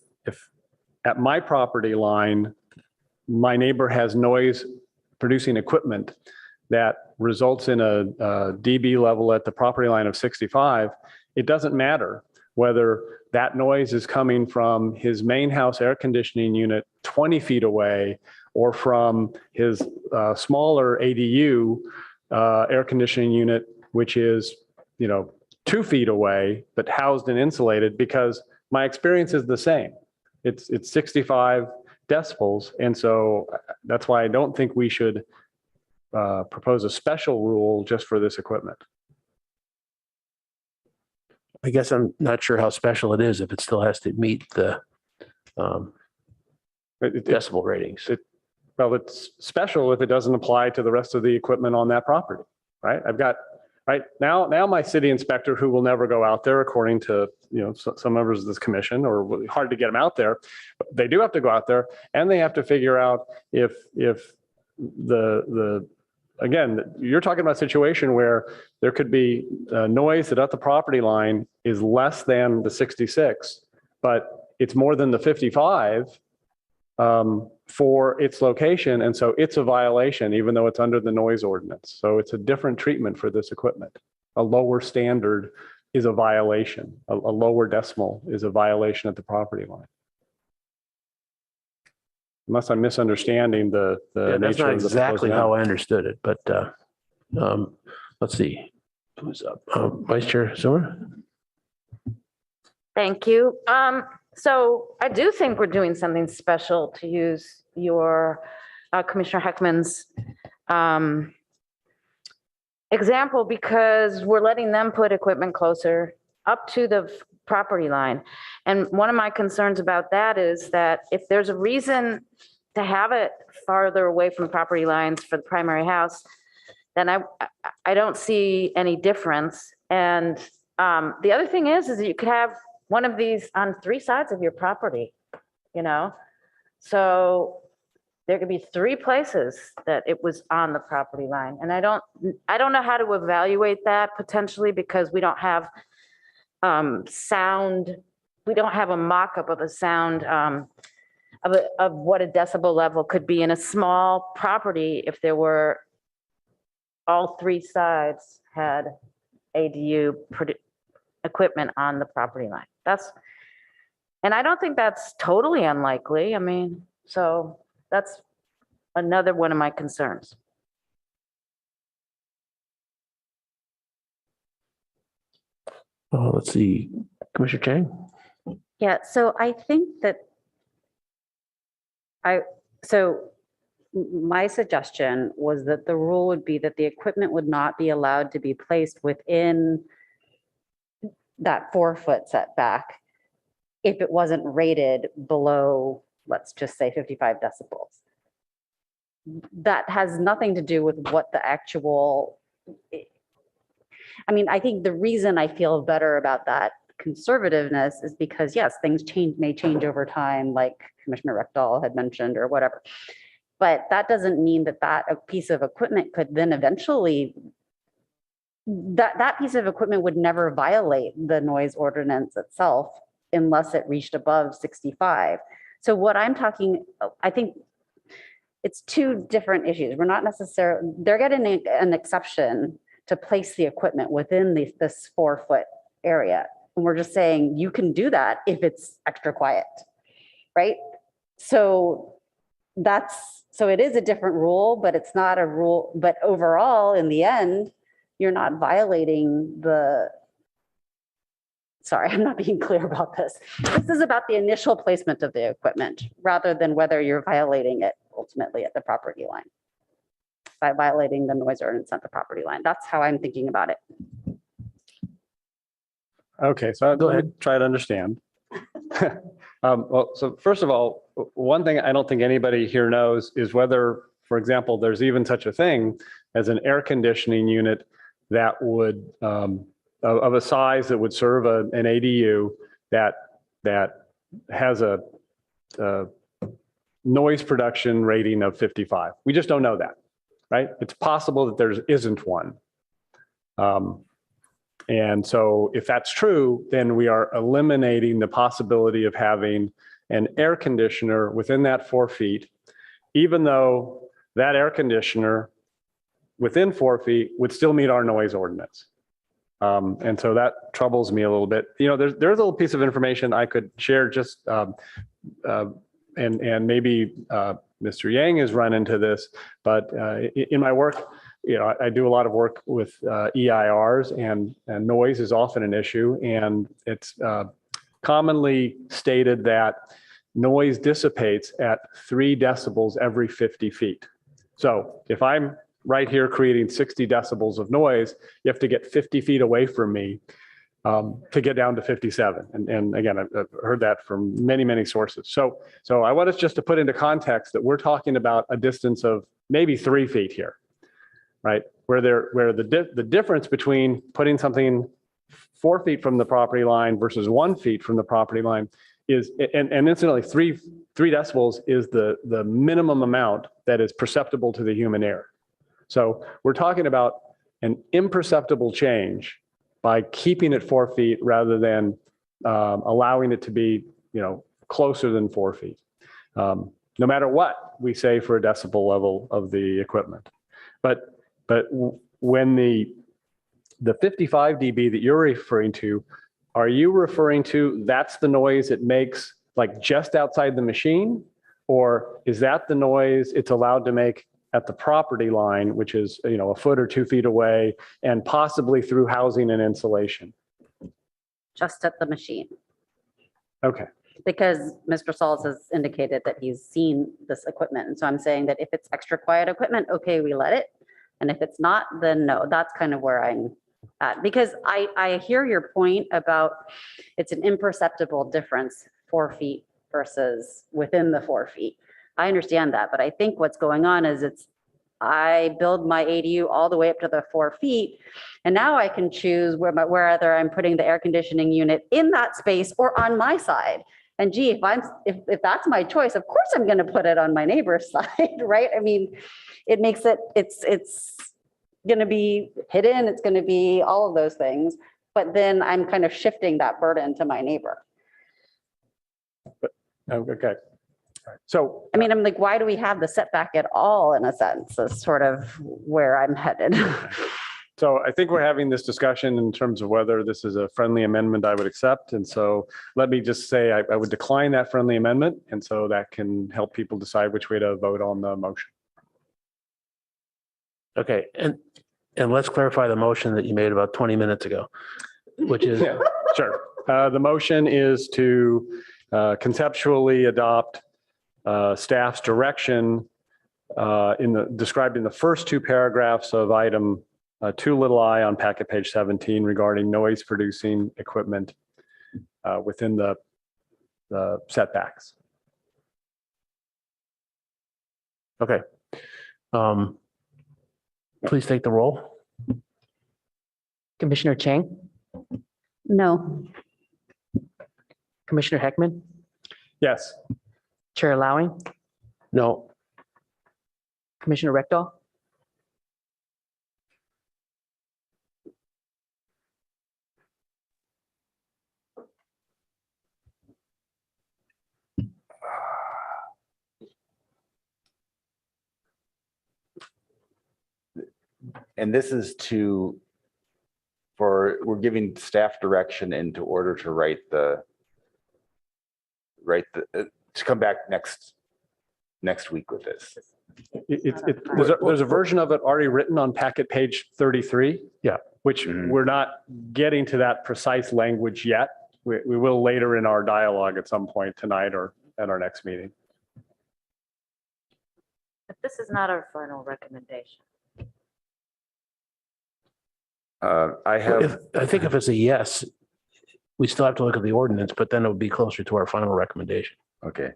at my property line, my neighbor has noise producing equipment that results in a dB level at the property line of 65, it doesn't matter whether that noise is coming from his main house air conditioning unit 20 feet away or from his smaller ADU air conditioning unit, which is, 2 feet away, but housed and insulated, because my experience is the same. It's 65 decibels. And so that's why I don't think we should propose a special rule just for this equipment. I guess I'm not sure how special it is if it still has to meet the decibel ratings. Well, it's special if it doesn't apply to the rest of the equipment on that property, right? I've got, right now my city inspector, who will never go out there according to, some members of this commission, or hard to get them out there, but they do have to go out there, and they have to figure out if again, you're talking about a situation where there could be noise that at the property line is less than the 66, but it's more than the 55 for its location. And so it's a violation, even though it's under the noise ordinance. So it's a different treatment for this equipment. A lower standard is a violation. A lower decimal is a violation at the property line. Unless I'm misunderstanding the Yeah, that's nature not of the exactly proposed how I understood it, but let's see. Who's up? Vice Chair Zimmer? Thank you. So I do think we're doing something special, to use your Commissioner Heckman's example, because we're letting them put equipment closer up to the property line. And one of my concerns about that is that if there's a reason to have it farther away from property lines for the primary house, then I don't see any difference. And the other thing is that you could have one of these on 3 sides of your property, so there could be 3 places that it was on the property line. And I don't know how to evaluate that potentially, because we don't have sound. We don't have a mock-up of a sound of what a decibel level could be in a small property if there were all 3 sides had ADU equipment on the property line. And I don't think that's totally unlikely. I mean, so that's another one of my concerns. Let's see, Commissioner Chang? Yeah, so I think that my suggestion was that the rule would be that the equipment would not be allowed to be placed within that 4-foot setback if it wasn't rated below, let's just say 55 decibels. That has nothing to do with what the actual, I think the reason I feel better about that conservativeness is because, yes, things may change over time, like Commissioner Reckdahl had mentioned, or whatever. But that doesn't mean that a piece of equipment could then eventually, that piece of equipment would never violate the noise ordinance itself unless it reached above 65. So what I'm talking, I think it's 2 different issues. We're not necessarily, they're getting an exception to place the equipment within this 4-foot area. And we're just saying you can do that if it's extra quiet, right? So it is a different rule, but it's not a rule. But overall, in the end, you're not violating sorry, I'm not being clear about this. This is about the initial placement of the equipment rather than whether you're violating it ultimately at the property line by violating the noise ordinance at the property line. That's how I'm thinking about it. Okay, so go ahead, try to understand. Well, so first of all, one thing I don't think anybody here knows is whether, for example, there's even such a thing as an air conditioning unit that would, of a size that would serve an ADU that has a noise production rating of 55. We just don't know that, right? It's possible that there isn't one. And so if that's true, then we are eliminating the possibility of having an air conditioner within that 4 feet, even though that air conditioner within 4 feet would still meet our noise ordinance. And so that troubles me a little bit. There's a little piece of information I could share just, and maybe Mr. Yang has run into this, but in my work, I do a lot of work with EIRs, and noise is often an issue. And it's commonly stated that noise dissipates at 3 decibels every 50 feet. So if I'm right here creating 60 decibels of noise, you have to get 50 feet away from me to get down to 57. And again, I've heard that from many, many sources. So I want us just to put into context that we're talking about a distance of maybe 3 feet here, right? Where the difference between putting something 4 feet from the property line versus 1 feet from the property line is, and incidentally, 3 decibels is the minimum amount that is perceptible to the human ear. So we're talking about an imperceptible change by keeping it 4 feet rather than allowing it to be, closer than 4 feet. No matter what we say for a decibel level of the equipment. But when the 55 dB that you're referring to, are you referring to that's the noise it makes like just outside the machine? Or is that the noise it's allowed to make at the property line, which is, a foot or 2 feet away and possibly through housing and insulation? Just at the machine. Okay. Because Mr. Sauls has indicated that he's seen this equipment. And so I'm saying that if it's extra quiet equipment, okay, we let it. And if it's not, then no, that's kind of where I'm at. Because I hear your point about it's an imperceptible difference, 4 feet versus within the 4 feet. I understand that, but I think what's going on is I build my ADU all the way up to the 4 feet, and now I can choose whether I'm putting the air conditioning unit in that space or on my side. And gee, if that's my choice, of course I'm going to put it on my neighbor's side, right? I mean, it makes it's going to be hidden, it's going to be all of those things, but then I'm kind of shifting that burden to my neighbor. Okay. So, I mean, I'm like, why do we have the setback at all, in a sense, is sort of where I'm headed. So I think we're having this discussion in terms of whether this is a friendly amendment I would accept. And so let me just say I would decline that friendly amendment. And so that can help people decide which way to vote on the motion. Okay, and let's clarify the motion that you made about 20 minutes ago, which is. Yeah, sure. The motion is to conceptually adopt staff's direction described in the first 2 paragraphs of item 2i on packet page 17 regarding noise producing equipment within the setbacks. Okay. Please take the roll. Commissioner Chang, No. Commissioner Heckman, Yes. Chair Lowing, No. Commissioner Rectal, And this is we're giving staff direction into order to to come back next week with this. There's a version of it already written on packet page 33. Yeah. Which we're not getting to that precise language yet. We will later in our dialogue at some point tonight or at our next meeting. But this is not our final recommendation. I think if it's a yes, we still have to look at the ordinance, but then it would be closer to our final recommendation. Okay.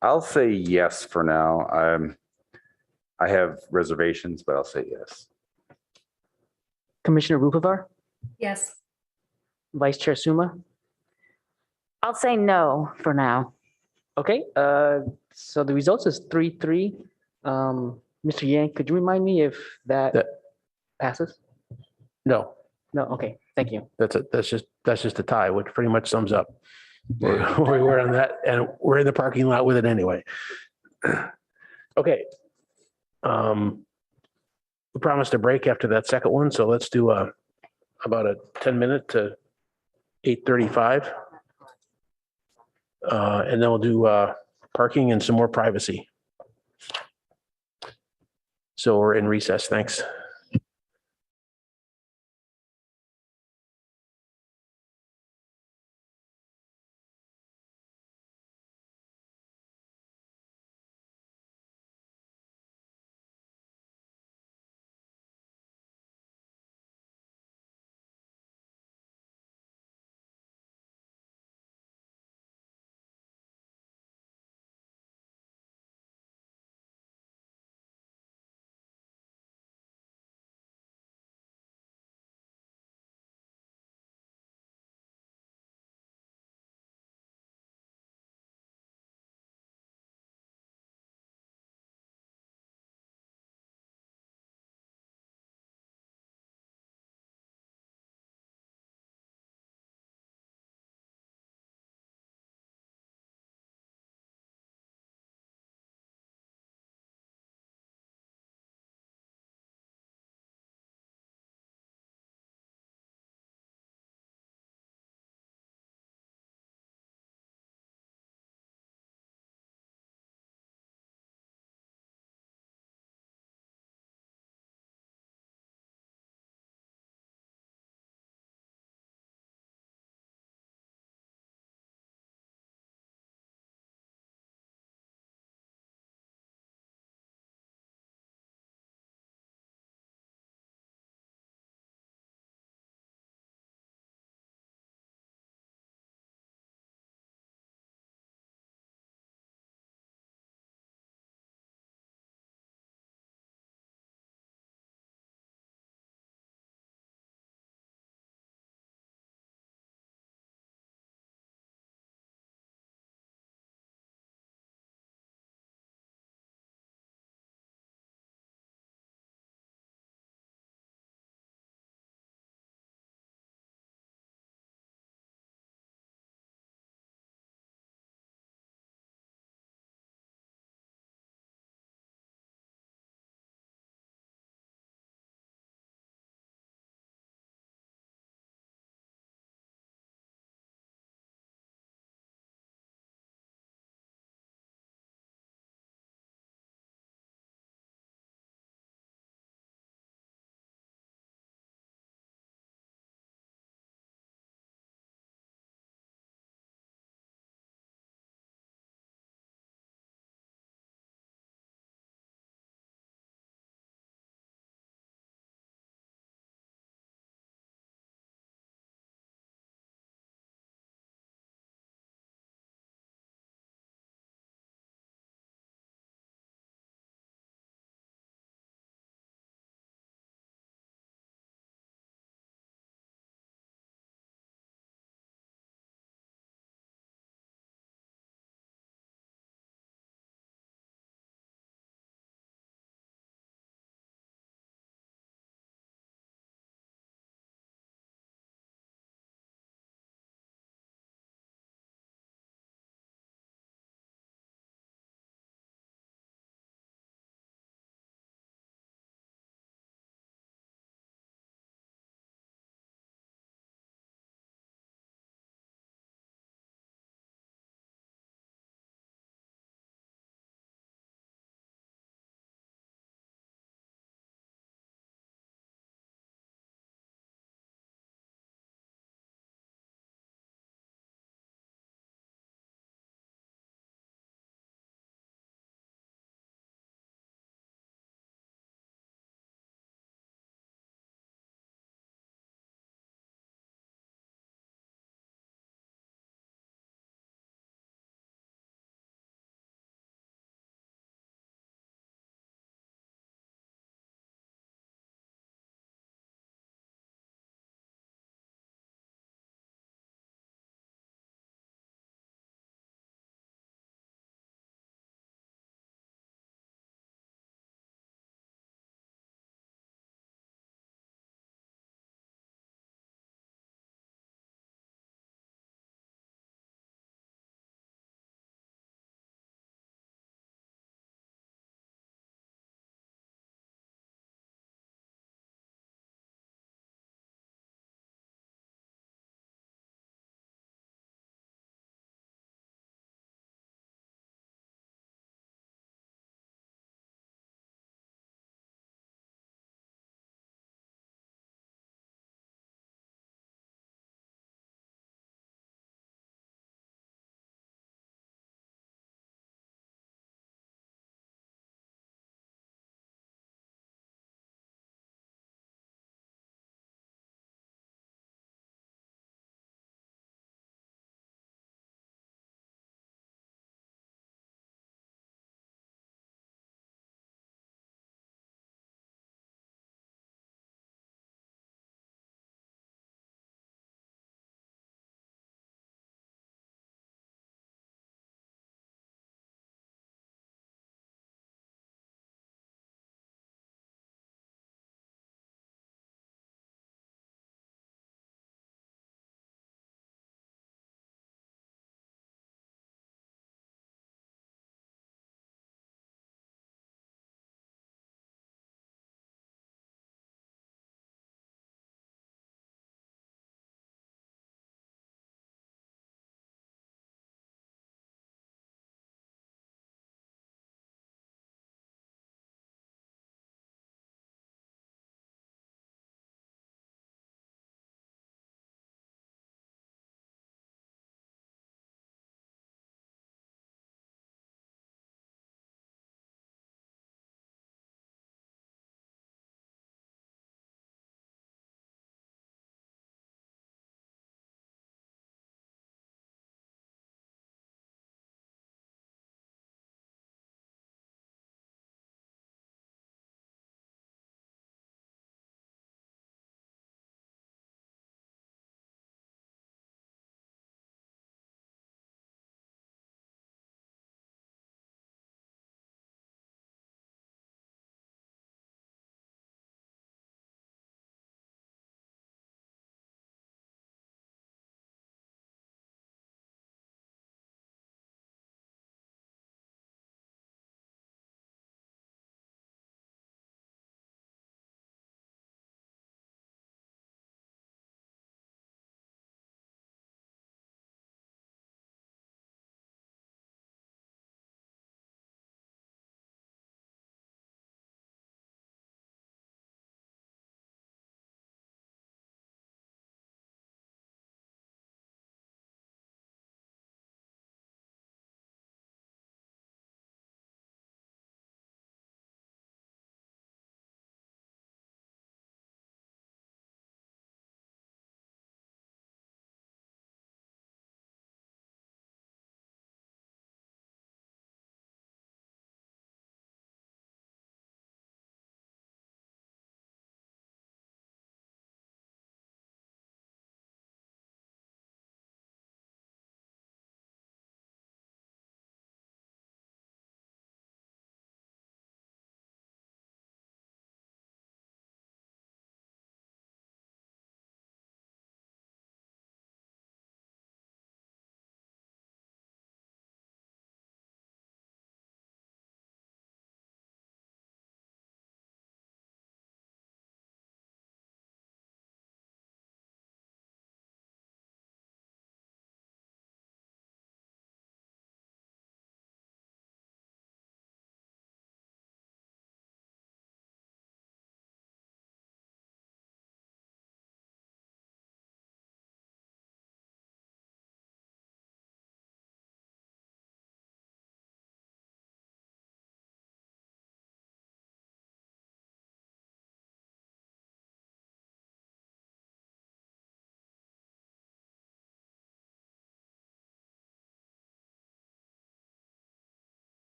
I'll say yes for now. I have reservations, but I'll say yes. Commissioner Rupavar, Yes. Vice Chair Suma. I'll say no for now. Okay, so the results is 3-3. Mr. Yang, could you remind me if that passes? No, No, okay, thank you. that's just a tie, which pretty much sums up where we were on that, and we're in the parking lot with it anyway. Okay. We promised a break after that second one, so let's do about a 10-minute to 8:35. And then we'll do parking and some more privacy. So we're in recess. Thanks.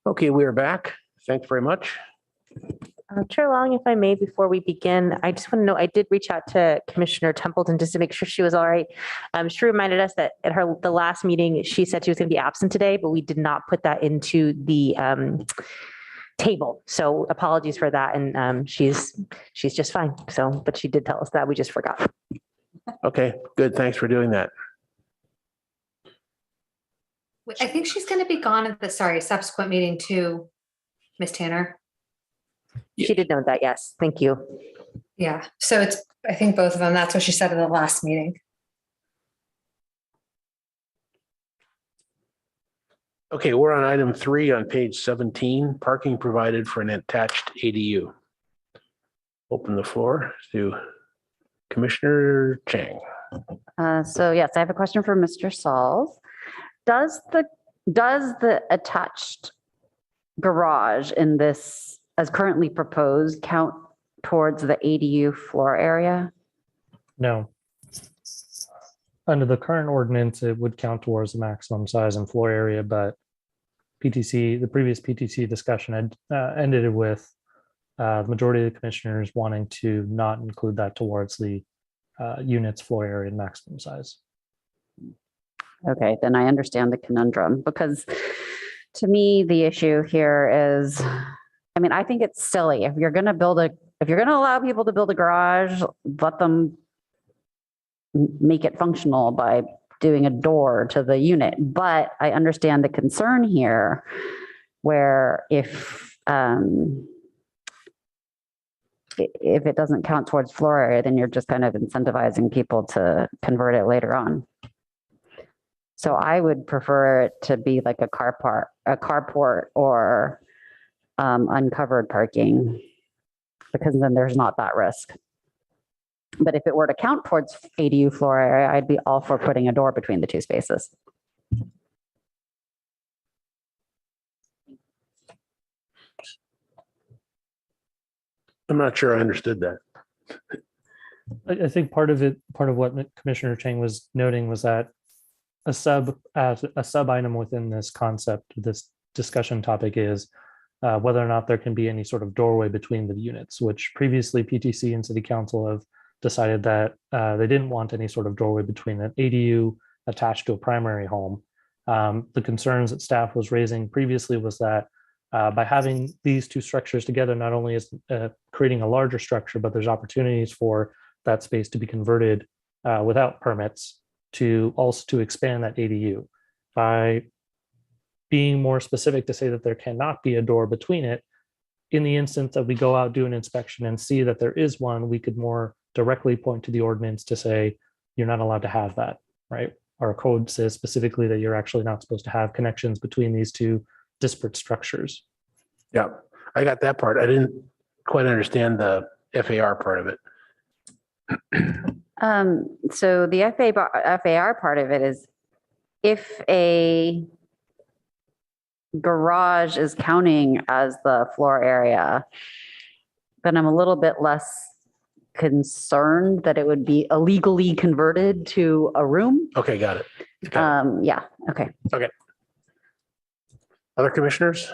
Okay, we are back. Thanks very much. Chair Long, if I may, before we begin, I just want to know, I did reach out to Commissioner Templeton just to make sure she was all right. She reminded us that at the last meeting, she said she was going to be absent today, but we did not put that into the table. So apologies for that. And she's just fine. So, but she did tell us that. We just forgot. Okay, good. Thanks for doing that. I think she's going to be gone at the, subsequent meeting too, Miss Tanner. She did note that. Yes. Thank you. Yeah. So it's, I think both of them, that's what she said in the last meeting. Okay, we're on item 3 on page 17, parking provided for an attached ADU. Open the floor to Commissioner Chang. So yes, I have a question for Mr. Sauls. Does the attached garage in this, as currently proposed, count towards the ADU floor area? No. Under the current ordinance, it would count towards the maximum size and floor area, but PTC, the previous PTC discussion had ended with the majority of the commissioners wanting to not include that towards the unit's floor area and maximum size. Okay, then I understand the conundrum, because to me, the issue here is, I mean, I think it's silly. If you're going to allow people to build a garage, let them make it functional by doing a door to the unit. But I understand the concern here where if it doesn't count towards floor area, then you're just kind of incentivizing people to convert it later on. So I would prefer it to be like a carport or uncovered parking, because then there's not that risk. But if it were to count towards ADU floor area, I'd be all for putting a door between the two spaces. I'm not sure I understood that. I think part of what Commissioner Chang was noting was that a sub item within this concept, this discussion topic is whether or not there can be any sort of doorway between the units, which previously PTC and City Council have decided that they didn't want any sort of doorway between an ADU attached to a primary home. The concerns that staff was raising previously was that by having these two structures together, not only is creating a larger structure, but there's opportunities for that space to be converted without permits to expand that ADU. By being more specific to say that there cannot be a door between it, in the instance that we go out, do an inspection and see that there is one, we could more directly point to the ordinance to say, you're not allowed to have that, right? Our code says specifically that you're actually not supposed to have connections between these two disparate structures. Yeah, I got that part. I didn't quite understand the FAR part of it. So the FAR part of it is, if a garage is counting as the floor area, then I'm a little bit less concerned that it would be illegally converted to a room. Okay, got it. Yeah, okay. Okay. Other commissioners?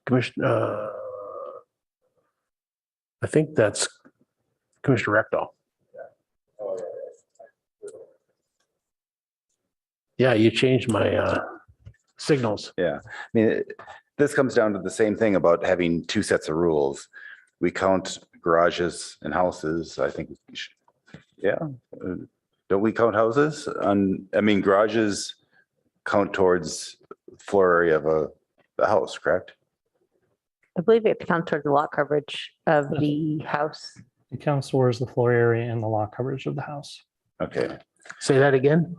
Commissioner, I think that's Commissioner Rectal. Yeah, you changed my signals. Yeah, I mean, this comes down to the same thing about having two sets of rules. We count garages and houses. I think, yeah. Don't we count houses? I mean, garages count towards floor area of the house, correct? I believe it counts towards the lot coverage of the house. It counts towards the floor area and the lot coverage of the house. Okay. Say that again.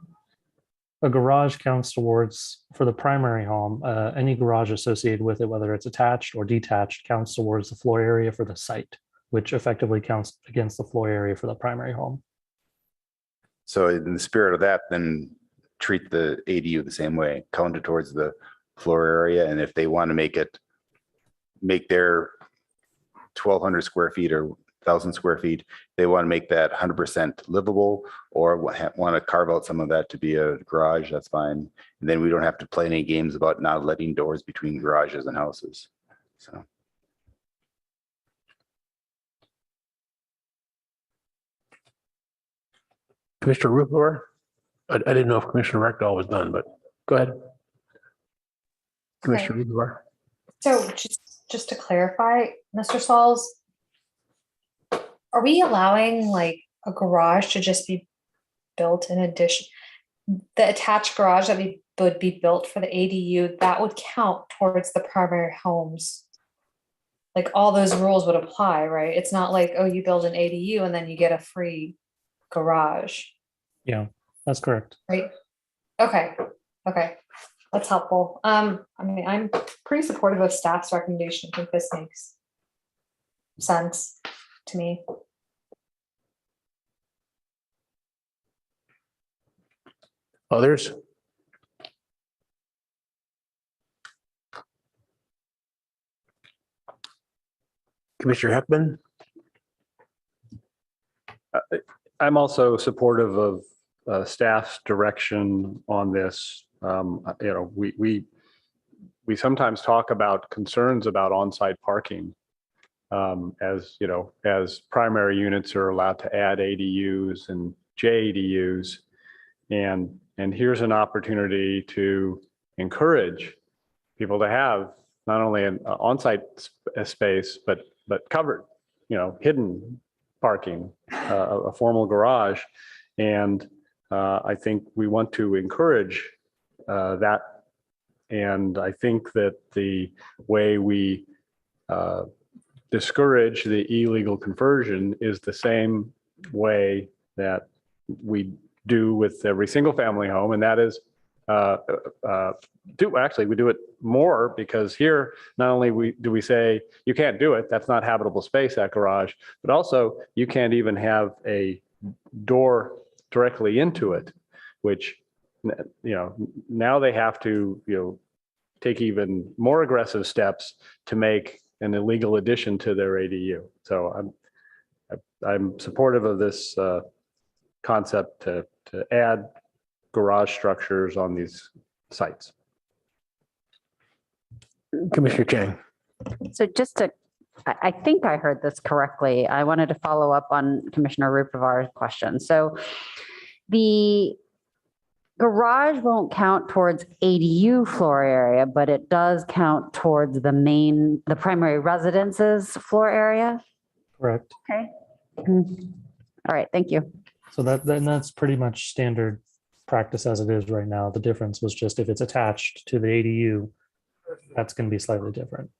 A garage counts towards, for the primary home, any garage associated with it, whether it's attached or detached, counts towards the floor area for the site, which effectively counts against the floor area for the primary home. So in the spirit of that, then treat the ADU the same way, count it towards the floor area. And if they want to make their 1,200 square feet or 1,000 square feet. They want to make that 100% livable or want to carve out some of that to be a garage, that's fine. And then we don't have to play any games about not letting doors between garages and houses. So. Commissioner Rupert? I didn't know if Commissioner Rectal was done, but go ahead. Commissioner Rupert. So just to clarify, Mr. Sauls, are we allowing like a garage to just be built in addition? The attached garage that would be built for the ADU, that would count towards the primary homes. Like all those rules would apply, right? It's not like, oh, you build an ADU and then you get a free garage. Yeah, that's correct. Right. Okay. That's helpful. I mean, I'm pretty supportive of staff's recommendation. I think this makes sense to me. Others? Commissioner Heckman? I'm also supportive of staff's direction on this. We sometimes talk about concerns about on-site parking as primary units are allowed to add ADUs and JADUs, and here's an opportunity to encourage people to have not only an on-site space but covered, hidden parking, a formal garage. And I think we want to encourage that. And I think that the way we discourage the illegal conversion is the same way that we do with every single family home. And that is we do it more, because here, not only do we say you can't do it, that's not habitable space, that garage, but also you can't even have a door directly into it, which, now they have to, take even more aggressive steps to make an illegal addition to their ADU. So I'm supportive of this concept to add garage structures on these sites. Commissioner Chang. So I think I heard this correctly. I wanted to follow up on Commissioner Rupivar's question. So the garage won't count towards ADU floor area, but it does count towards the primary residence's floor area? Correct. Okay. All right, thank you. So that's pretty much standard practice as it is right now. The difference was just if it's attached to the ADU, that's going to be slightly different.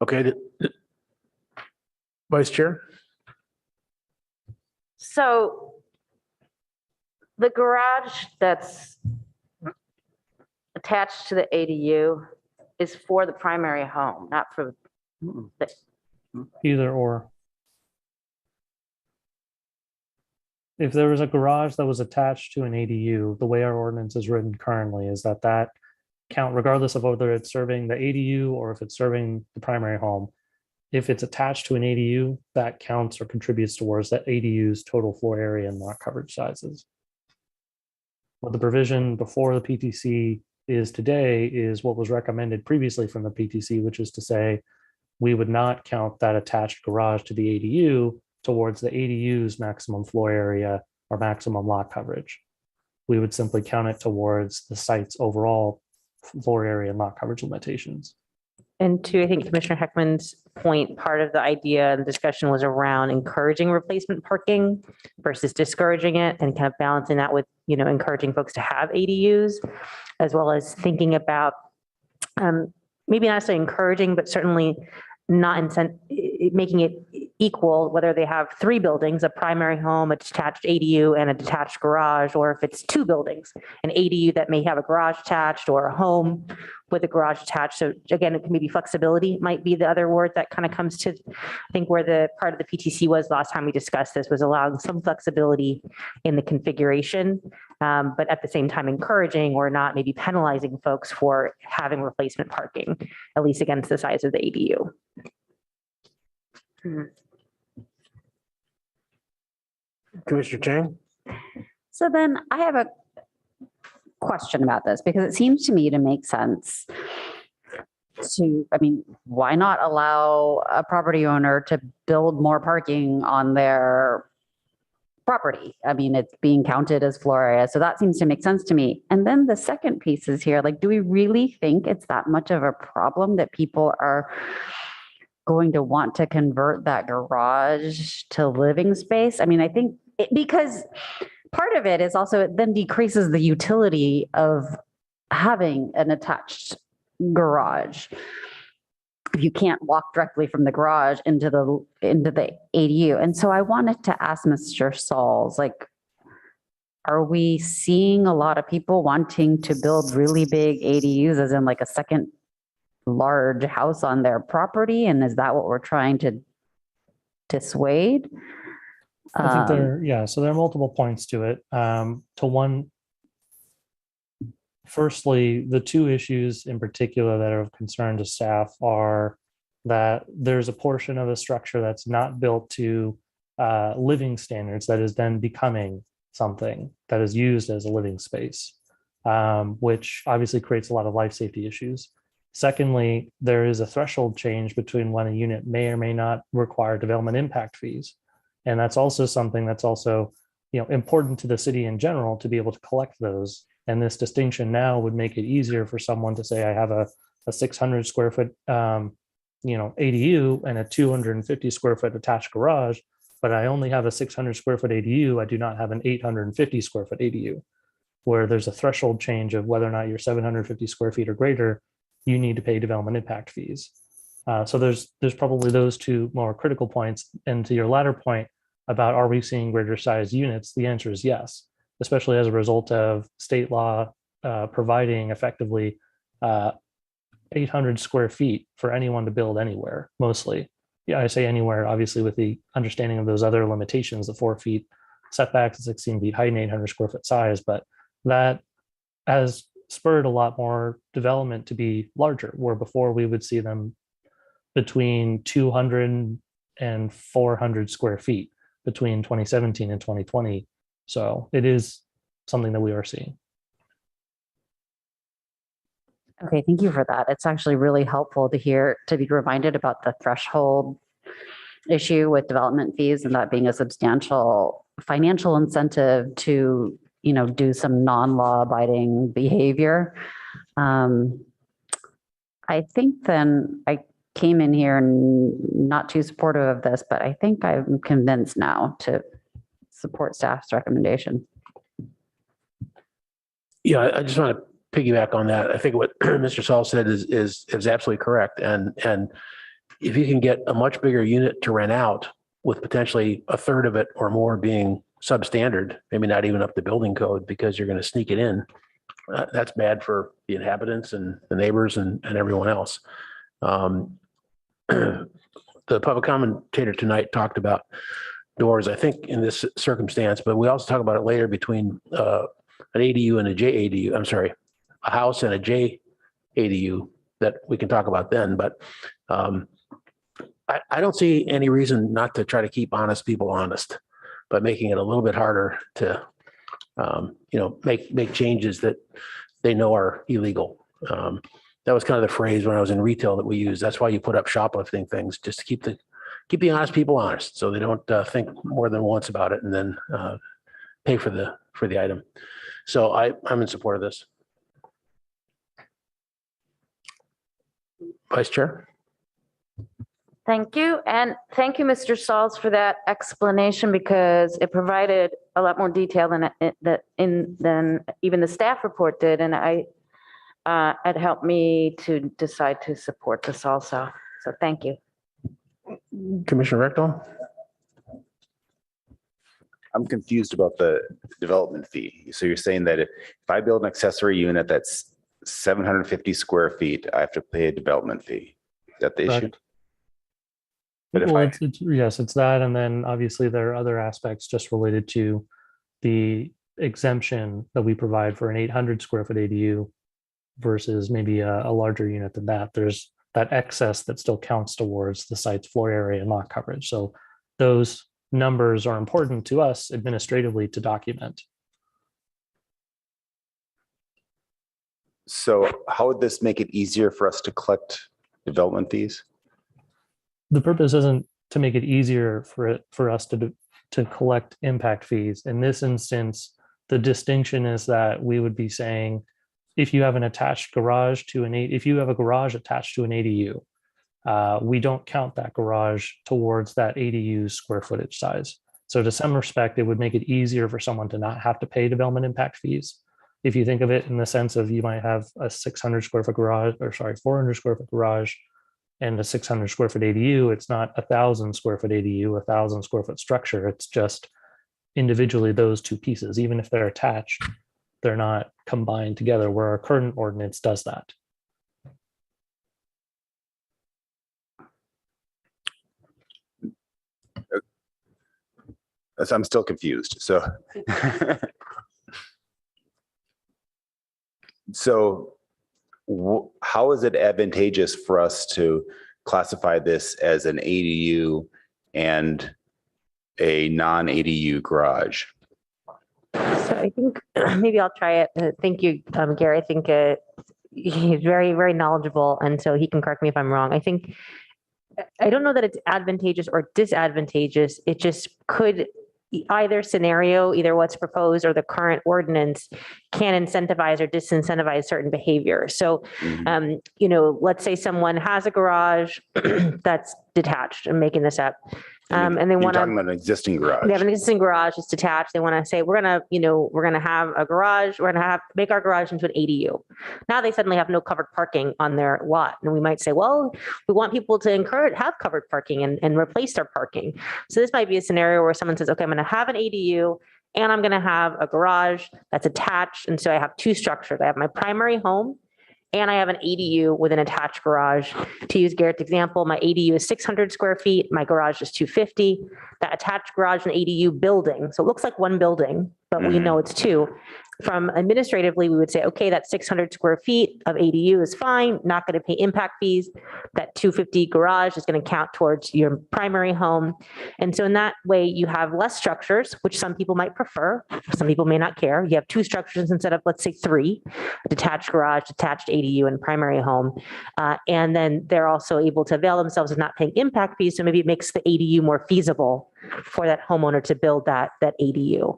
Okay. Vice Chair? So the garage that's attached to the ADU is for the primary home, not for the, Either or. If there was a garage that was attached to an ADU, the way our ordinance is written currently is that count, regardless of whether it's serving the ADU or if it's serving the primary home, if it's attached to an ADU, that counts or contributes towards that ADU's total floor area and lot coverage sizes. What the provision before the PTC is today is what was recommended previously from the PTC, which is to say we would not count that attached garage to the ADU towards the ADU's maximum floor area or maximum lot coverage. We would simply count it towards the site's overall floor area and lot coverage limitations. And to, I think Commissioner Heckman's point, part of the idea and discussion was around encouraging replacement parking versus discouraging it, and kind of balancing that with, encouraging folks to have ADUs, as well as thinking about maybe not necessarily encouraging, but certainly not making it equal, whether they have 3 buildings, a primary home, a detached ADU, and a detached garage, or if it's 2 buildings, an ADU that may have a garage attached or a home with a garage attached. So again, it can maybe flexibility might be the other word that kind of comes to, I think, where the part of the PTC was last time we discussed this, was allowing some flexibility in the configuration. but at the same time encouraging or not maybe penalizing folks for having replacement parking, at least against the size of the ADU. Commissioner Chang? So then I have a question about this because it seems to me to make sense why not allow a property owner to build more parking on their property? I mean, it's being counted as floor area. So that seems to make sense to me. And then the second piece is here, like, do we really think it's that much of a problem that people are going to want to convert that garage to living space? I mean, I think because part of it is also it then decreases the utility of having an attached garage. If you can't walk directly from the garage into the ADU. And so I wanted to ask Mr. Sauls, like, are we seeing a lot of people wanting to build really big ADUs as in like a second large house on their property? And is that what we're trying to dissuade? I think so there are multiple points to it. Firstly, the two issues in particular that are of concern to staff are that there's a portion of a structure that's not built to living standards that is then becoming something that is used as a living space, which obviously creates a lot of life safety issues. Secondly, there is a threshold change between when a unit may or may not require development impact fees. And that's also something that's also, important to the city in general to be able to collect those. And this distinction now would make it easier for someone to say, I have a 600 square foot, ADU and a 250 square foot attached garage, but I only have a 600 square foot ADU. I do not have an 850 square foot ADU, where there's a threshold change of whether or not you're 750 square feet or greater, you need to pay development impact fees. So there's probably those two more critical points. And to your latter point about, are we seeing greater size units? The answer is yes, especially as a result of state law providing effectively 800 square feet for anyone to build anywhere, mostly. Yeah, I say anywhere, obviously with the understanding of those other limitations, the 4 feet setbacks, 16 feet height, and 800 square foot size, but that has spurred a lot more development to be larger, where before we would see them between 200 and 400 square feet between 2017 and 2020. So it is something that we are seeing. Okay, thank you for that. It's actually really helpful to be reminded about the threshold issue with development fees and that being a substantial financial incentive to, do some non-law abiding behavior. I think then I came in here not too supportive of this, but I think I'm convinced now to support staff's recommendation. Yeah, I just want to piggyback on that. I think what Mr. Saul said is absolutely correct. And if you can get a much bigger unit to rent out with potentially a third of it or more being substandard, maybe not even up to building code because you're going to sneak it in, that's bad for the inhabitants and the neighbors and everyone else. The public commentator tonight talked about doors, I think, in this circumstance, but we also talk about it later between an ADU and a JADU. I'm sorry, a house and a JADU that we can talk about then. But I don't see any reason not to try to keep honest people honest, but making it a little bit harder to, make changes that they know are illegal. That was kind of the phrase when I was in retail that we use. That's why you put up shoplifting things, just to keep the honest people honest, so they don't think more than once about it and then pay for the item. So I'm in support of this. Vice Chair. Thank you. And thank you, Mr. Sauls, for that explanation, because it provided a lot more detail than even the staff report did. And it helped me to decide to support this also. So thank you. Commissioner Rectal. I'm confused about the development fee. So you're saying that if I build an accessory unit that's 750 square feet, I have to pay a development fee. Is that the issue? But Yes, it's that. And then obviously there are other aspects just related to the exemption that we provide for an 800 square foot ADU versus maybe a larger unit than that, there's that excess that still counts towards the site's floor area and lot coverage. So those numbers are important to us administratively to document. So how would this make it easier for us to collect development fees? The purpose isn't to make it easier for us to collect impact fees. In this instance, the distinction is that we would be saying, if you have an attached garage to if you have a garage attached to an ADU, we don't count that garage towards that ADU's square footage size. So to some respect, it would make it easier for someone to not have to pay development impact fees. If you think of it in the sense of you might have a 600 square foot garage, or sorry, 400 square foot garage and a 600 square foot ADU, it's not 1,000 square foot ADU, 1,000 square foot structure. It's just individually those two pieces. Even if they're attached, they're not combined together, where our current ordinance does that. So I'm still confused. So, how is it advantageous for us to classify this as an ADU and a non-ADU garage? So I think maybe I'll try it. Thank you, Gary. I think he's very, very knowledgeable, and so he can correct me if I'm wrong. I don't know that it's advantageous or disadvantageous. It just could, either scenario, either what's proposed or the current ordinance can incentivize or disincentivize certain behavior. So, let's say someone has a garage that's detached. I'm making this up. And they want to, talking about an existing garage. they have an existing garage, it's detached. They want to say, we're going to have a garage, we're going to make our garage into an ADU. Now they suddenly have no covered parking on their lot. And we might say, well, we want people to have covered parking and replace their parking. So this might be a scenario where someone says, okay, I'm going to have an ADU and I'm going to have a garage that's attached. And so I have two structures. I have my primary home and I have an ADU with an attached garage. To use Garrett's example, my ADU is 600 square feet, my garage is 250. That attached garage and ADU building, so it looks like one building, but we know it's two. From administratively, we would say, okay, that 600 square feet of ADU is fine, not going to pay impact fees. That 250 garage is going to count towards your primary home. And so in that way, you have less structures, which some people might prefer. Some people may not care. You have two structures instead of, let's say, three: detached garage, detached ADU, and primary home. And then they're also able to avail themselves of not paying impact fees. So maybe it makes the ADU more feasible for that homeowner to build that ADU.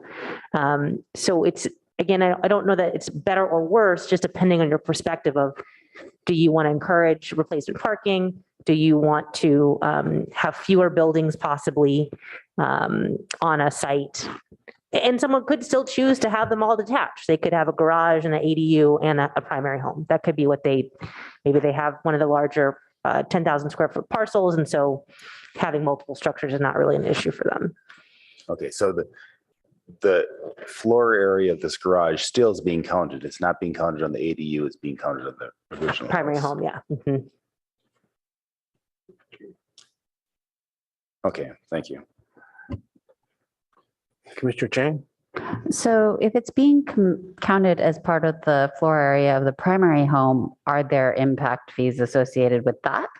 So it's, again, I don't know that it's better or worse, just depending on your perspective of, do you want to encourage replacement parking? Do you want to have fewer buildings possibly on a site? And someone could still choose to have them all detached. They could have a garage and an ADU and a primary home. That could be what maybe they have one of the larger 10,000 square foot parcels. And so having multiple structures is not really an issue for them. Okay, so the floor area of this garage still is being counted. It's not being counted on the ADU. It's being counted on the original Primary house. home, yeah. Mm-hmm. Okay, thank you. Commissioner Chang? So if it's being counted as part of the floor area of the primary home, are there impact fees associated with that?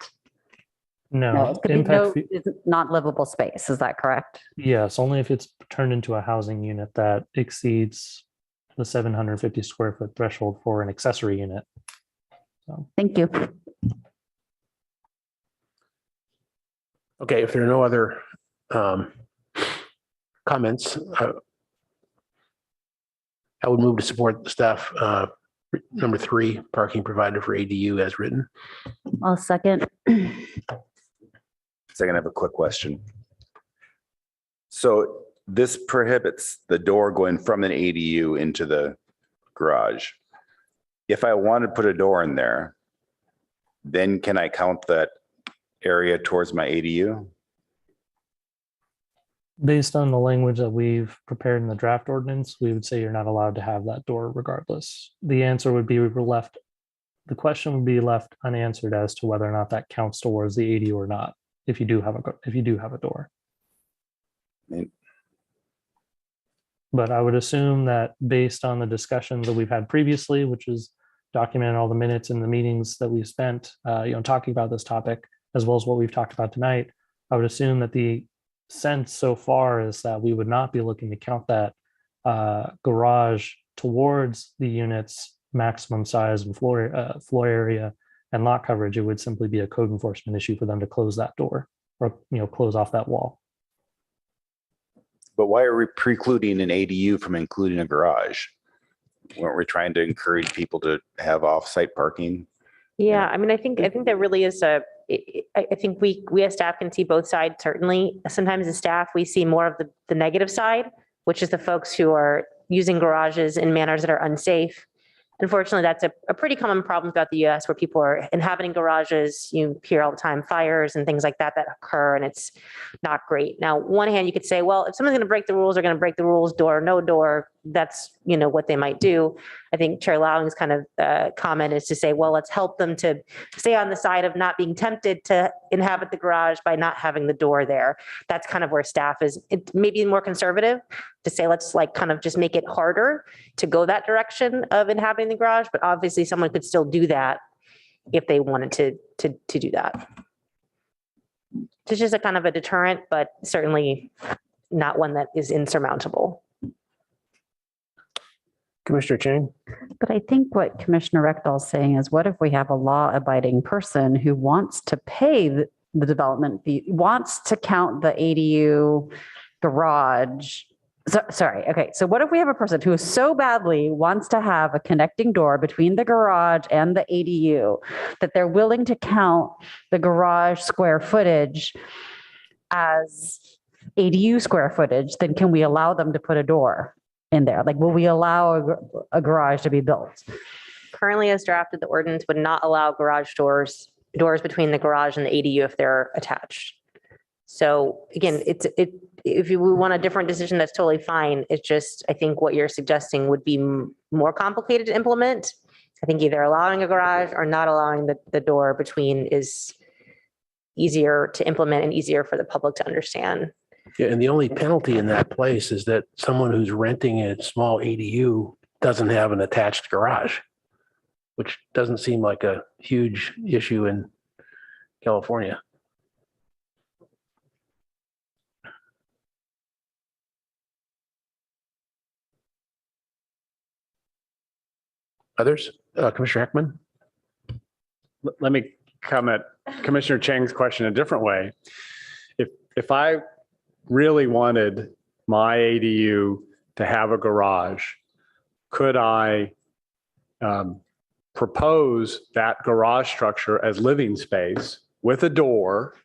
No, it could be impact it's not livable space. Is that correct? yes, only if it's turned into a housing unit that exceeds the 750 square foot threshold for an accessory unit. So. Thank you. Okay, if there are no other comments, I would move to support the staff number 3, parking provided for ADU as written. I'll second. Second, I have a quick question. So this prohibits the door going from an ADU into the garage. If I want to put a door in there, then can I count that area towards my ADU? Based on the language that we've prepared in the draft ordinance, we would say you're not allowed to have that door regardless. The answer would be the question would be left unanswered as to whether or not that counts towards the ADU or not, if you do have a door. But I would assume that based on the discussion that we've had previously, which is documented in all the minutes and the meetings that we've spent, talking about this topic, as well as what we've talked about tonight, I would assume that the sense so far is that we would not be looking to count that garage towards the unit's maximum size and floor area and lot coverage. It would simply be a code enforcement issue for them to close that door or close off that wall. But why are we precluding an ADU from including a garage? Weren't we trying to encourage people to have off-site parking? Yeah, I mean, I think there really is I think we as staff can see both sides, certainly. Sometimes as staff, we see more of the negative side, which is the folks who are using garages in manners that are unsafe. Unfortunately, that's a pretty common problem throughout the US where people are inhabiting garages. You hear all the time fires and things like that occur, and it's not great. Now, on one hand, you could say, well, if someone's going to break the rules, they're going to break the rules, door or no door. That's, what they might do. I think Chair Lowing's kind of comment is to say, well, let's help them to stay on the side of not being tempted to inhabit the garage by not having the door there. That's kind of where staff is. It may be more conservative to say, let's kind of just make it harder to go that direction of inhabiting the garage. But obviously someone could still do that if they wanted to do that. It's just a kind of a deterrent, but certainly not one that is insurmountable. Commissioner Chang? But I think what Commissioner Rechdal is saying is, what if we have a law-abiding person who wants to pay the development fee, wants to count the ADU garage? So what if we have a person who so badly wants to have a connecting door between the garage and the ADU that they're willing to count the garage square footage as ADU square footage? Then can we allow them to put a door in there? Will we allow a garage to be built? Currently, as drafted, the ordinance would not allow garage doors between the garage and the ADU if they're attached. So again, if we want a different decision, that's totally fine. It's just, I think what you're suggesting would be more complicated to implement. I think either allowing a garage or not allowing the door between is easier to implement and easier for the public to understand. Yeah, and the only penalty in that place is that someone who's renting a small ADU doesn't have an attached garage, which doesn't seem like a huge issue in California. Others? Commissioner Heckman? Let me comment Commissioner Chang's question a different way. If I really wanted my ADU to have a garage, could I propose that garage structure as living space with a door,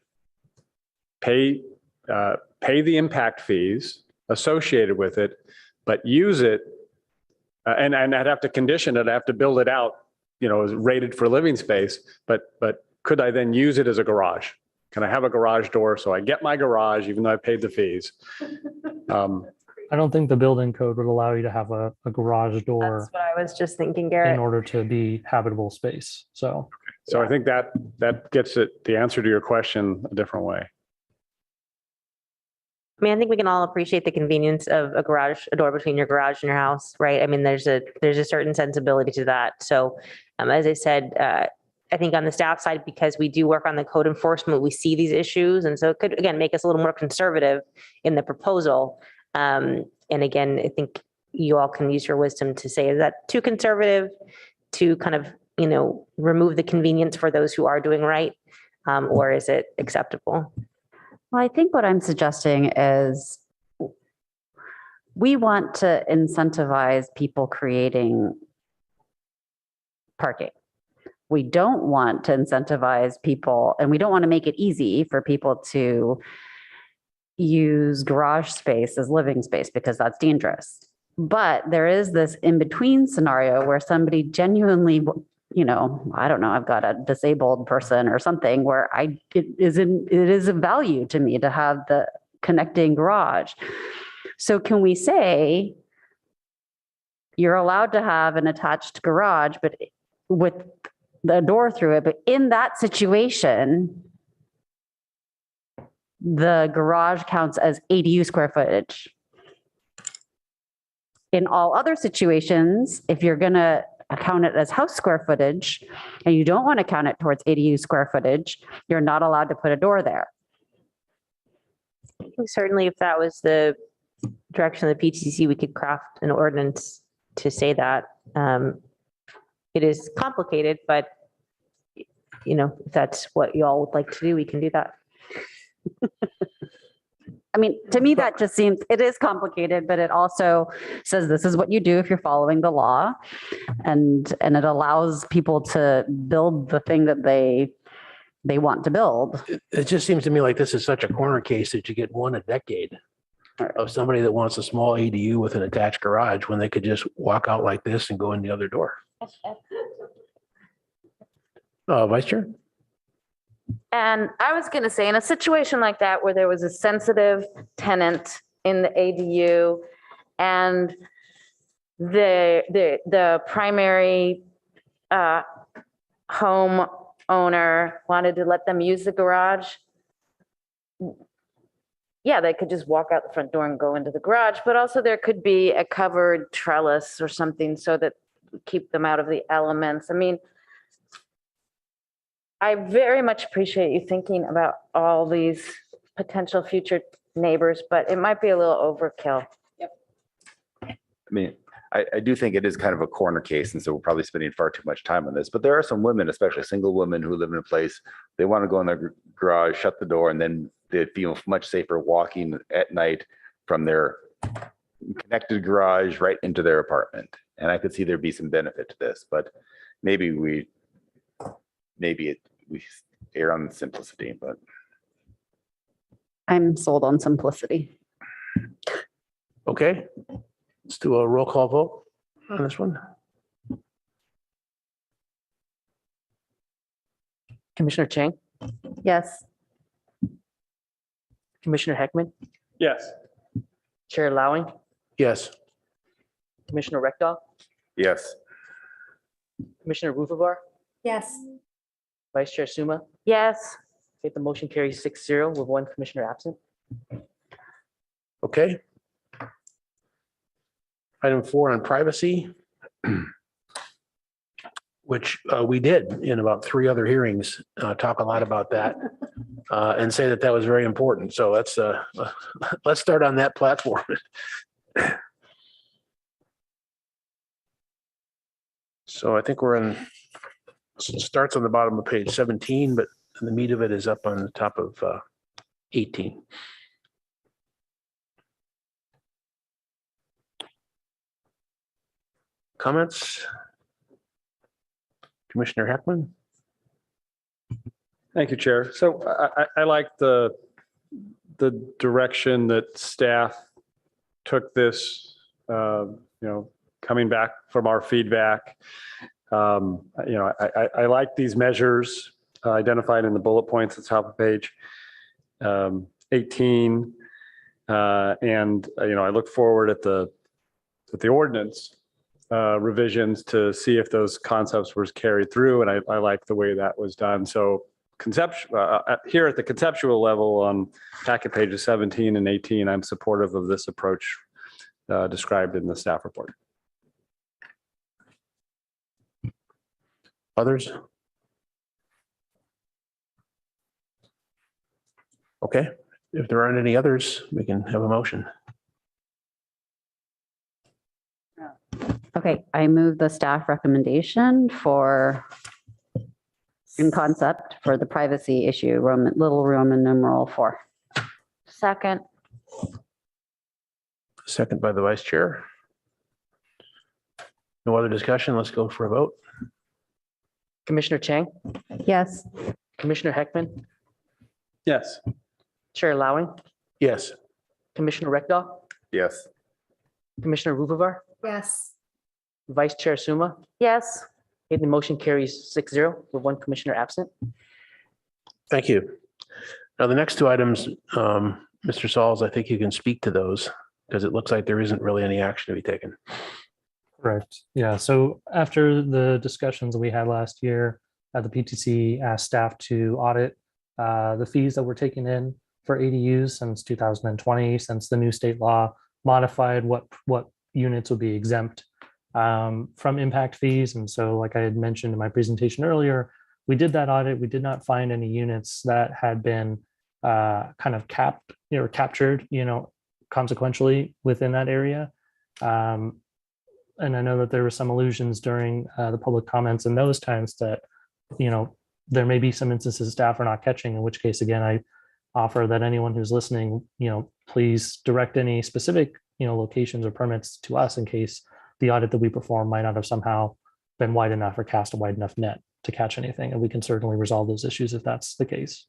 pay the impact fees associated with it, but use it, and I'd have to condition it, I'd have to build it out, as rated for living space, but could I then use it as a garage? Can I have a garage door so I get my garage even though I paid the fees? I don't think the building code would allow you to have a garage door. That's what I was just thinking, Garrett. In order to be habitable space. So I think that gets the answer to your question a different way. I mean, I think we can all appreciate the convenience of a door between your garage and your house, right? I mean, there's a certain sensibility to that. So as I said, I think on the staff side, because we do work on the code enforcement, we see these issues. And so it could, again, make us a little more conservative in the proposal. And again, I think you all can use your wisdom to say, is that too conservative to kind of, remove the convenience for those who are doing right? Or is it acceptable? Well, I think what I'm suggesting is we want to incentivize people creating parking. We don't want to incentivize people, and we don't want to make it easy for people to use garage space as living space because that's dangerous. But there is this in-between scenario where somebody genuinely, I don't know, I've got a disabled person or something where it is of value to me to have the connecting garage. So can we say you're allowed to have an attached garage, but with the door through it, but in that situation, the garage counts as ADU square footage? In all other situations, if you're going to count it as house square footage and you don't want to count it towards ADU square footage, you're not allowed to put a door there. Certainly, if that was the direction of the PTC, we could craft an ordinance to say that. It is complicated, but if that's what y'all would like to do, we can do that. I mean, to me, that just seems, it is complicated, but it also says this is what you do if you're following the law. And it allows people to build the thing that they want to build. It just seems to me like this is such a corner case that you get one a decade of somebody that wants a small ADU with an attached garage when they could just walk out like this and go in the other door. Vice Chair? And I was going to say, in a situation like that, where there was a sensitive tenant in the ADU and the primary home owner wanted to let them use the garage, yeah, they could just walk out the front door and go into the garage, but also there could be a covered trellis or something so that keep them out of the elements. I mean, I very much appreciate you thinking about all these potential future neighbors, but it might be a little overkill. I mean, I do think it is kind of a corner case, and so we're probably spending far too much time on this. But there are some women, especially single women, who live in a place, they want to go in their garage, shut the door, and then they feel much safer walking at night from their connected garage right into their apartment. And I could see there'd be some benefit to this, but maybe we err on simplicity, but I'm sold on simplicity. Okay, let's do a roll call vote on this one. Commissioner Chang, Yes. Commissioner Heckman, Yes. Chair Lowing, Yes. Commissioner Rectal, yes. Commissioner Rufevar, Yes. Vice Chair Suma. Yes. Okay, the motion carries 6-0 with one commissioner absent. Okay. Item 4 on privacy, which we did in about 3 other hearings, talk a lot about that and say that was very important. So let's start on that platform. So I think we're in, it starts on the bottom of page 17, but the meat of it is up on the top of 18. Comments? Commissioner Heckman? Thank you, Chair. So I like the direction that staff took this, coming back from our feedback. I like these measures identified in the bullet points at the top of page 18. And I look forward at the ordinance revisions to see if those concepts were carried through. And I like the way that was done. So here at the conceptual level on packet pages 17 and 18, I'm supportive of this approach described in the staff report. Others? Okay, if there aren't any others, we can have a motion. Okay, I move the staff recommendation in concept for the privacy issue, little Roman numeral 4. Second. Second by the vice chair. No other discussion. Let's go for a vote. Commissioner Chang, Yes. Commissioner Heckman, Yes. Chair Lowing, Yes. Commissioner Rectal, Yes. Commissioner Rufevar, Yes. Vice Chair Suma. Yes. Okay, the motion carries 6-0 with one commissioner absent. Thank you. Now, the next 2 items, Mr. Sauls, I think you can speak to those because it looks like there isn't really any action to be taken. Correct. Yeah. So after the discussions that we had last year, the PTC asked staff to audit the fees that were taken in for ADUs since 2020, since the new state law modified what units would be exempt from impact fees. And so like I had mentioned in my presentation earlier, we did that audit. We did not find any units that had been kind of capped or captured, consequentially within that area. And I know that there were some allusions during the public comments in those times that, there may be some instances staff are not catching, in which case, again, I offer that anyone who's listening, please direct any specific, locations or permits to us in case the audit that we perform might not have somehow been wide enough or cast a wide enough net to catch anything. And we can certainly resolve those issues if that's the case.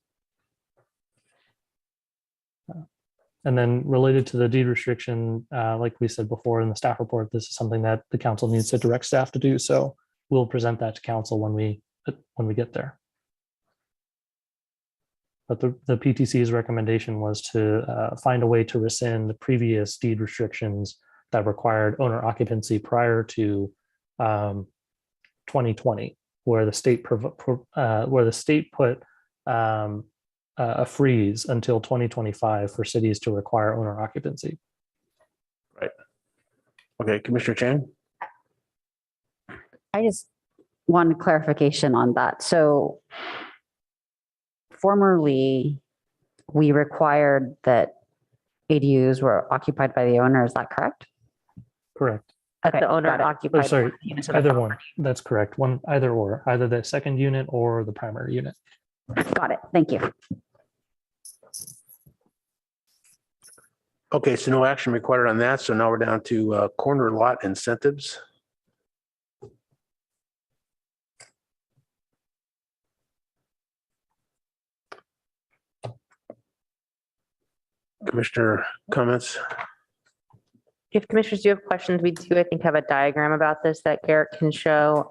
And then related to the deed restriction, like we said before in the staff report, this is something that the council needs to direct staff to do. So we'll present that to council when we get there. But the PTC's recommendation was to find a way to rescind the previous deed restrictions that required owner occupancy prior to 2020, where the state put a freeze until 2025 for cities to require owner occupancy. Right. Okay, Commissioner Chang. I just wanted clarification on that. So formerly, we required that ADUs were occupied by the owner. Is that correct? Correct. Okay, The owner got it. occupied. Oh, sorry, one unit of the either property. one. That's correct. One, either or, either the second unit or the primary unit. Got it. Thank you. Okay, so no action required on that. So now we're down to corner lot incentives. Commissioner comments? If commissioners do have questions, we do, I think, have a diagram about this that Garrett can show.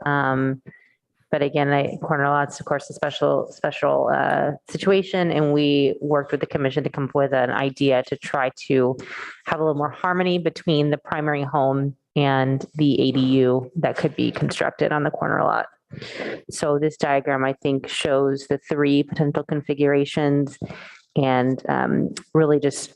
But again, corner lots, of course, a special situation. And we worked with the commission to come up with an idea to try to have a little more harmony between the primary home and the ADU that could be constructed on the corner lot. So this diagram, I think, shows the three potential configurations and really just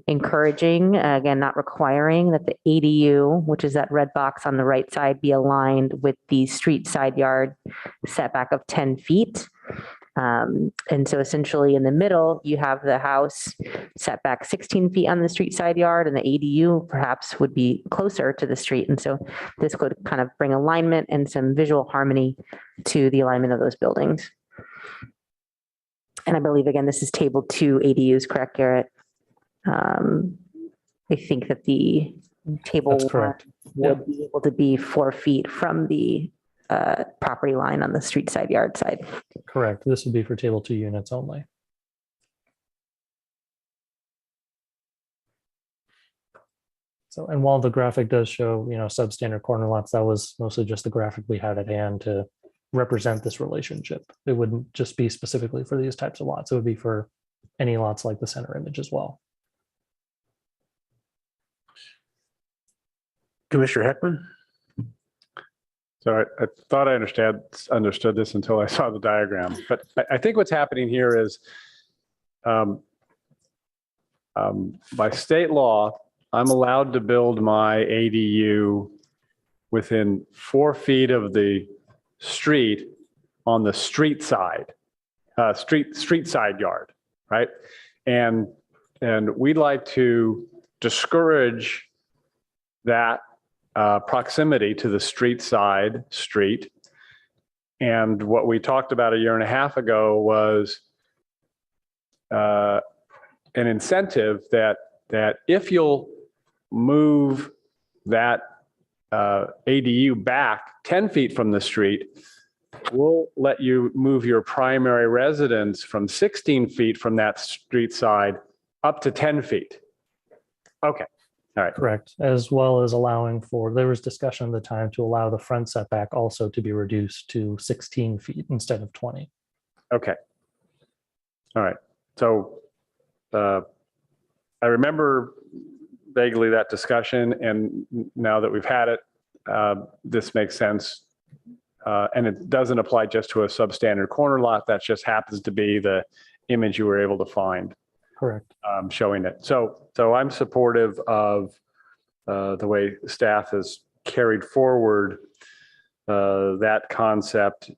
encouraging, again, not requiring that the ADU, which is that red box on the right side, be aligned with the street side yard setback of 10 feet. And so essentially in the middle, you have the house setback 16 feet on the street side yard, and the ADU perhaps would be closer to the street. And so this could kind of bring alignment and some visual harmony to the alignment of those buildings. And I believe, again, this is table 2 ADUs, correct, Garrett? I think that the table That's correct. would be able to be 4 feet from the property line on the street side yard side. Correct. This would be for table 2 units only. So, and while the graphic does show, substandard corner lots, that was mostly just the graphic we had at hand to represent this relationship. It wouldn't just be specifically for these types of lots. It would be for any lots like the center image as well. Commissioner Heckman? So I thought I understood this until I saw the diagram, but I think what's happening here is by state law, I'm allowed to build my ADU within 4 feet of the street on the street side, street side yard, right? And we'd like to discourage that proximity to the street side street. And what we talked about a year and a half ago was an incentive that if you'll move that ADU back 10 feet from the street, we'll let you move your primary residence from 16 feet from that street side up to 10 feet. Okay. All right. Correct. As well as allowing for, there was discussion at the time to allow the front setback also to be reduced to 16 feet instead of 20. Okay. All right. So I remember vaguely that discussion, and now that we've had it, this makes sense. And it doesn't apply just to a substandard corner lot. That just happens to be the image you were able to find. Correct. Showing it. So I'm supportive of the way staff has carried forward that concept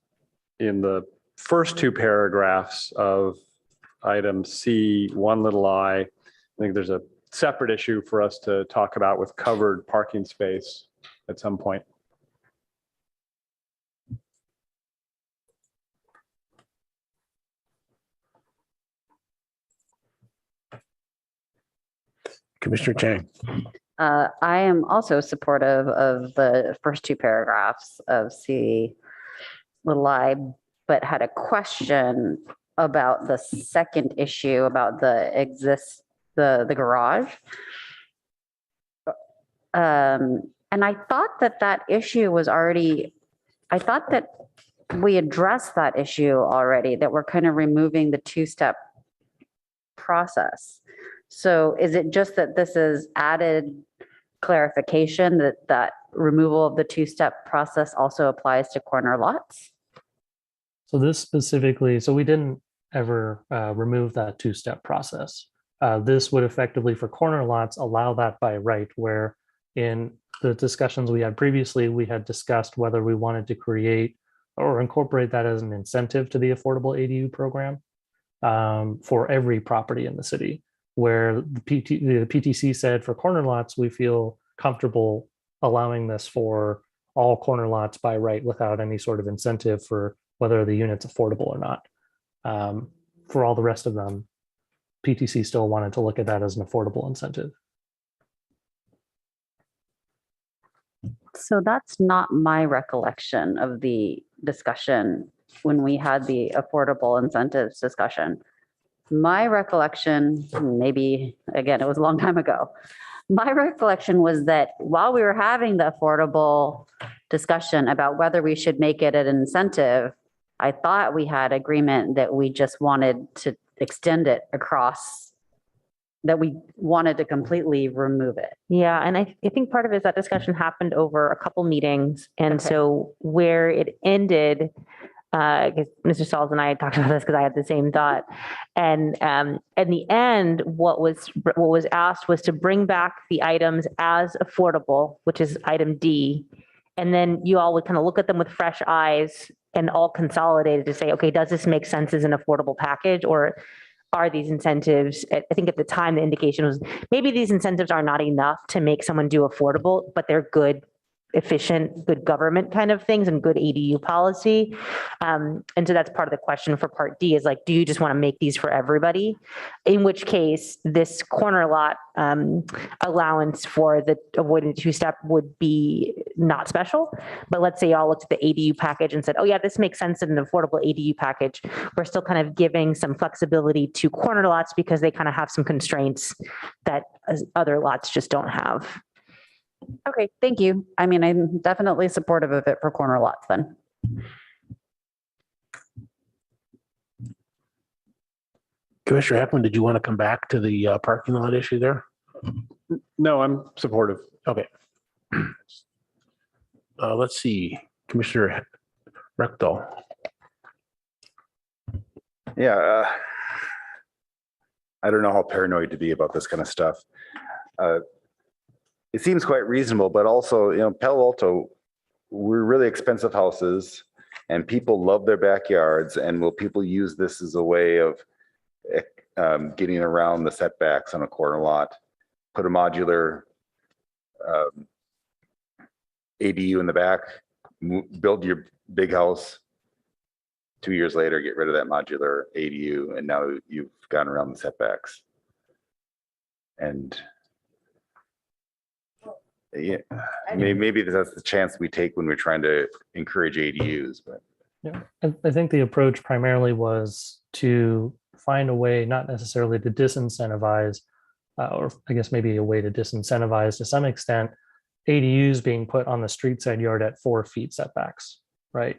in the first two paragraphs of item C, one little I. I think there's a separate issue for us to talk about with covered parking space at some point. Commissioner Chang. I am also supportive of the first two paragraphs of C little I, but had a question about the second issue about the garage. And I thought that issue was already, I thought that we addressed that issue already, that we're kind of removing the two-step process. So is it just that this is added clarification that removal of the two-step process also applies to corner lots? So this specifically, so we didn't ever remove that two-step process. This would effectively, for corner lots, allow that by right, where in the discussions we had previously, we had discussed whether we wanted to create or incorporate that as an incentive to the affordable ADU program for every property in the city, where the PTC said for corner lots, we feel comfortable allowing this for all corner lots by right without any sort of incentive for whether the unit's affordable or not. For all the rest of them, PTC still wanted to look at that as an affordable incentive. So that's not my recollection of the discussion when we had the affordable incentives discussion. My recollection, maybe again, it was a long time ago. My recollection was that while we were having the affordable discussion about whether we should make it an incentive, I thought we had agreement that we just wanted to extend it across, that we wanted to completely remove it. Yeah, and I think part of it is that discussion happened over a couple meetings. And Okay. so where it ended, I guess Mr. Sauls and I had talked about this because I had the same thought. And in the end, what was asked was to bring back the items as affordable, which is item D. And then you all would kind of look at them with fresh eyes and all consolidated to say, okay, does this make sense as an affordable package, or are these incentives? I think at the time, the indication was maybe these incentives are not enough to make someone do affordable, but they're good, efficient, good government kind of things and good ADU policy. And so that's part of the question for part D is like, do you just want to make these for everybody? In which case this corner lot allowance for the avoided two-step would be not special. But let's say y'all looked at the ADU package and said, oh yeah, this makes sense in an affordable ADU package. We're still kind of giving some flexibility to corner lots because they kind of have some constraints that other lots just don't have. Okay, thank you. I mean, I'm definitely supportive of it for corner lots then. Commissioner Heckman, did you want to come back to the parking lot issue there? No, I'm supportive. Okay. Let's see, Commissioner Rectal. Yeah, I don't know how paranoid to be about this kind of stuff. It seems quite reasonable, but also, Palo Alto, we're really expensive houses and people love their backyards. And will people use this as a way of getting around the setbacks on a corner lot? Put a modular ADU in the back, build your big house. 2 years later, get rid of that modular ADU, and now you've gone around the setbacks. And yeah, maybe that's the chance we take when we're trying to encourage ADUs. But yeah, I think the approach primarily was to find a way, not necessarily to disincentivize, or I guess maybe a way to disincentivize to some extent, ADUs being put on the street side yard at 4 feet setbacks, right?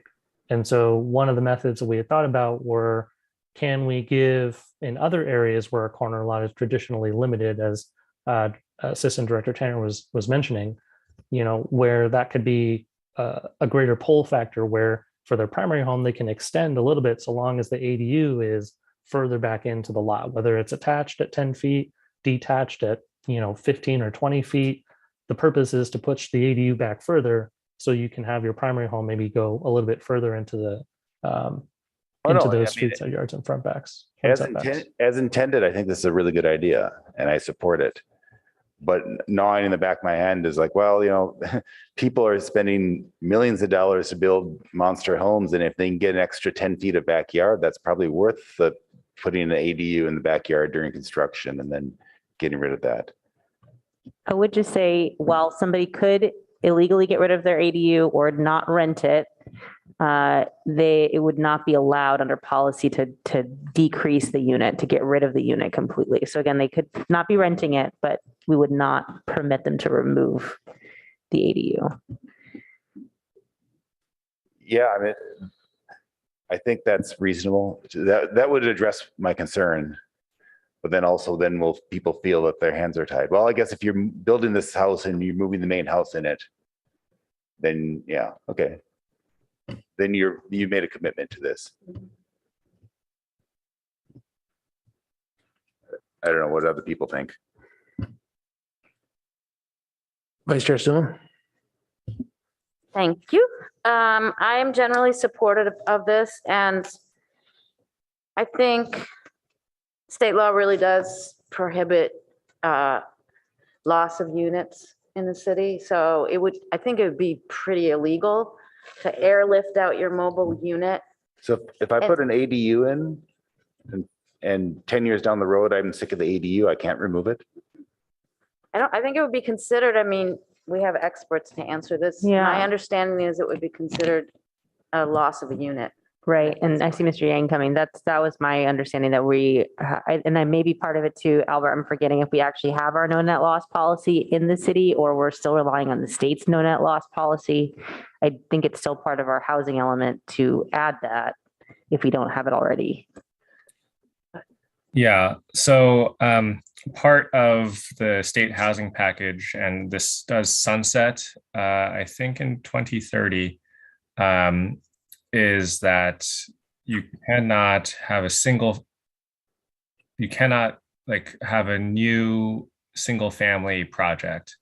And so one of the methods that we had thought about were, can we give in other areas where a corner lot is traditionally limited, as Assistant Director Tanner was mentioning, where that could be a greater pull factor, where for their primary home, they can extend a little bit so long as the ADU is further back into the lot, whether it's attached at 10 feet, detached at 15 or 20 feet. the purpose is to push the ADU back further so you can have your primary home maybe go a little bit further into the into those street side yards and front backs. As intended, I think this is a really good idea and I support it. But gnawing in the back of my hand is like, well, you know, people are spending millions of dollars to build monster homes. And if they can get an extra 10 feet of backyard, that's probably worth the putting an ADU in the backyard during construction and then getting rid of that. I would just say, while somebody could illegally get rid of their ADU or not rent it, it would not be allowed under policy to decrease the unit, to get rid of the unit completely. So again, they could not be renting it, but we would not permit them to remove the ADU. Yeah, I mean, I think that's reasonable. That would address my concern. But then also will people feel that their hands are tied? Well, I guess if you're building this house and you're moving the main house in it, then yeah, okay. Then you made a commitment to this. I don't know what other people think. Vice Chair Stone? Thank you. I am generally supportive of this, and I think state law really does prohibit loss of units in the city. So I think it would be pretty illegal to airlift out your mobile unit. So if I put an ADU in and 10 years down the road, I'm sick of the ADU, I can't remove it? I think it would be considered, I mean, we have experts to answer this. Yeah. My understanding is it would be considered a loss of a unit. Right. And I see Mr. Yang coming. That was my understanding that and I may be part of it too, Albert, I'm forgetting if we actually have our no net loss policy in the city or we're still relying on the state's no net loss policy. I think it's still part of our housing element to add that if we don't have it already. Yeah, so part of the state housing package, and this does sunset, I think in 2030, is that you cannot have have a new single family project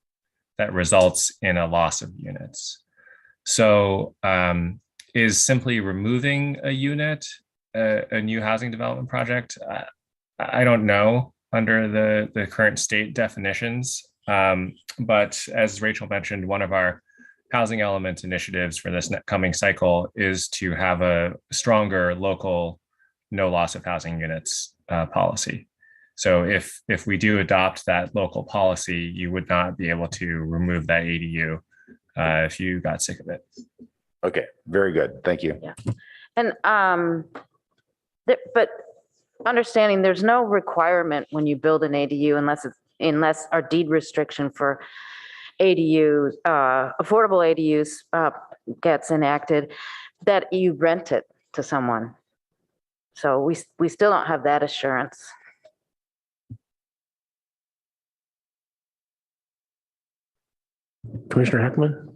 that results in a loss of units. So is simply removing a unit a new housing development project? I don't know under the current state definitions, but as Rachel mentioned, one of our housing element initiatives for this coming cycle is to have a stronger local no loss of housing units policy. So if we do adopt that local policy, you would not be able to remove that ADU if you got sick of it. Okay, very good. Thank you. Yeah. And but understanding there's no requirement when you build an ADU unless our deed restriction for ADUs, affordable ADUs gets enacted, that you rent it to someone. So we still don't have that assurance. Commissioner Heckman?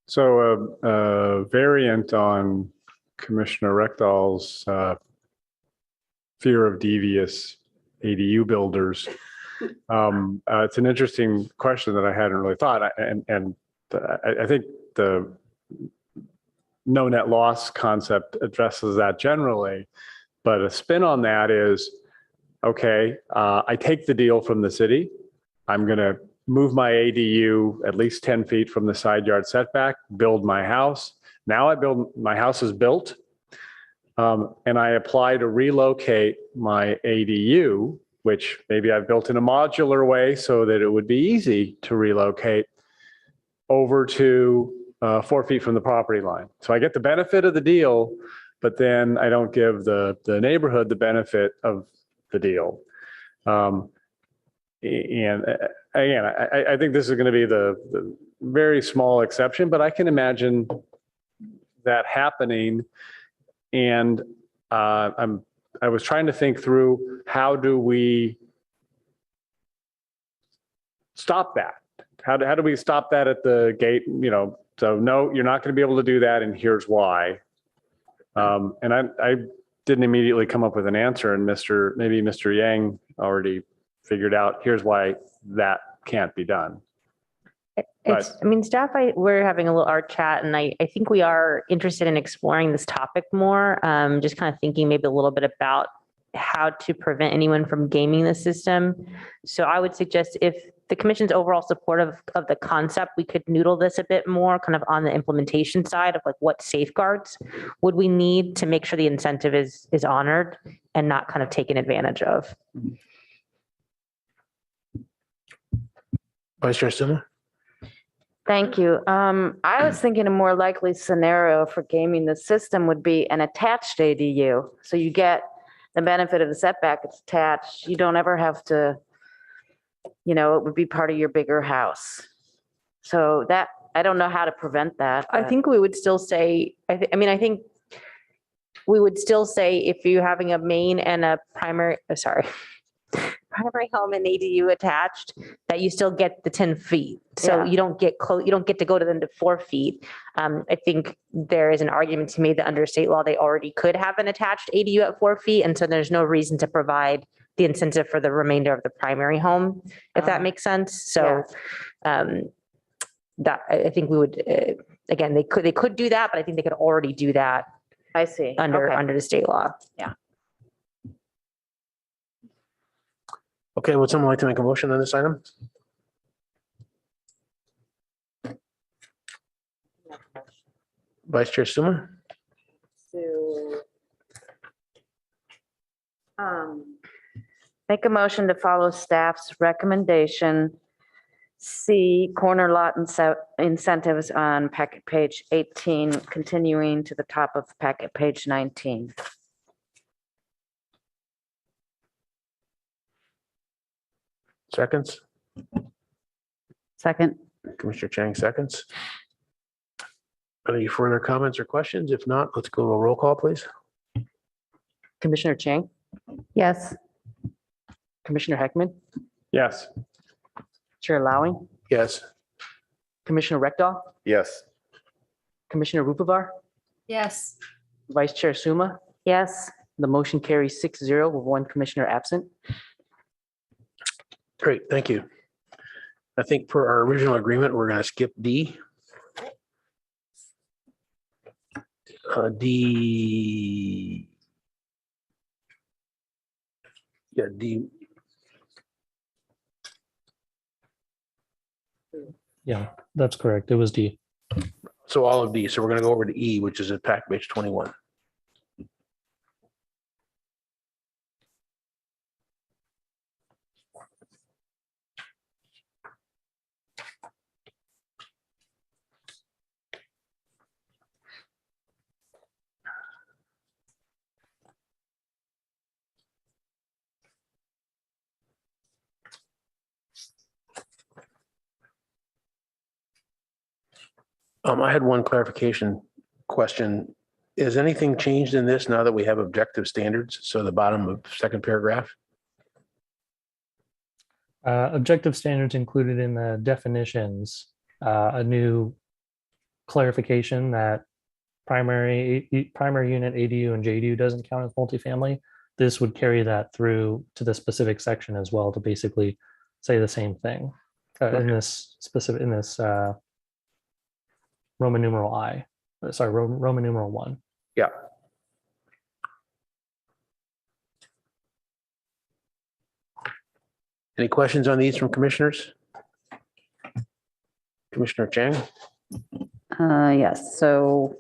So a variant on Commissioner Rechthal's fear of devious ADU builders. It's an interesting question that I hadn't really thought. And I think the no net loss concept addresses that generally, but a spin on that is, okay, I take the deal from the city. I'm going to move my ADU at least 10 feet from the side yard setback, build my house. Now my house is built, and I apply to relocate my ADU, which maybe I've built in a modular way so that it would be easy to relocate over to 4 feet from the property line. So I get the benefit of the deal, but then I don't give the neighborhood the benefit of the deal. And again, I think this is going to be the very small exception, but I can imagine that happening. And I was trying to think through, how do we stop that? How do we stop that at the gate? So no, you're not going to be able to do that, and here's why. And I didn't immediately come up with an answer, and maybe Mr. Yang already figured out, here's why that can't be done. It's, I mean, staff, we're having a little art chat and I think we are interested in exploring this topic more. Just kind of thinking maybe a little bit about how to prevent anyone from gaming the system. So I would suggest if the commission's overall supportive of the concept, we could noodle this a bit more kind of on the implementation side of like what safeguards would we need to make sure the incentive is honored and not kind of taken advantage of. Vice Chair Stuma? Thank you. I was thinking a more likely scenario for gaming the system would be an attached ADU. So you get the benefit of the setback, it's attached. You don't ever have to, you know, it would be part of your bigger house. So that, I don't know how to prevent that. I think we would still say, I think we would still say if you're having a main and a primary home and ADU attached, that you still get the 10 feet. So Yeah. you don't get close, you don't get to go to them to 4 feet. I think there is an argument to me that under state law, they already could have an attached ADU at 4 feet. And so there's no reason to provide the incentive for the remainder of the primary home, if that makes sense. So that I think we would, again, they could do that, but I think they could already do that I see. under Okay. the state law. Okay, would someone like to make a motion on this item? Vice Chair Stuma? Make a motion to follow staff's recommendation. C, corner lot incentives on packet page 18, continuing to the top of packet page 19. Seconds? Second. Commissioner Chang seconds. Any further comments or questions? If not, let's go to a roll call, please. Commissioner Chang, Yes. Commissioner Heckman, Yes. Chair Lowing, Yes. Commissioner Rekdal, Yes. Commissioner Rupavar, Yes. Vice Chair Suma. Yes. The motion carries 6-0 with one commissioner absent. Great, thank you. I think per our original agreement, we're going to skip D. D. Yeah, D. Yeah, that's correct. It was D. So all of D. So we're going to go over to E, which is at pack page 21. I had one clarification question. Is anything changed in this now that we have objective standards? So the bottom of second paragraph? Objective standards included in the definitions, a new clarification that primary unit ADU and JDU doesn't count as multifamily. This would carry that through to the specific section as well to basically say the same thing in this Roman numeral I, sorry, Roman numeral 1. Yeah. Any questions on these from commissioners? Commissioner Chang? Yes, so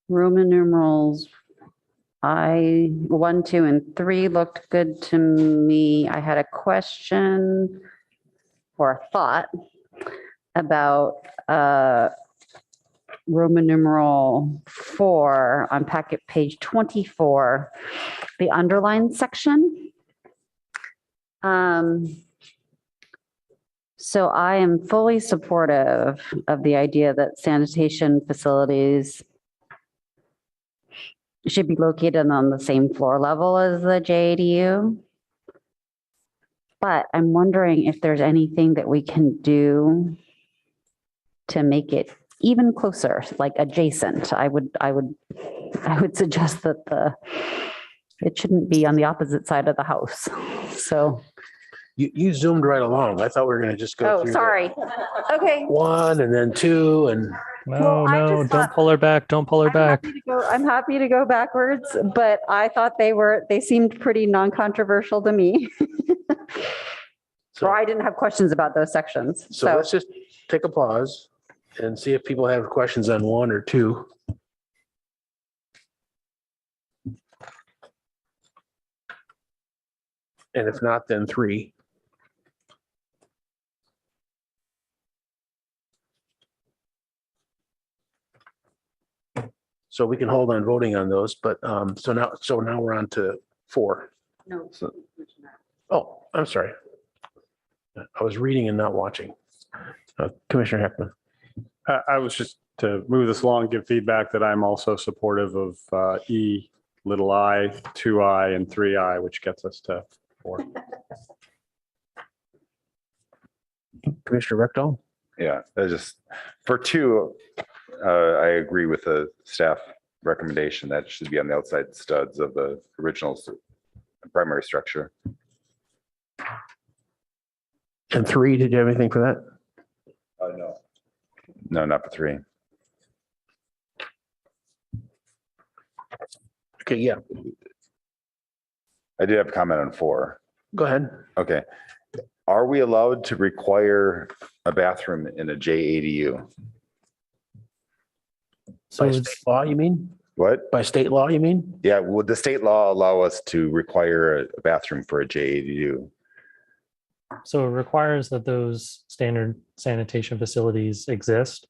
Roman numerals I, 1, 2, and 3 looked good to me. I had a question or a thought about Roman numeral 4 on packet page 24, the underlined section. So I am fully supportive of the idea that sanitation facilities should be located on the same floor level as the JADU. But I'm wondering if there's anything that we can do to make it even closer, like adjacent. I would suggest that it shouldn't be on the opposite side of the house. So You zoomed right along. I thought we were going to just go Oh, through sorry. Okay. one and then two and No, I no, just don't thought- pull her back. Don't pull her back. I'm happy to go backwards, but I thought they seemed pretty non-controversial to me. so, Or I didn't have questions about those sections. so So let's just take a pause and see if people have questions on one or two. And if not, then three. So we can hold on voting on those, but so now we're on to four. no. Oh, I'm sorry. I was reading and not watching. Commissioner Heckman. I was just to move this along, give feedback that I'm also supportive of E, little I, 2I, and 3I, which gets us to 4. Commissioner Rectal. Yeah, I just, for 2, I agree with the staff recommendation that it should be on the outside studs of the original primary structure. And 3, did you have anything for that? No. No, not for 3. Okay, yeah, I did have a comment on 4. go ahead. Okay. Are we allowed to require a bathroom in a JADU? So By it's- state law, you mean? What? By state law, you mean? Yeah, would the state law allow us to require a bathroom for a JADU? So it requires that those standard sanitation facilities exist.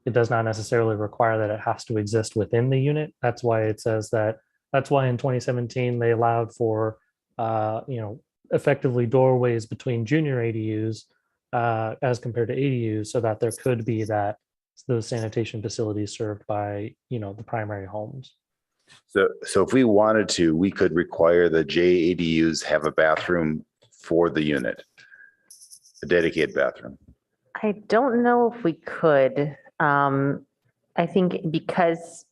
It does not necessarily require that it has to exist within the unit. That's why it says that, that's why in 2017, they allowed for, effectively doorways between junior ADUs as compared to ADUs, so that there could be those sanitation facilities served by, the primary homes. So if we wanted to, we could require the JADUs have a bathroom for the unit, a dedicated bathroom. I don't know if we could. I think because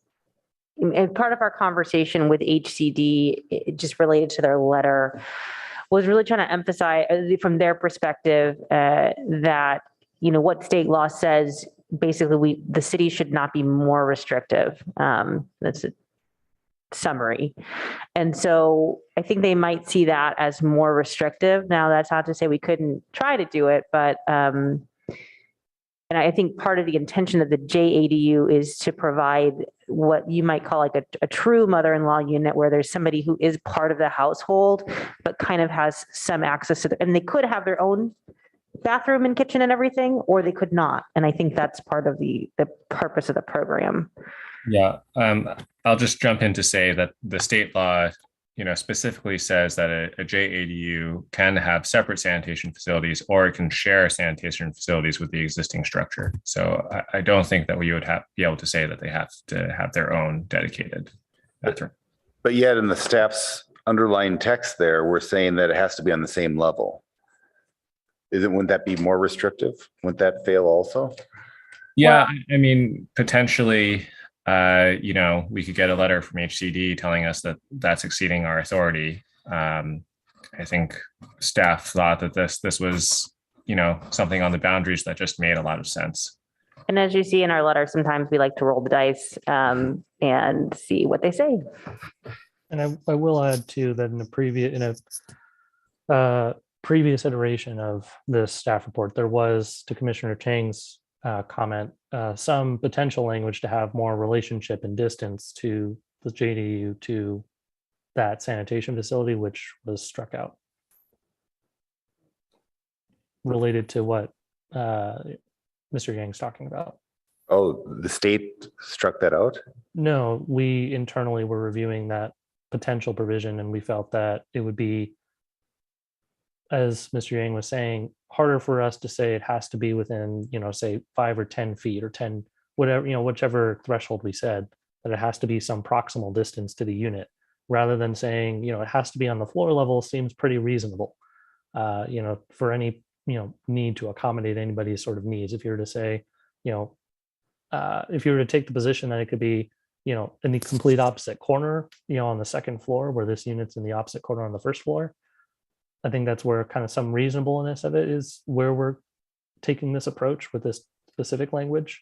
and part of our conversation with HCD, just related to their letter, was really trying to emphasize from their perspective that, what state law says, basically the city should not be more restrictive. That's a summary. And so I think they might see that as more restrictive. Now, that's not to say we couldn't try to do it, but and I think part of the intention of the JADU is to provide what you might call like a true mother-in-law unit, where there's somebody who is part of the household, but kind of has some access to and they could have their own bathroom and kitchen and everything, or they could not. And I think that's part of the purpose of the program. Yeah, I'll just jump in to say that the state law, specifically says that a JADU can have separate sanitation facilities, or it can share sanitation facilities with the existing structure. So I don't think that we would be able to say that they have to have their own dedicated bathroom. But yet in the staff's underlying text there, we're saying that it has to be on the same level. Wouldn't that be more restrictive? Wouldn't that fail also? Yeah, I mean, potentially, we could get a letter from HCD telling us that that's exceeding our authority. I think staff thought that this was, something on the boundaries that just made a lot of sense. And as you see in our letter, sometimes we like to roll the dice and see what they say. And I will add too that in a previous iteration of this staff report, there was, to Commissioner Chang's comment, some potential language to have more relationship and distance to the JDU to that sanitation facility, which was struck out. Related to what Mr. Yang's talking about. Oh, the state struck that out? No, we internally were reviewing that potential provision, and we felt that it would be, as Mr. Yang was saying, harder for us to say it has to be within, say 5 or 10 feet or 10, whatever, whichever threshold we said, that it has to be some proximal distance to the unit, rather than saying, it has to be on the floor level seems pretty reasonable, for any, need to accommodate anybody's sort of needs. If you were to say, if you were to take the position that it could be, in the complete opposite corner, on the second floor, where this unit's in the opposite corner on the first floor, I think that's where kind of some reasonableness of it is where we're taking this approach with this specific language,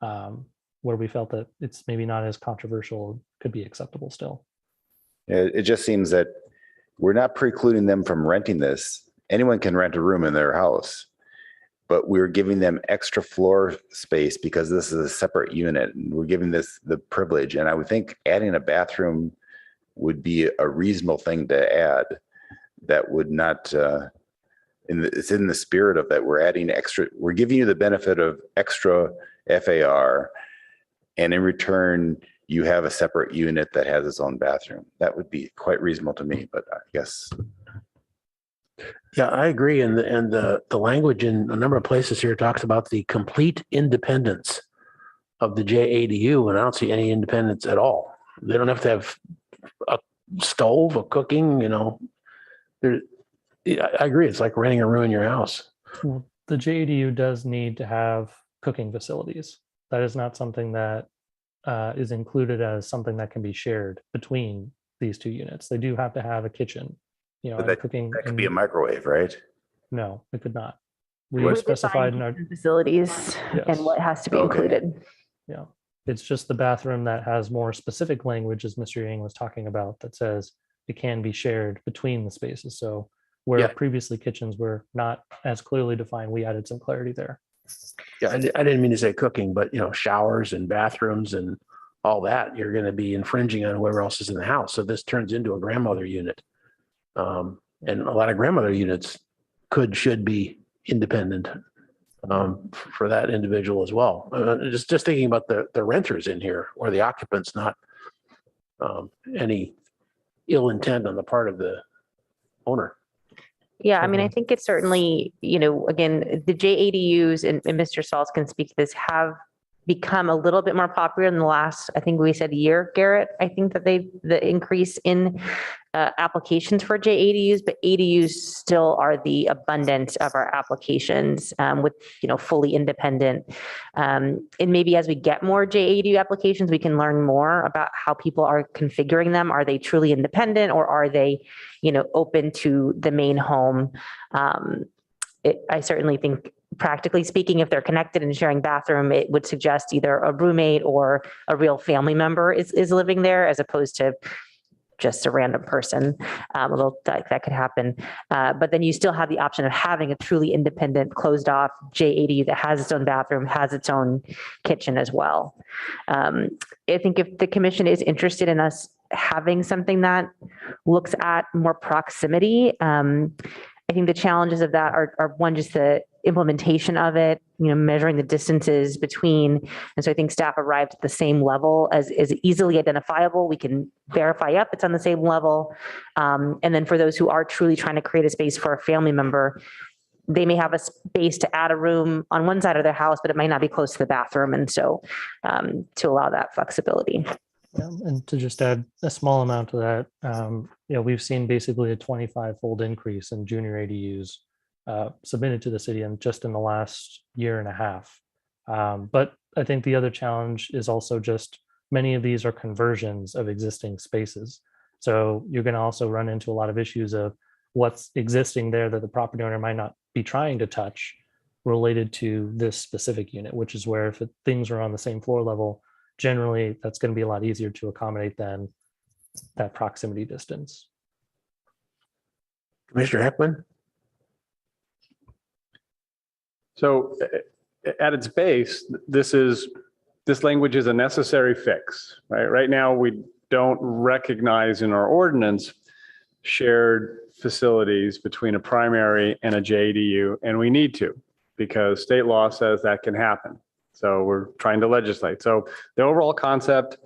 where we felt that it's maybe not as controversial, could be acceptable still. It just seems that we're not precluding them from renting this. Anyone can rent a room in their house, but we're giving them extra floor space because this is a separate unit and we're giving this the privilege. And I would think adding a bathroom would be a reasonable thing to add. That would not, it's in the spirit of that. We're adding extra, we're giving you the benefit of extra FAR. And in return, you have a separate unit that has its own bathroom. That would be quite reasonable to me, but I guess. Yeah, I agree. And the language in a number of places here talks about the complete independence of the JADU, and I don't see any independence at all. They don't have to have a stove, a cooking, I agree. It's like renting a room in your house. Well, the JADU does need to have cooking facilities. That is not something that is included as something that can be shared between these two units. They do have to have a kitchen, But that, cooking. that could be a microwave, right? No, it could not. We We've specified in our defined facilities and what has to be included. Yeah, it's just the bathroom that has more specific language, as Mr. Yang was talking about, that says it can be shared between the spaces. So where previously kitchens were not as clearly defined, we added some clarity there. Yeah, I didn't mean to say cooking, but showers and bathrooms and all that, you're going to be infringing on whoever else is in the house. So this turns into a grandmother unit. And a lot of grandmother units should be independent for that individual as well. Just thinking about the renters in here or the occupants, not any ill intent on the part of the owner. Yeah, I mean, I think it's certainly, again, the JADUs, and Mr. Sauls can speak to this, have become a little bit more popular in the last, I think we said year, Garrett. I think that the increase in applications for JADUs, but ADUs still are the abundance of our applications with, fully independent. And maybe as we get more JADU applications, we can learn more about how people are configuring them. Are they truly independent, or are they, open to the main home? I certainly think, practically speaking, if they're connected and sharing bathroom, it would suggest either a roommate or a real family member is living there, as opposed to just a random person. Although that could happen. But then you still have the option of having a truly independent, closed off JADU that has its own bathroom, has its own kitchen as well. I think if the commission is interested in us having something that looks at more proximity, I think the challenges of that are one, just the implementation of it, measuring the distances between. And so I think staff arrived at the same level as easily identifiable. We can verify, yep, it's on the same level. And then for those who are truly trying to create a space for a family member, they may have a space to add a room on one side of their house, but it might not be close to the bathroom. And so to allow that flexibility. Yeah, and to just add a small amount to that, we've seen basically a 25-fold increase in junior ADUs submitted to the city in just in the last year and a half. But I think the other challenge is also just many of these are conversions of existing spaces. So you're going to also run into a lot of issues of what's existing there that the property owner might not be trying to touch related to this specific unit, which is where if things are on the same floor level, generally that's going to be a lot easier to accommodate than that proximity distance. Commissioner Heckman? So at its base, this language is a necessary fix, right? Right now, we don't recognize in our ordinance shared facilities between a primary and a JADU, and we need to, because state law says that can happen. So we're trying to legislate. So the overall concept,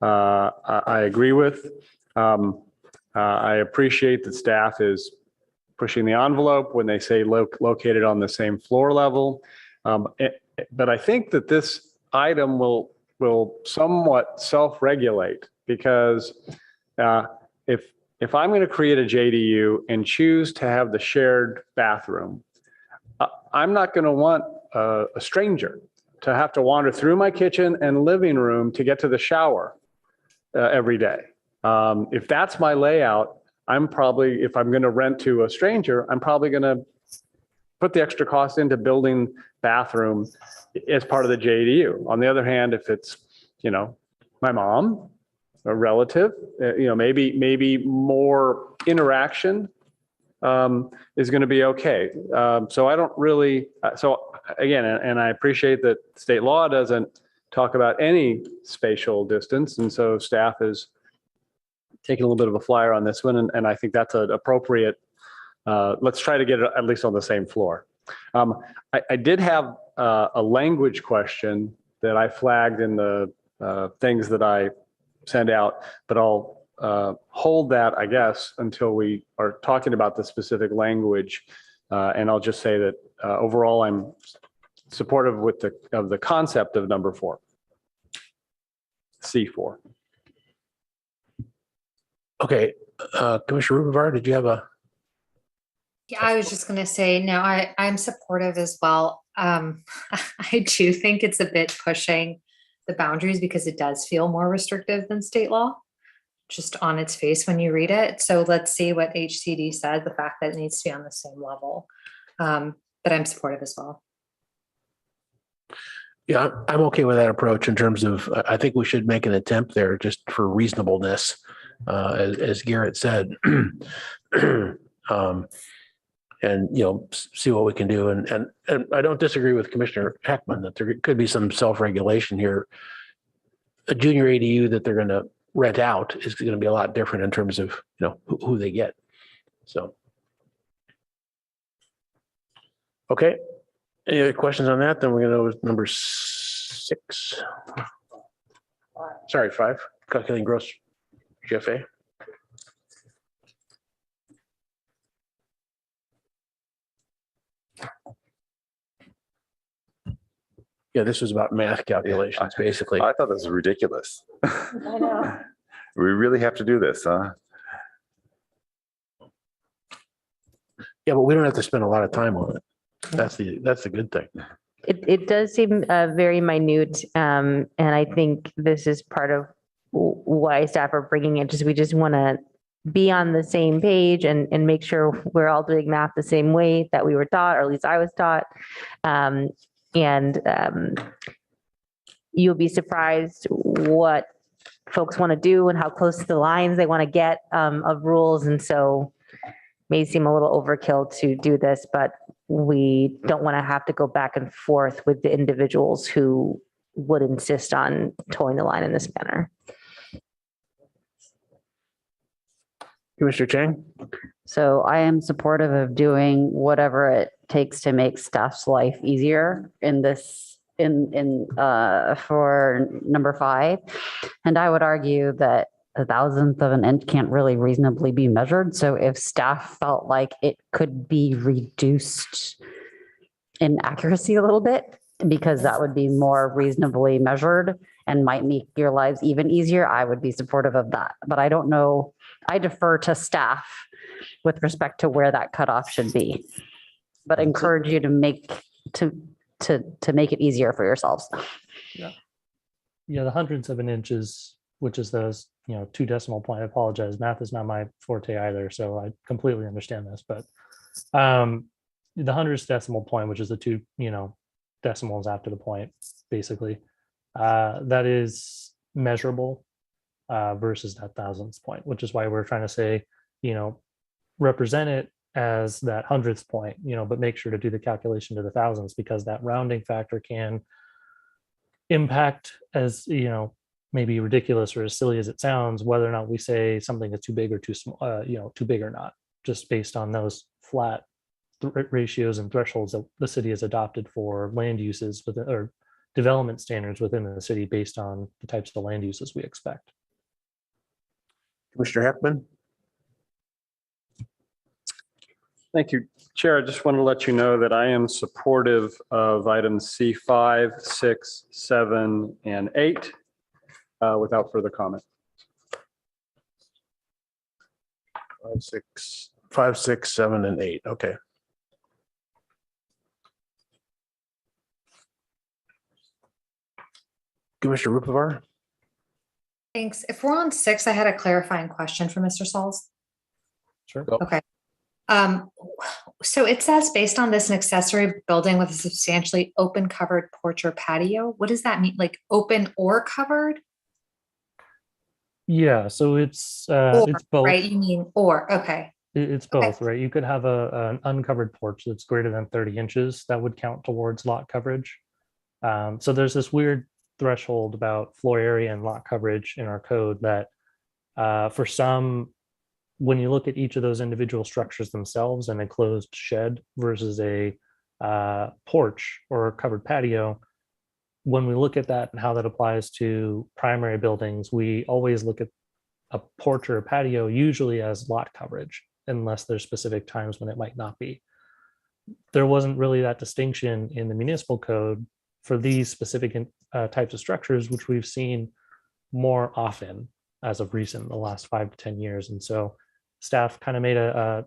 I agree with. I appreciate that staff is pushing the envelope when they say located on the same floor level. But I think that this item will somewhat self-regulate, because if I'm going to create a JDU and choose to have the shared bathroom, I'm not going to want a stranger to have to wander through my kitchen and living room to get to the shower every day. If that's my layout, I'm probably, if I'm going to rent to a stranger, I'm probably going to put the extra cost into building bathroom as part of the JDU. On the other hand, if it's, my mom, a relative, maybe more interaction is going to be okay. So I don't really, so again, and I appreciate that state law doesn't talk about any spatial distance. And so staff is taking a little bit of a flyer on this one. And I think that's an appropriate, let's try to get it at least on the same floor. I did have a language question that I flagged in the things that I send out, but I'll hold that, I guess, until we are talking about the specific language. And I'll just say that overall, I'm supportive of the concept of number 4, C4. Okay, Commissioner Rubenvar, did you have a? Yeah, I was just going to say, no, I'm supportive as well. I do think it's a bit pushing the boundaries because it does feel more restrictive than state law, just on its face when you read it. So let's see what HCD says, the fact that it needs to be on the same level. But I'm supportive as well. Yeah, I'm okay with that approach in terms of, I think we should make an attempt there just for reasonableness, as Garrett said. And, see what we can do. And I don't disagree with Commissioner Heckman that there could be some self-regulation here. A junior ADU that they're going to rent out is going to be a lot different in terms of, who they get. So. Okay. Any other questions on that? Then we're going to go with number 6. Sorry, 5. Calculating gross GFA. Yeah, this was about math calculations, basically. I thought this was ridiculous. I know. We really have to do this, huh? Yeah, but we don't have to spend a lot of time on it. That's the good thing. It does seem very minute, and I think this is part of why staff are bringing it. We just want to be on the same page and make sure we're all doing math the same way that we were taught, or at least I was taught. And you'll be surprised what folks want to do and how close to the lines they want to get of rules. And so may seem a little overkill to do this, but we don't want to have to go back and forth with the individuals who would insist on towing the line in this manner. Commissioner Chang? So I am supportive of doing whatever it takes to make staff's life easier in this, for number 5. And I would argue that a thousandth of an inch can't really reasonably be measured. So if staff felt like it could be reduced in accuracy a little bit, because that would be more reasonably measured and might make your lives even easier, I would be supportive of that. But I don't know, I defer to staff with respect to where that cutoff should be, but encourage you to make it easier for yourselves. Yeah, the hundredths of an inch is, which is those, 2 decimal point. I apologize. Math is not my forte either, so I completely understand this. But the hundredths decimal point, which is the 2, decimals after the point, basically, that is measurable versus that thousandths point, which is why we're trying to say, represent it as that hundredths point, but make sure to do the calculation to the thousands, because that rounding factor can impact, as maybe ridiculous or as silly as it sounds, whether or not we say something is too big or too small, too big or not, just based on those flat ratios and thresholds that the city has adopted for land uses within, or development standards within the city based on the types of land uses we expect. Commissioner Heckman? Thank you, Chair. I just want to let you know that I am supportive of items C5, 6, 7, and 8 without further comment. 5, 6, 7, and 8. Okay. Commissioner Rupavar? Thanks. If we're on 6, I had a clarifying question for Mr. Sauls. Sure. Okay. So it says based on this, an accessory building with a substantially open covered porch or patio. What does that mean? Like open or covered? Yeah, so it's Or, both. right? You mean or, okay. It's both, right? You could have an uncovered porch that's greater than 30 inches. That would count towards lot coverage. So there's this weird threshold about floor area and lot coverage in our code that for some, when you look at each of those individual structures themselves, an enclosed shed versus a porch or a covered patio, when we look at that and how that applies to primary buildings, we always look at a porch or a patio usually as lot coverage, unless there's specific times when it might not be. There wasn't really that distinction in the municipal code for these specific types of structures, which we've seen more often as of recent, the last 5 to 10 years. And so staff kind of made a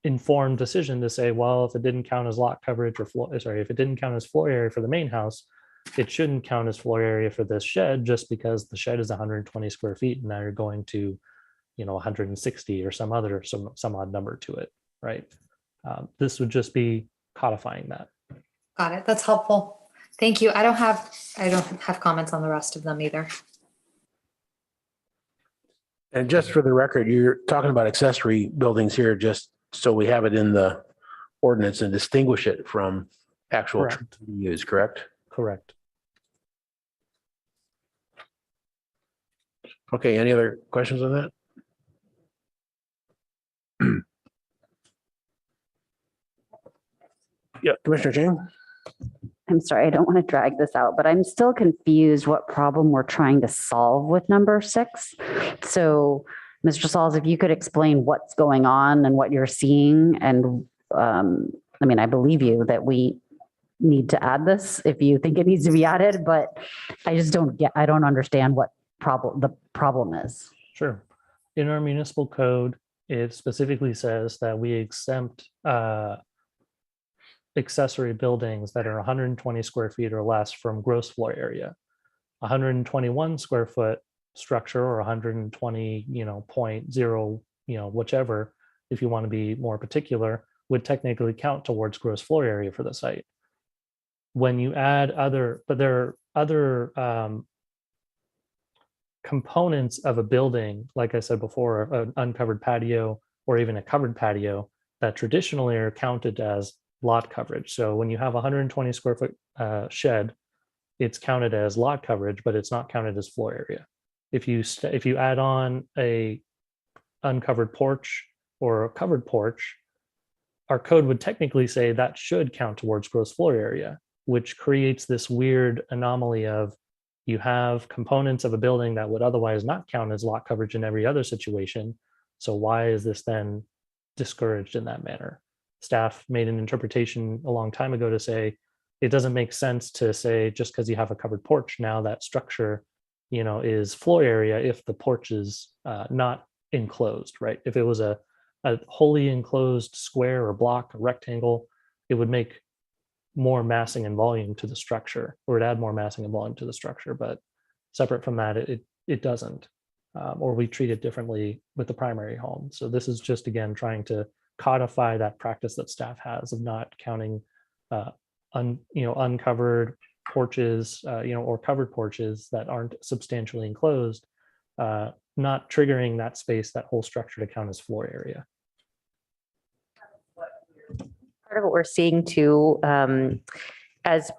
informed decision to say, well, if it didn't count as lot coverage or if it didn't count as floor area for the main house, it shouldn't count as floor area for this shed, just because the shed is 120 square feet and now you're going to 160 or some odd number to it, right? This would just be codifying that. Got it. That's helpful. Thank you. I don't have comments on the rest of them either. And just for the record, you're talking about accessory buildings here, just so we have it in the ordinance and distinguish it from actual Correct. use, correct? Correct. Okay, any other questions on that? Yeah, Commissioner Chang? I'm sorry, I don't want to drag this out, but I'm still confused what problem we're trying to solve with number 6. So, Mr. Sauls, if you could explain what's going on and what you're seeing, and I believe you that we need to add this if you think it needs to be added, but I don't understand what the problem is. Sure. In our municipal code, it specifically says that we exempt accessory buildings that are 120 square feet or less from gross floor area. 121 square foot structure or 120, 0.0, whichever, if you want to be more particular, would technically count towards gross floor area for the site. When you add there are other components of a building, like I said before, an uncovered patio or even a covered patio, that traditionally are counted as lot coverage. So when you have a 120 square foot shed, it's counted as lot coverage, but it's not counted as floor area. If you add on a uncovered porch or a covered porch, our code would technically say that should count towards gross floor area, which creates this weird anomaly of you have components of a building that would otherwise not count as lot coverage in every other situation. So why is this then discouraged in that manner? Staff made an interpretation a long time ago to say it doesn't make sense to say just because you have a covered porch, now that structure, is floor area if the porch is not enclosed, right? If it was a wholly enclosed square or block, or rectangle, it would make more massing and volume to the structure, or it add more massing and volume to the structure. But separate from that, it doesn't, or we treat it differently with the primary home. So this is just, again, trying to codify that practice that staff has of not counting uncovered porches, or covered porches that aren't substantially enclosed, not triggering that space, that whole structure to count as floor area. Part of what we're seeing too, as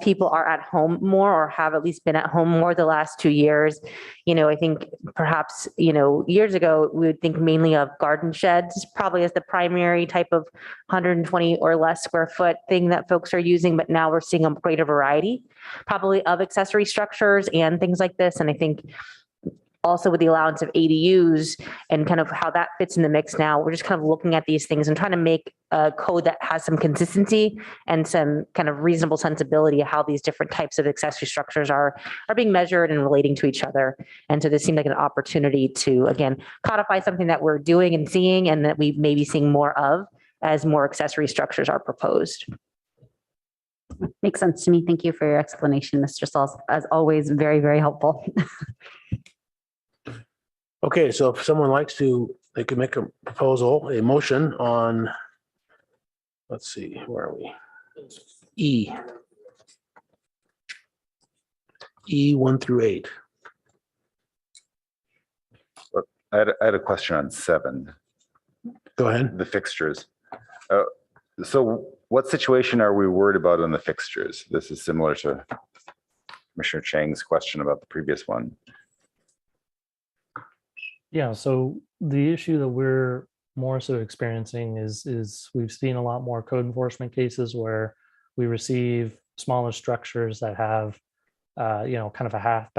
people are at home more, or have at least been at home more the last 2 years, I think perhaps, years ago, we would think mainly of garden sheds, probably as the primary type of 120 or less square foot thing that folks are using. But now we're seeing a greater variety, probably, of accessory structures and things like this. And I think also with the allowance of ADUs and kind of how that fits in the mix now, we're just kind of looking at these things and trying to make a code that has some consistency and some kind of reasonable sensibility of how these different types of accessory structures are being measured and relating to each other. And so this seemed like an opportunity to, again, codify something that we're doing and seeing, and that we may be seeing more of as more accessory structures are proposed. Makes sense to me. Thank you for your explanation, Mr. Sauls. As always, very, very helpful. Okay, so if someone likes to they could make a proposal, a motion on, let's see, where are we? E 1 through 8. I had a question on 7. Go ahead. The fixtures. So what situation are we worried about on the fixtures? This is similar to Commissioner Chang's question about the previous one. Yeah, so the issue that we're more so experiencing is we've seen a lot more code enforcement cases where we receive smaller structures that have, kind of a half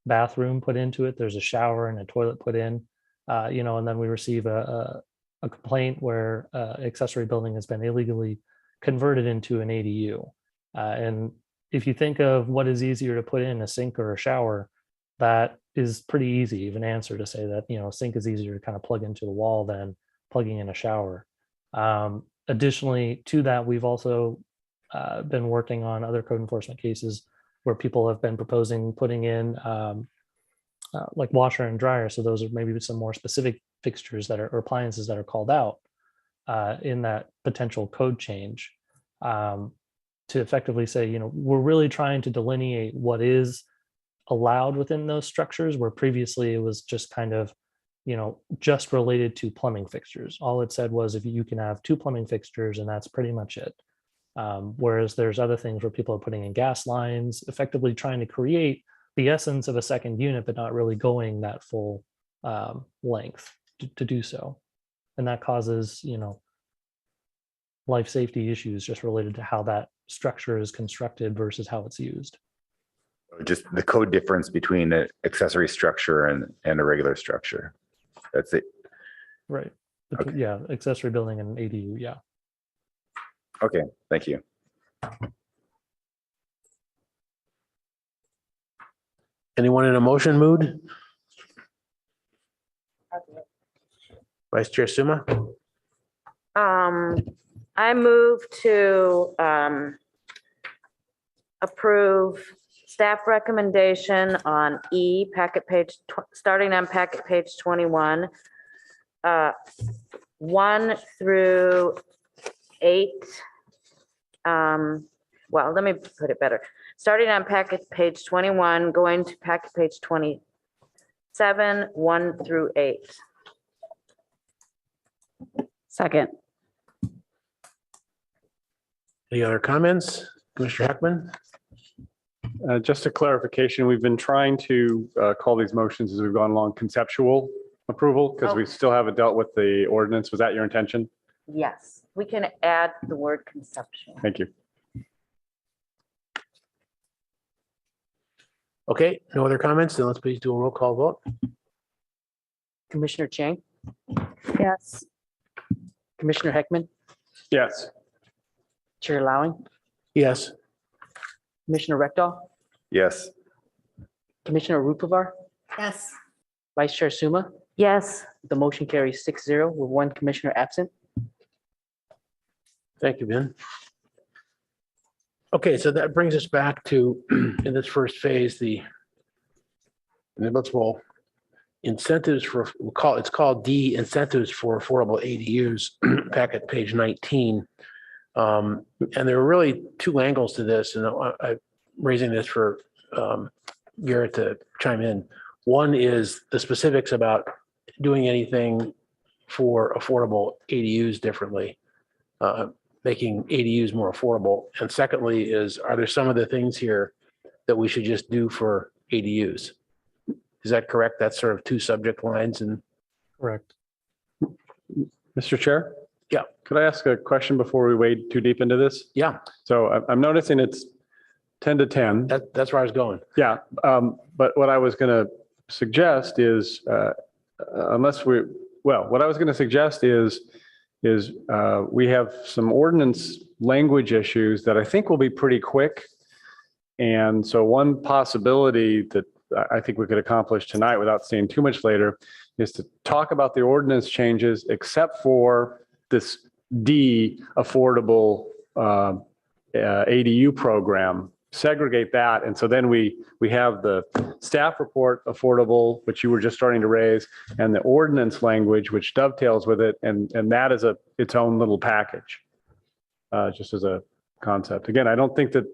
bathroom put into it. There's a shower and a toilet put in, and then we receive a complaint where accessory building has been illegally converted into an ADU. And if you think of what is easier to put in, a sink or a shower, that is pretty easy of an answer to say that, a sink is easier to kind of plug into the wall than plugging in a shower. Additionally to that, we've also been working on other code enforcement cases where people have been proposing putting in like washer and dryer. So those are maybe some more specific fixtures that are, or appliances that are called out in that potential code change to effectively say, we're really trying to delineate what is allowed within those structures, where previously it was just kind of, just related to plumbing fixtures. All it said was if you can have 2 plumbing fixtures and that's pretty much it. Whereas there's other things where people are putting in gas lines, effectively trying to create the essence of a second unit, but not really going that full length to do so. And that causes, life safety issues just related to how that structure is constructed versus how it's used. Just the code difference between an accessory structure and a regular structure. That's it. Right. Okay. Yeah, accessory building and ADU, yeah. Okay, thank you. Anyone in a motion mood? Vice Chair Suma? I move to approve staff recommendation on E, packet page, starting on packet page 21, 1 through 8. Well, let me put it better. Starting on packet page 21, going to packet page 27, 1 through 8. Second. Any other comments? Commissioner Heckman? Just a clarification, we've been trying to call these motions as we've gone along conceptual approval because we still haven't dealt with the ordinance. Was that your intention? Yes, we can add the word conceptual. Thank you. Okay, no other comments? Then let's please do a roll call vote. Commissioner Chang, Yes. Commissioner Heckman, Yes. Chair Lowing, Yes. Commissioner Rectal, Yes. Commissioner Rupavar, Yes. Vice Chair Suma. Yes. The motion carries 6-0 with 1 commissioner absent. Thank you, Ben. Okay, so that brings us back to, in this first phase, the municipal incentives for, it's called D, incentives for affordable ADUs, packet page 19. And there are really 2 angles to this, and I'm raising this for Garrett to chime in. One is the specifics about doing anything for affordable ADUs differently, making ADUs more affordable. And secondly is, are there some of the things here that we should just do for ADUs? Is that correct? That's sort of 2 subject lines and. Correct. Mr. Chair? Yeah. Could I ask a question before we wade too deep into this? Yeah. So I'm noticing it's 10 to 10. That's where I was going. Yeah. But what I was going to suggest is, what I was going to suggest is we have some ordinance language issues that I think will be pretty quick. And so one possibility that I think we could accomplish tonight without seeing too much later is to talk about the ordinance changes, except for this D affordable ADU program segregate that. And so then we have the staff report affordable, which you were just starting to raise, and the ordinance language, which dovetails with it. And that is its own little package, just as a concept. Again, I don't think that,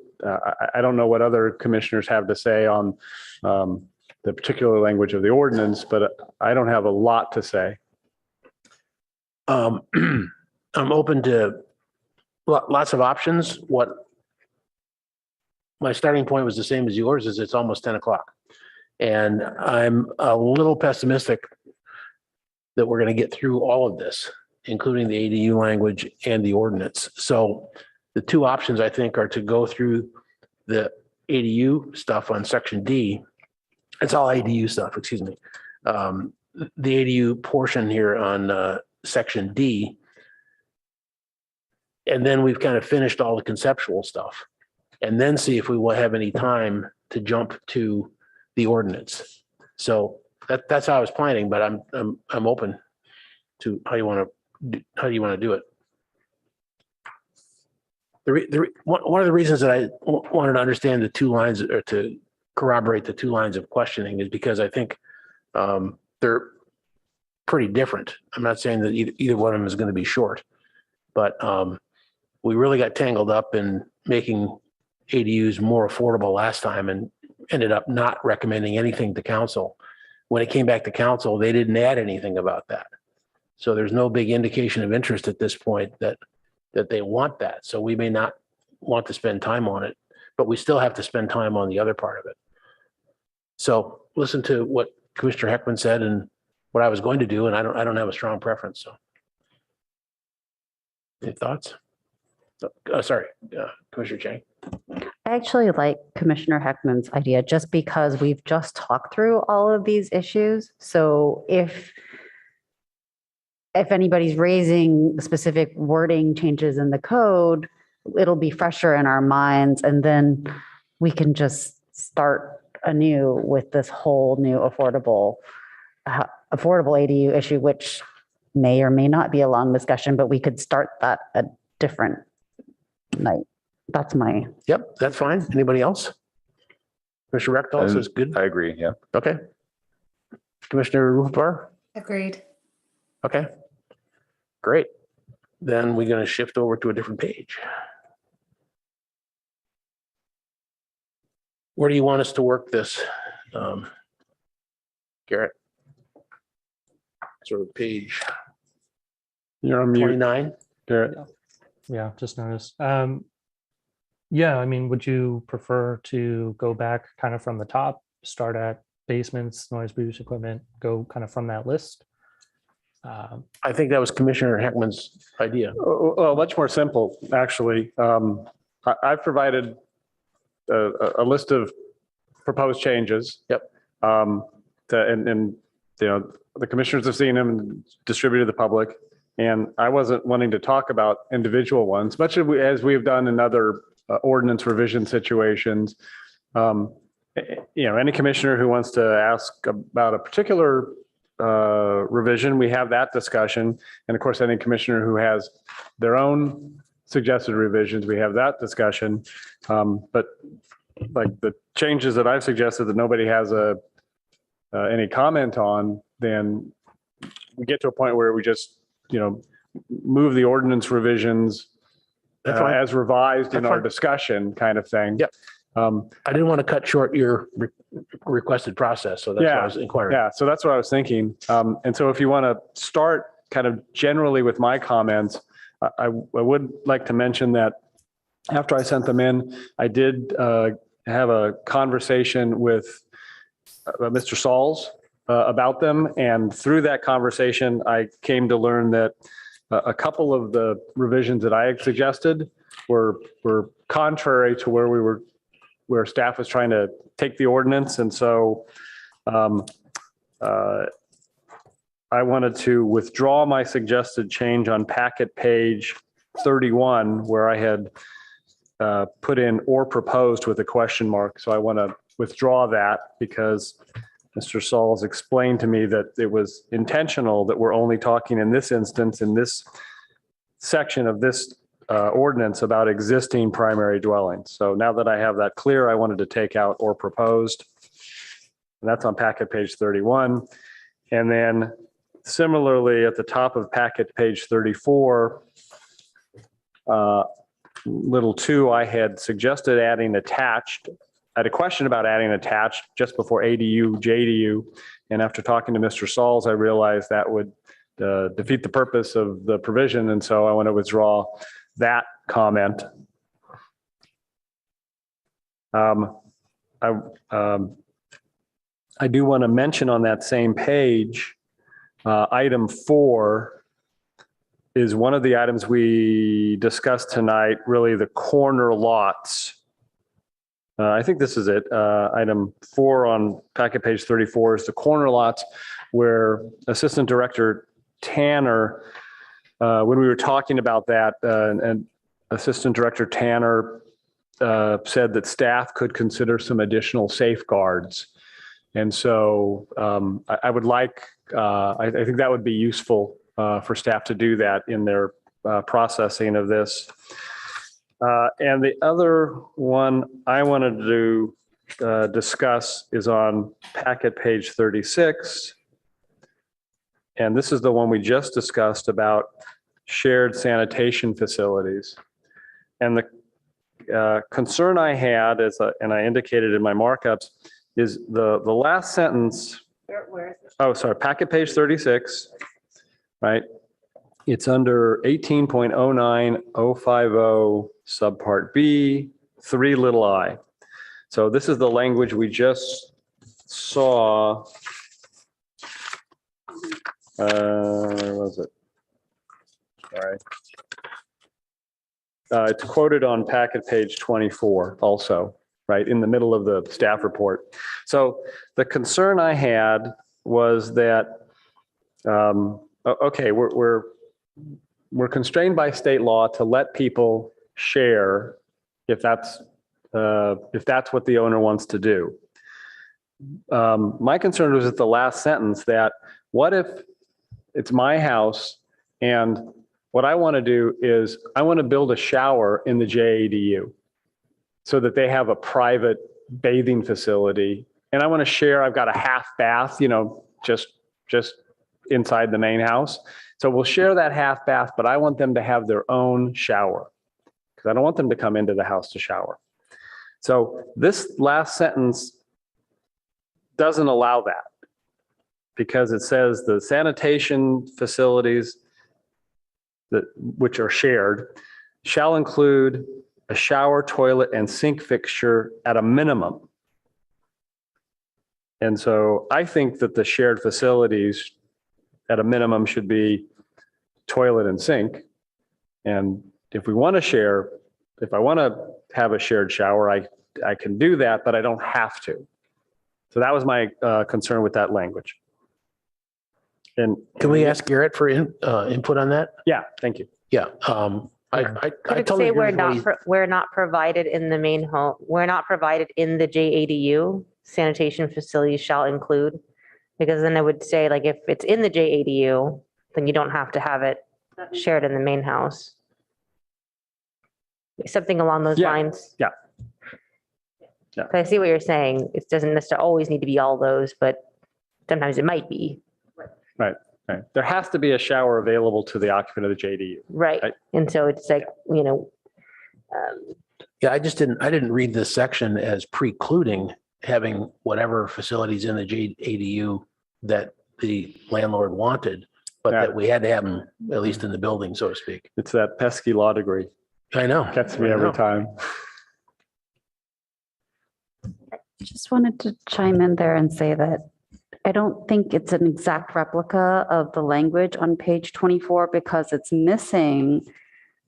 I don't know what other commissioners have to say on the particular language of the ordinance, but I don't have a lot to say. I'm open to lots of options. What my starting point was the same as yours, is it's almost 10 o'clock. And I'm a little pessimistic that we're going to get through all of this, including the ADU language and the ordinance. So the two options, I think, are to go through the ADU stuff on section D. It's all ADU stuff, excuse me. The ADU portion here on section D. And then we've kind of finished all the conceptual stuff. And then see if we will have any time to jump to the ordinance. So that's how I was planning, but I'm open to how you want to do it. One of the reasons that I wanted to understand the two lines, or to corroborate the two lines of questioning, is because I think they're pretty different. I'm not saying that either one of them is going to be short, but we really got tangled up in making ADUs more affordable last time and ended up not recommending anything to council. When it came back to council, they didn't add anything about that. So there's no big indication of interest at this point that they want that. So we may not want to spend time on it, but we still have to spend time on the other part of it. So listen to what Commissioner Heckman said and what I was going to do, and I don't have a strong preference. So any thoughts? Sorry, Commissioner Chang. I actually like Commissioner Heckman's idea, just because we've just talked through all of these issues. So if anybody's raising specific wording changes in the code, it'll be fresher in our minds, and then we can just start anew with this whole new affordable ADU issue, which may or may not be a long discussion, but we could start that a different night. That's my. Yep, that's fine. Anybody else? Commissioner Rectal says good. I agree. Yeah. Okay. Commissioner Rufbar? Agreed. Okay. Great. Then we're going to shift over to a different page. Where do you want us to work this, Garrett? Sort of page. You're on mute, 29. Garrett. Yeah, just noticed. Yeah, I mean, would you prefer to go back kind of from the top, start at basements, noise produce equipment, go kind of from that list? I think that was Commissioner Heckman's idea. Well, much more simple, actually. I've provided a list of proposed changes. Yep. And you know, the commissioners have seen them and distributed to the public. And I wasn't wanting to talk about individual ones, much as we have done in other ordinance revision situations. You know, any commissioner who wants to ask about a particular revision, we have that discussion. And of course, any commissioner who has their own suggested revisions, we have that discussion. But like the changes that I've suggested that nobody has any comment on, then we get to a point where we just, you know, move the ordinance revisions as revised in our discussion, kind of thing. Yep. I didn't want to cut short your requested process, so that's why I was inquiring. Yeah, so that's what I was thinking. And so if you want to start kind of generally with my comments, I would like to mention that after I sent them in, I did have a conversation with Mr. Sauls about them. And through that conversation, I came to learn that a couple of the revisions that I had suggested were contrary to where staff was trying to take the ordinance. And so I wanted to withdraw my suggested change on packet page 31, where I had put in or proposed with a question mark. So I want to withdraw that because Mr. Sauls explained to me that it was intentional that we're only talking in this instance, in this section of this ordinance about existing primary dwellings. So now that I have that clear, I wanted to take out or proposed. And that's on packet page 31. And then similarly, at the top of packet page 34, little 2, I had suggested adding attached. I had a question about adding attached just before ADU, JDU. And after talking to Mr. Sauls, I realized that would defeat the purpose of the provision. And so I want to withdraw that comment. I do want to mention on that same page, item 4 is one of the items we discussed tonight, really the corner lots. I think this is it. Item 4 on packet page 34 is the corner lots where Assistant Director Tanner, when we were talking about that, and Assistant Director Tanner said that staff could consider some additional safeguards. And so I would like, I think that would be useful for staff to do that in their processing of this. And the other one I wanted to discuss is on packet page 36. And this is the one we just discussed about shared sanitation facilities. And the concern I had, and I indicated in my markups, is the last sentence. Where is this? Oh, sorry, packet page 36, right? It's under 18.09050 subpart B, 3 little I. So this is the language we just saw. Where was it? Sorry. It's quoted on packet page 24 also, right, in the middle of the staff report. So the concern I had was that, okay, we're constrained by state law to let people share if that's what the owner wants to do. My concern was at the last sentence that what if it's my house and what I want to do is I want to build a shower in the JADU so that they have a private bathing facility. And I want to share, I've got a half bath, just inside the main house. So we'll share that half bath, but I want them to have their own shower because I don't want them to come into the house to shower. So this last sentence doesn't allow that because it says the sanitation facilities which are shared shall include a shower, toilet, and sink fixture at a minimum. And so I think that the shared facilities at a minimum should be toilet and sink. And if we want to share, if I want to have a shared shower, I can do that, but I don't have to. So that was my concern with that language. And Can we ask Garrett for input on that? Yeah, thank you. Yeah. I Could it totally say agree with what he's- we're not provided in the main home, we're not provided in the JADU, sanitation facilities shall include? Because then I would say, like, if it's in the JADU, then you don't have to have it shared in the main house. Something along those Yeah, lines. yeah. Yeah. I see what you're saying. It doesn't necessarily always need to be all those, but sometimes it might be. Right. There has to be a shower available to the occupant of the JDU. Right. Right. And so it's like, Yeah, I didn't read this section as precluding having whatever facilities in the ADU that the landlord wanted, but Yeah. that we had to have them at least in the building, so to speak. It's that pesky law degree. I know. Gets me I every know. time. Just wanted to chime in there and say that I don't think it's an exact replica of the language on page 24 because it's missing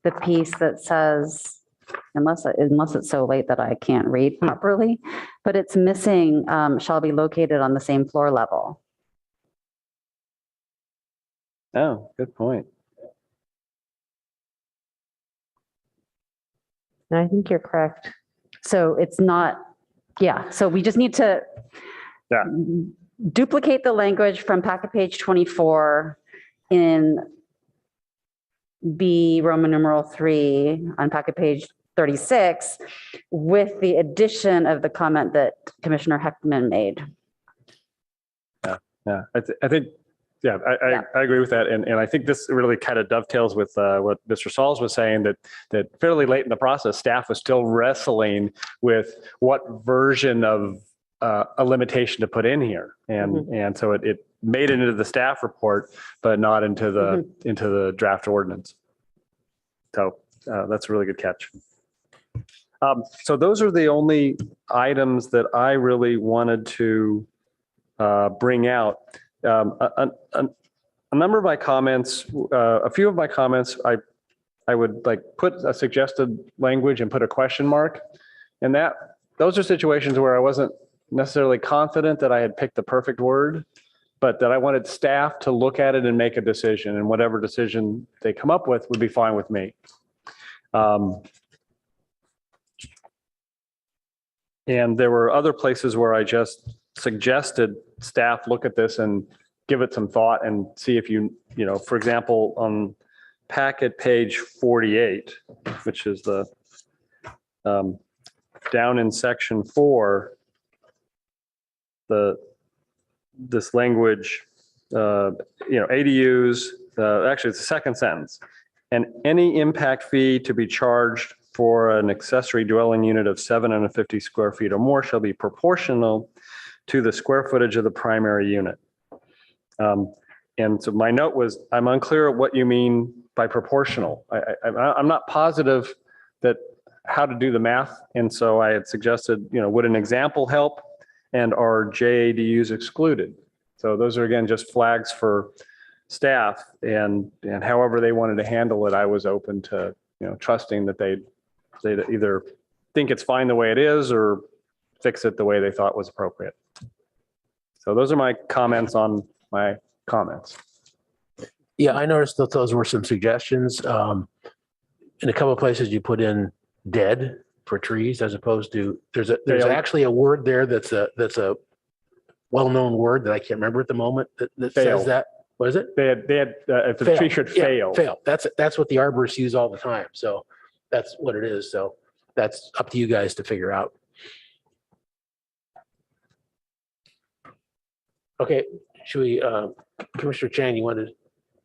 the piece that says, unless it's so late that I can't read properly, but it's missing shall be located on the same floor level. Oh, good point. I think you're correct. So it's not, yeah, so we just need to Yeah. duplicate the language from packet page 24 in B Roman numeral 3 on packet page 36 with the addition of the comment that Commissioner Heckman made. Yeah, I think, yeah, I agree with that. And I think this really kind of dovetails with what Mr. Sauls was saying, that fairly late in the process, staff was still wrestling with what version of a limitation to put in here. And so it made it into the staff report, but not into the draft ordinance. So that's a really good catch. So those are the only items that I really wanted to bring out. A number of my comments, a few of my comments, I would like put a suggested language and put a question mark. And those are situations where I wasn't necessarily confident that I had picked the perfect word, but that I wanted staff to look at it and make a decision, and whatever decision they come up with would be fine with me. And there were other places where I just suggested staff look at this and give it some thought and see if for example, on packet page 48, which is the down in section 4, this language, ADUs, actually it's the second sentence, and any impact fee to be charged for an accessory dwelling unit of 750 square feet or more shall be proportional to the square footage of the primary unit. And so my note was, I'm unclear what you mean by proportional. I'm not positive that how to do the math. And so I had suggested, would an example help, and are JADUs excluded? So those are, again, just flags for staff, and however they wanted to handle it, I was open to, trusting that they'd either think it's fine the way it is or fix it the way they thought was appropriate. So those are my comments on my comments. Yeah, I noticed that those were some suggestions. In a couple of places you put in dead for trees as opposed to, there's actually a word there that's a well-known word that I can't remember at the moment that says that. What is it? They had if the tree should fail. Fail. That's what the arborists use all the time. So that's what it is. So that's up to you guys to figure out. Okay, should we, Commissioner Chan, you want to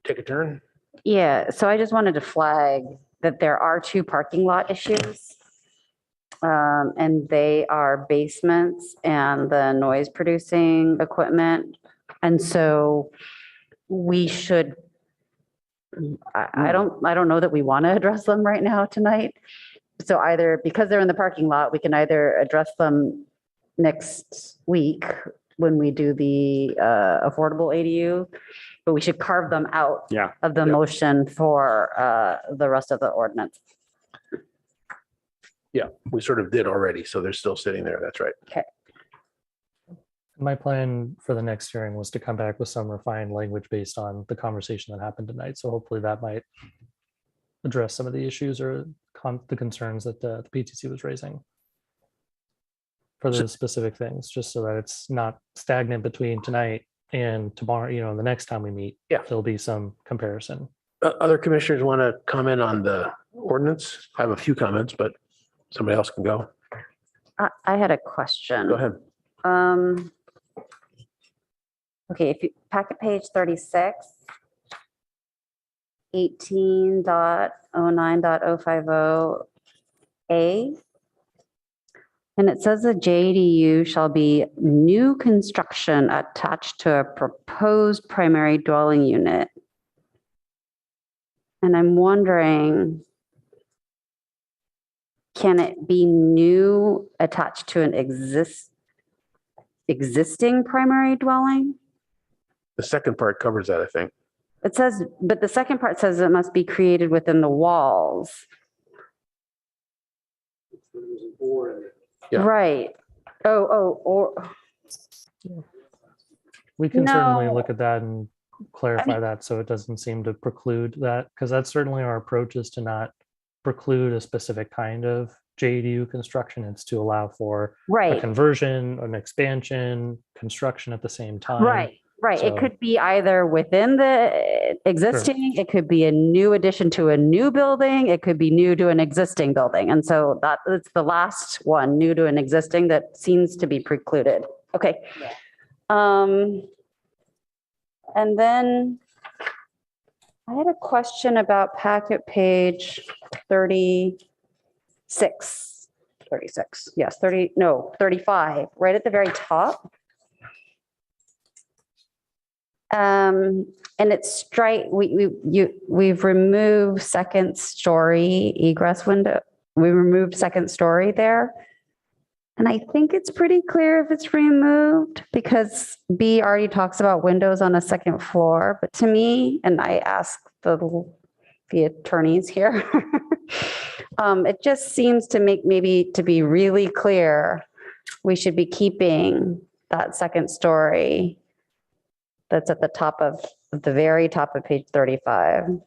take a turn? Yeah, so I just wanted to flag that there are 2 parking lot issues. And they are basements and the noise producing equipment. And so we should, I don't know that we want to address them right now tonight. So either, because they're in the parking lot, we can either address them next week when we do the affordable ADU, but we should carve them out of the motion for the rest of the ordinance. Yeah, we sort of did already, so they're still sitting there. That's right. Okay. My plan for the next hearing was to come back with some refined language based on the conversation that happened tonight. So hopefully that might address some of the issues or the concerns that the PTC was raising for the specific things, just so that it's not stagnant between tonight and tomorrow, the next time we meet. Yeah, there'll be some comparison. Other commissioners want to comment on the ordinance? I have a few comments, but somebody else can go. I had a question. Go ahead. Okay, if you packet page 36, 18.09.050A, and it says the JDU shall be new construction attached to a proposed primary dwelling unit. And I'm wondering, can it be new attached to an existing primary dwelling? The second part covers that, I think. It says, but the second part says it must be created within the walls. Yeah. Right. Or. We can certainly No. look at that and clarify that so it doesn't seem to preclude that, because that's certainly our approach, is to not preclude a specific kind of JDU construction. It's to allow for a Right. conversion, an expansion, construction at the same time. Right. Right, it So- could be either within the existing, it could be a new addition to a new building, it could be new to an existing building. And so it's the last one, new to an existing, that seems to be precluded. Okay. And then I had a question about packet page 36. 36, yes, 35, right at the very top. And it's we've removed second story egress window. We removed second story there. And I think it's pretty clear if it's removed because B already talks about windows on a second floor. But to me, and I asked the attorneys here, it just seems to maybe to be really clear, we should be keeping that second story that's at the top of the very top of page 35.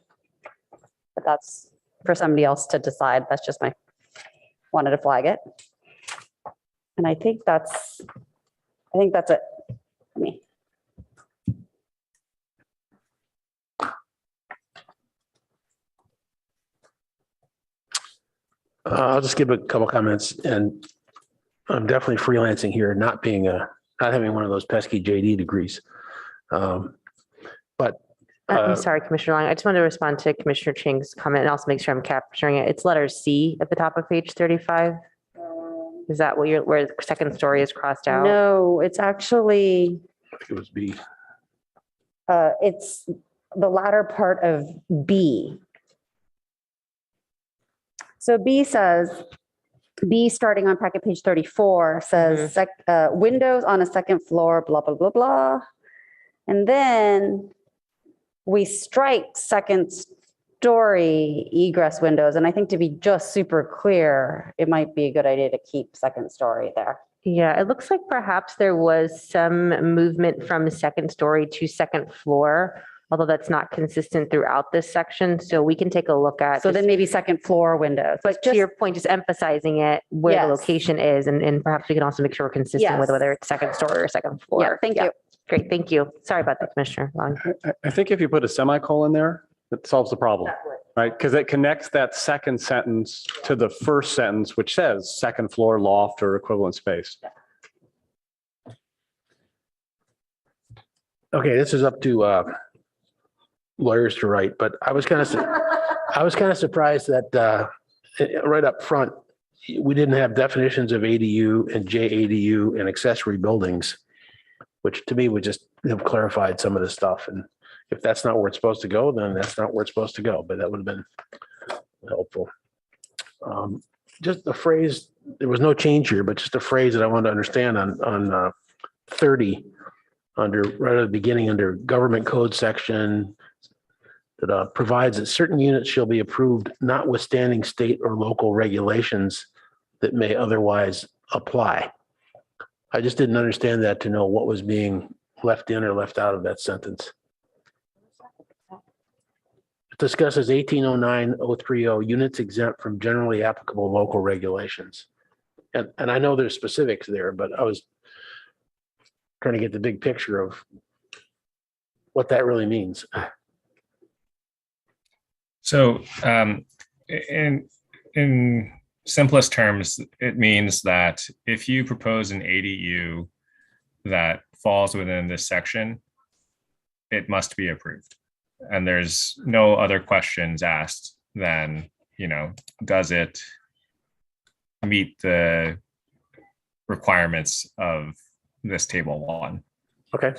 But that's for somebody else to decide. That's just wanted to flag it. And I think that's it for me. I'll just give a couple comments, and I'm definitely freelancing here, not having one of those pesky JD degrees. But I'm sorry, Commissioner Long. I just wanted to respond to Commissioner Ching's comment and also make sure I'm capturing it. It's letter C at the top of page 35. Is that where the second story is crossed out? No, it's actually, I think it was B. it's the latter part of B. So B starting on packet page 34 says windows on a second floor, blah, blah, blah, blah. And then we strike second story egress windows. And I think to be just super clear, it might be a good idea to keep second story there. Yeah, it looks like perhaps there was some movement from second story to second floor, although that's not consistent throughout this section. So we can take a look at. So then maybe second floor windows. But to your point, just emphasizing it where the Yes. location is, and perhaps we can also make sure we're consistent with Yes. whether it's second story or second floor. Yeah, thank you. Great, thank you. Sorry about that, Commissioner Long. I think if you put a semicolon there, it solves the problem, right? Because it connects that second sentence to the first sentence, which says second floor loft or equivalent space. Okay, this is up to lawyers to write, but I was kind of surprised that right up front, we didn't have definitions of ADU and JADU and accessory buildings, which to me would just have clarified some of the stuff. And if that's not where it's supposed to go, then that's not where it's supposed to go, but that would have been helpful. Just a phrase, there was no change here, but just a phrase that I wanted to understand on 30, right at the beginning, under government code section, that provides that certain units shall be approved notwithstanding state or local regulations that may otherwise apply. I just didn't understand that to know what was being left in or left out of that sentence. It discusses 1809-030 units exempt from generally applicable local regulations. And I know there's specifics there, but I was trying to get the big picture of what that really means. So in simplest terms, it means that if you propose an ADU that falls within this section, it must be approved. And there's no other questions asked than, does it meet the requirements of this table 1? Okay.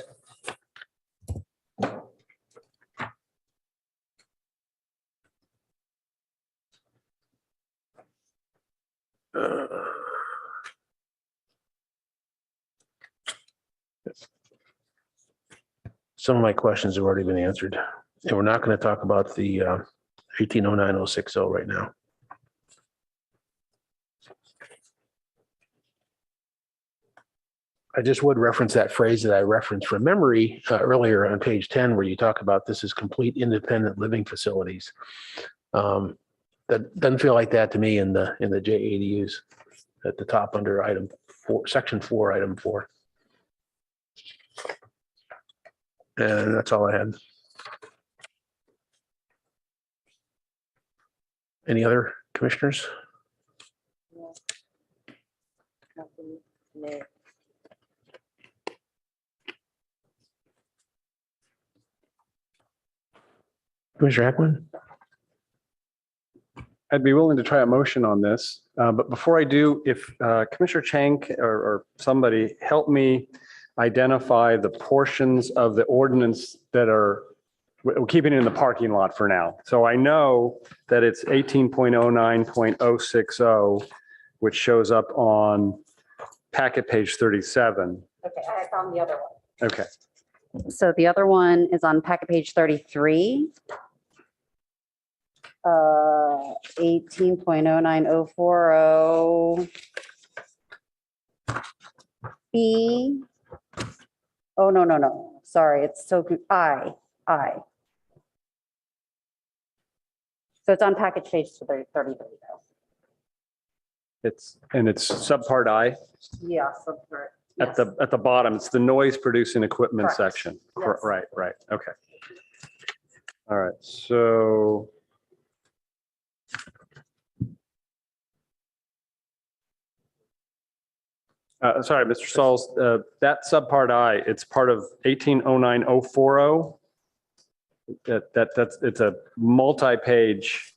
Some of my questions have already been answered, and we're not going to talk about the 1809-060 right now. I just would reference that phrase that I referenced from memory earlier on page 10, where you talk about this is complete independent living facilities. That doesn't feel like that to me in the JADUs at the top under item 4, section 4, item 4. And that's all I had. Any other commissioners? Commissioner Heckman? I'd be willing to try a motion on this, but before I do, if Commissioner Chang or somebody help me identify the portions of the ordinance that are, we're keeping it in the parking lot for now. So I know that it's 18.09.060, which shows up on packet page 37. Okay, I found the other one. Okay, So the other one is on packet page 33. 18.09040 B. Oh, no. Sorry, it's so good. I. So it's on package page 33 though. it's subpart I Yeah. Subpart. at the bottom. It's the noise producing equipment Correct. section. Yes. Right. Okay. All right. So sorry, Mr. Sauls, that subpart I, it's part of 1809.040. It's a multi-page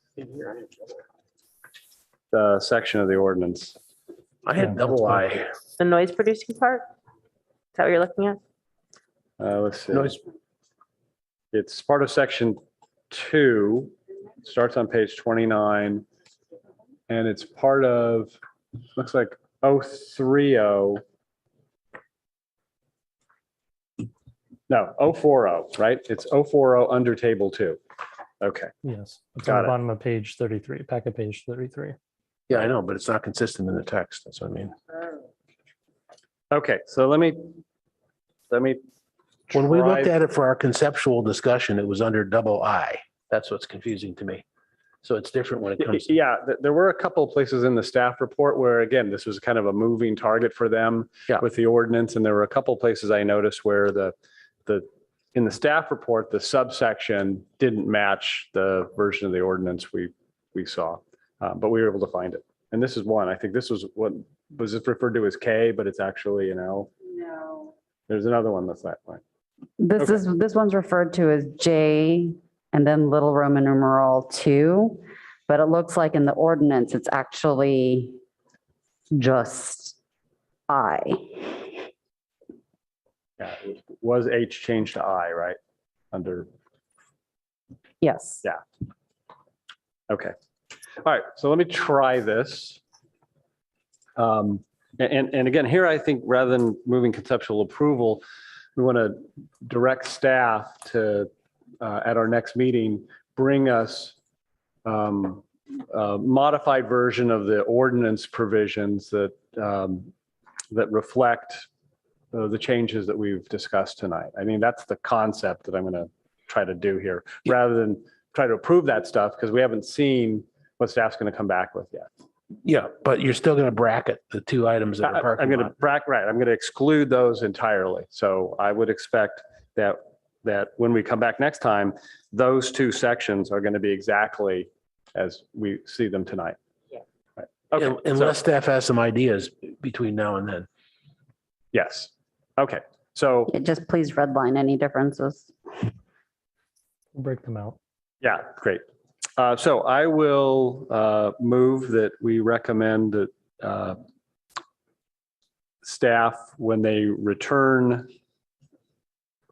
section of the ordinance. I had double I. The noise producing part? Is that what you're looking at? Let's see. Noise. It's part of section 2, starts on page 29, and it's part of, looks like 030. No, 040, right? It's 040 under table 2. Okay. Yes, it's Got on it. the bottom of page 33, packet page 33. Yeah, I know, but it's not consistent in the text. That's what I mean. Okay, so let me. When we looked try- at it for our conceptual discussion, it was under double I. That's what's confusing to me. So it's different when it comes. Yeah, there were a couple of places in the staff report where, again, this was kind of a moving target for them Yeah. with the ordinance. And there were a couple of places I noticed where in the staff report, the subsection didn't match the version of the ordinance we saw, but we were able to find it. And this is one. I think this was what was it referred to as K, but it's actually, No. there's another one that's that way. This one's referred to as J and then little Roman numeral 2, but it looks like in the ordinance, it's actually just I. Yeah, it was H changed to I, right? Under, Yes. yeah. Okay. All right, so let me try this. And again, here, I think rather than moving conceptual approval, we want to direct staff to, at our next meeting, bring us a modified version of the ordinance provisions that reflect the changes that we've discussed tonight. I mean, that's the concept that I'm going to try to do here, rather than try to approve that stuff, because we haven't seen what staff's going to come back with yet. Yeah, but you're still going to bracket the two items that are I'm parking going to lot. I'm going to exclude those entirely. So I would expect that when we come back next time, those two sections are going to be exactly as we see them tonight. Yeah. Right. Okay. Unless So, staff has some ideas between now and then. yes. Okay. So Just please redline any differences. We'll break them out. yeah, great. So I will move that we recommend that staff, when they return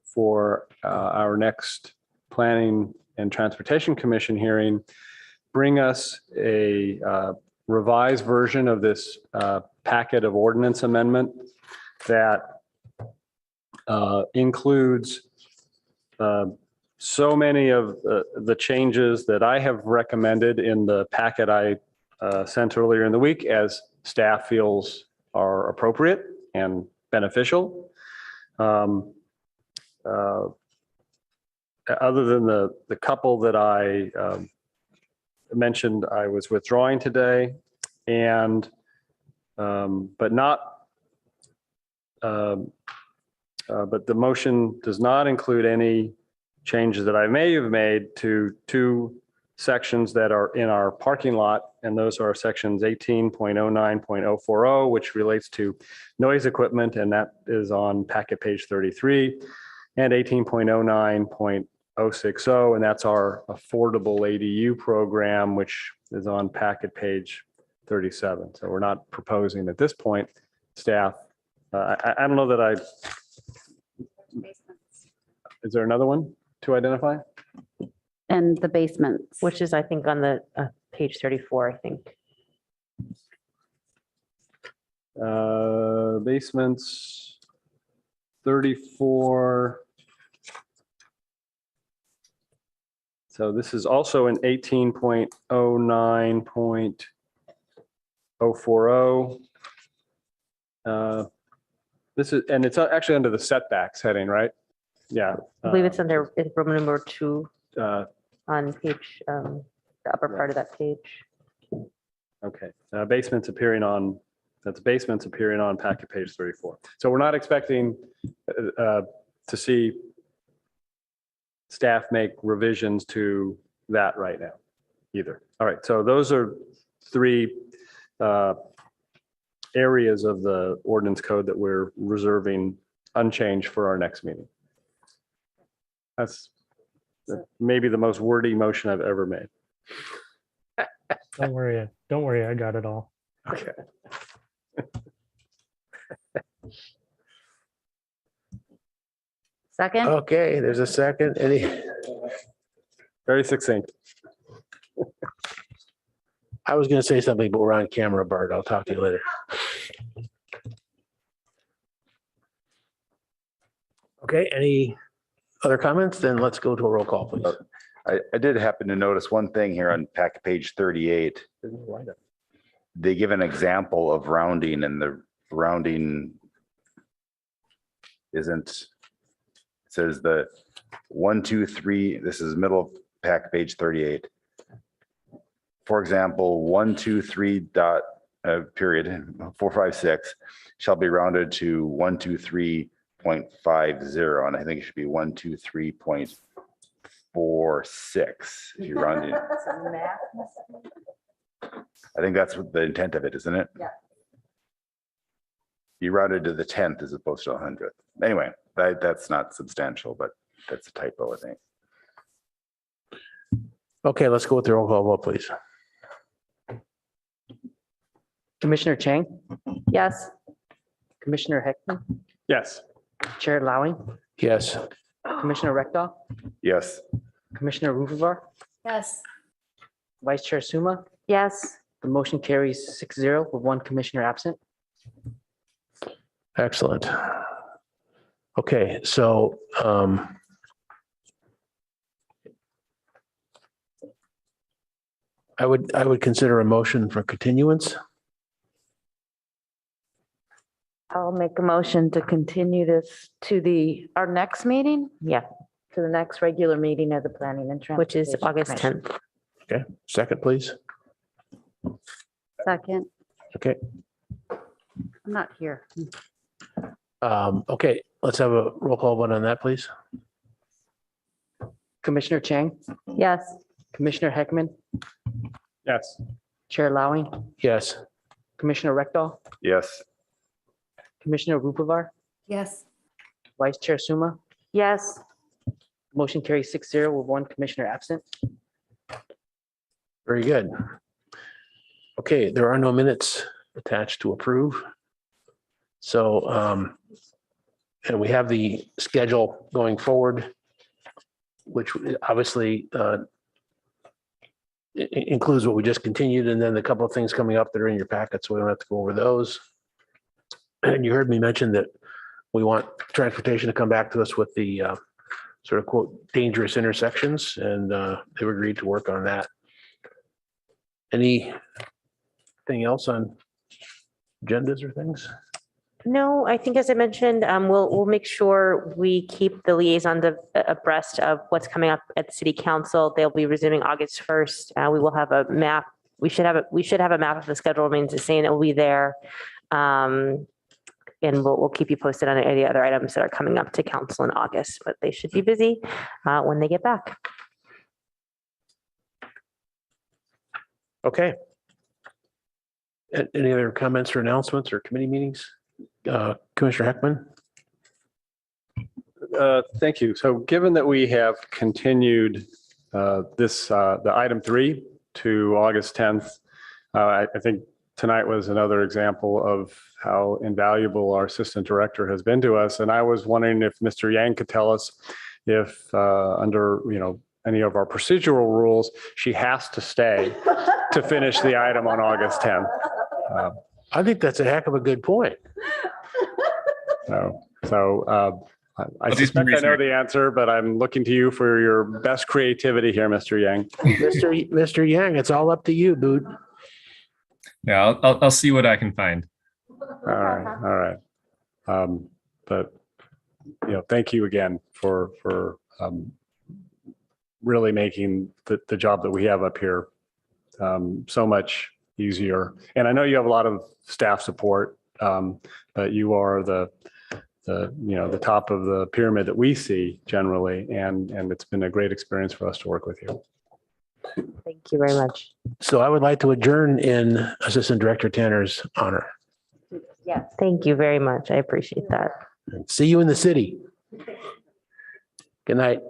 for our next Planning and Transportation Commission hearing, bring us a revised version of this packet of ordinance amendment that includes so many of the changes that I have recommended in the packet I sent earlier in the week, as staff feels are appropriate and beneficial. Other than the couple that I mentioned I was withdrawing today, and but not But the motion does not include any changes that I may have made to two sections that are in our parking lot. And those are sections 18.09.040, which relates to noise equipment, and that is on packet page 33, and 18.09.060, and that's our affordable ADU program, which is on packet page 37. So we're not proposing at this point, staff. I don't know that is there another one to identify? And the basements. Which is, I think, on the page 34, I think. Basements 34. So this is also in 18.09.040. This is, and it's actually under the setbacks heading, right? Yeah. I believe it's under Roman number 2 Uh, on page, the upper part of that page. Okay, basements appearing on packet page 34. So we're not expecting to see staff make revisions to that right now either. All right, so those are three areas of the ordinance code that we're reserving unchanged for our next meeting. That's maybe the most wordy motion I've ever made. Don't worry, I got it all. Okay. Second? Okay, there's a second. Any, Very succinct. I was going to say something, but we're on camera, Bart. I'll talk to you later. Okay, any other comments? Then let's go to a roll call, please. I did happen to notice one thing here on packet page 38. They give an example of rounding, and the rounding isn't, it says the 1, 2, 3, this is middle of packet page 38. For example, 1, 2, 3 dot period 4, 5, 6 shall be rounded to 1, 2, 3.50, and I think it should be 1, 2, 3.46 if you round it. I think that's what the intent of it, isn't it? Yeah. You rounded to the 10th as opposed to 100th. Anyway, that's not substantial, but that's a typo, I think. Okay, let's go with the roll call vote, please. Commissioner Chang, Yes. Commissioner Heckman, Yes. Chair Lowing, Yes. Commissioner Rectal, Yes. Commissioner Rufevar, Yes. Vice Chair Suma. Yes. The motion carries 6-0 with one commissioner absent. Excellent. Okay, so I would consider a motion for continuance. I'll make a motion to continue this to our next meeting, Yeah, to the next regular meeting of the Planning and which is Transportation August Commission. 10th. Okay, second, please. Second. Okay, I'm not here. okay, let's have a roll call vote on that, please. Commissioner Chang, Yes. Commissioner Heckman, Yes. Chair Lowing, Yes. Commissioner Rectal, Yes. Commissioner Rufevar, Yes. Vice Chair Suma. Yes. Motion carries 6-0 with one commissioner absent. Very good. Okay, there are no minutes attached to approve. So, and we have the schedule going forward, which obviously includes what we just continued, and then a couple of things coming up that are in your packet, so we don't have to go over those. And you heard me mention that we want transportation to come back to us with the sort of quote dangerous intersections, and they've agreed to work on that. Anything else on agendas or things? No, I think as I mentioned, we'll make sure we keep the liaisons abreast of what's coming up at the city council. They'll be resuming August 1st. We will have a map. We should have a map of the schedule remains the same. It will be there. and we'll keep you posted on any other items that are coming up to council in August, but they should be busy when they get back. Okay. Any other comments or announcements or committee meetings? Commissioner Heckman? Thank you. So given that we have continued the item 3 to August 10th, I think tonight was another example of how invaluable our assistant director has been to us. And I was wondering if Mr. Yang could tell us if under, any of our procedural rules, she has to stay to finish the item on August 10th. I think that's a heck of a good point. I suspect I know the answer, but I'm looking to you for your best creativity here, Mr. Yang. Mr. Yang, it's all up to you, dude. Yeah, I'll see what I can find. All right. But thank you again for really making the job that we have up here so much easier. And I know you have a lot of staff support, but you are the top of the pyramid that we see generally, and it's been a great experience for us to work with you. Thank you very much. So I would like to adjourn in Assistant Director Tanner's honor. Yes. Thank you very much. I appreciate that. See you in the city. Good night.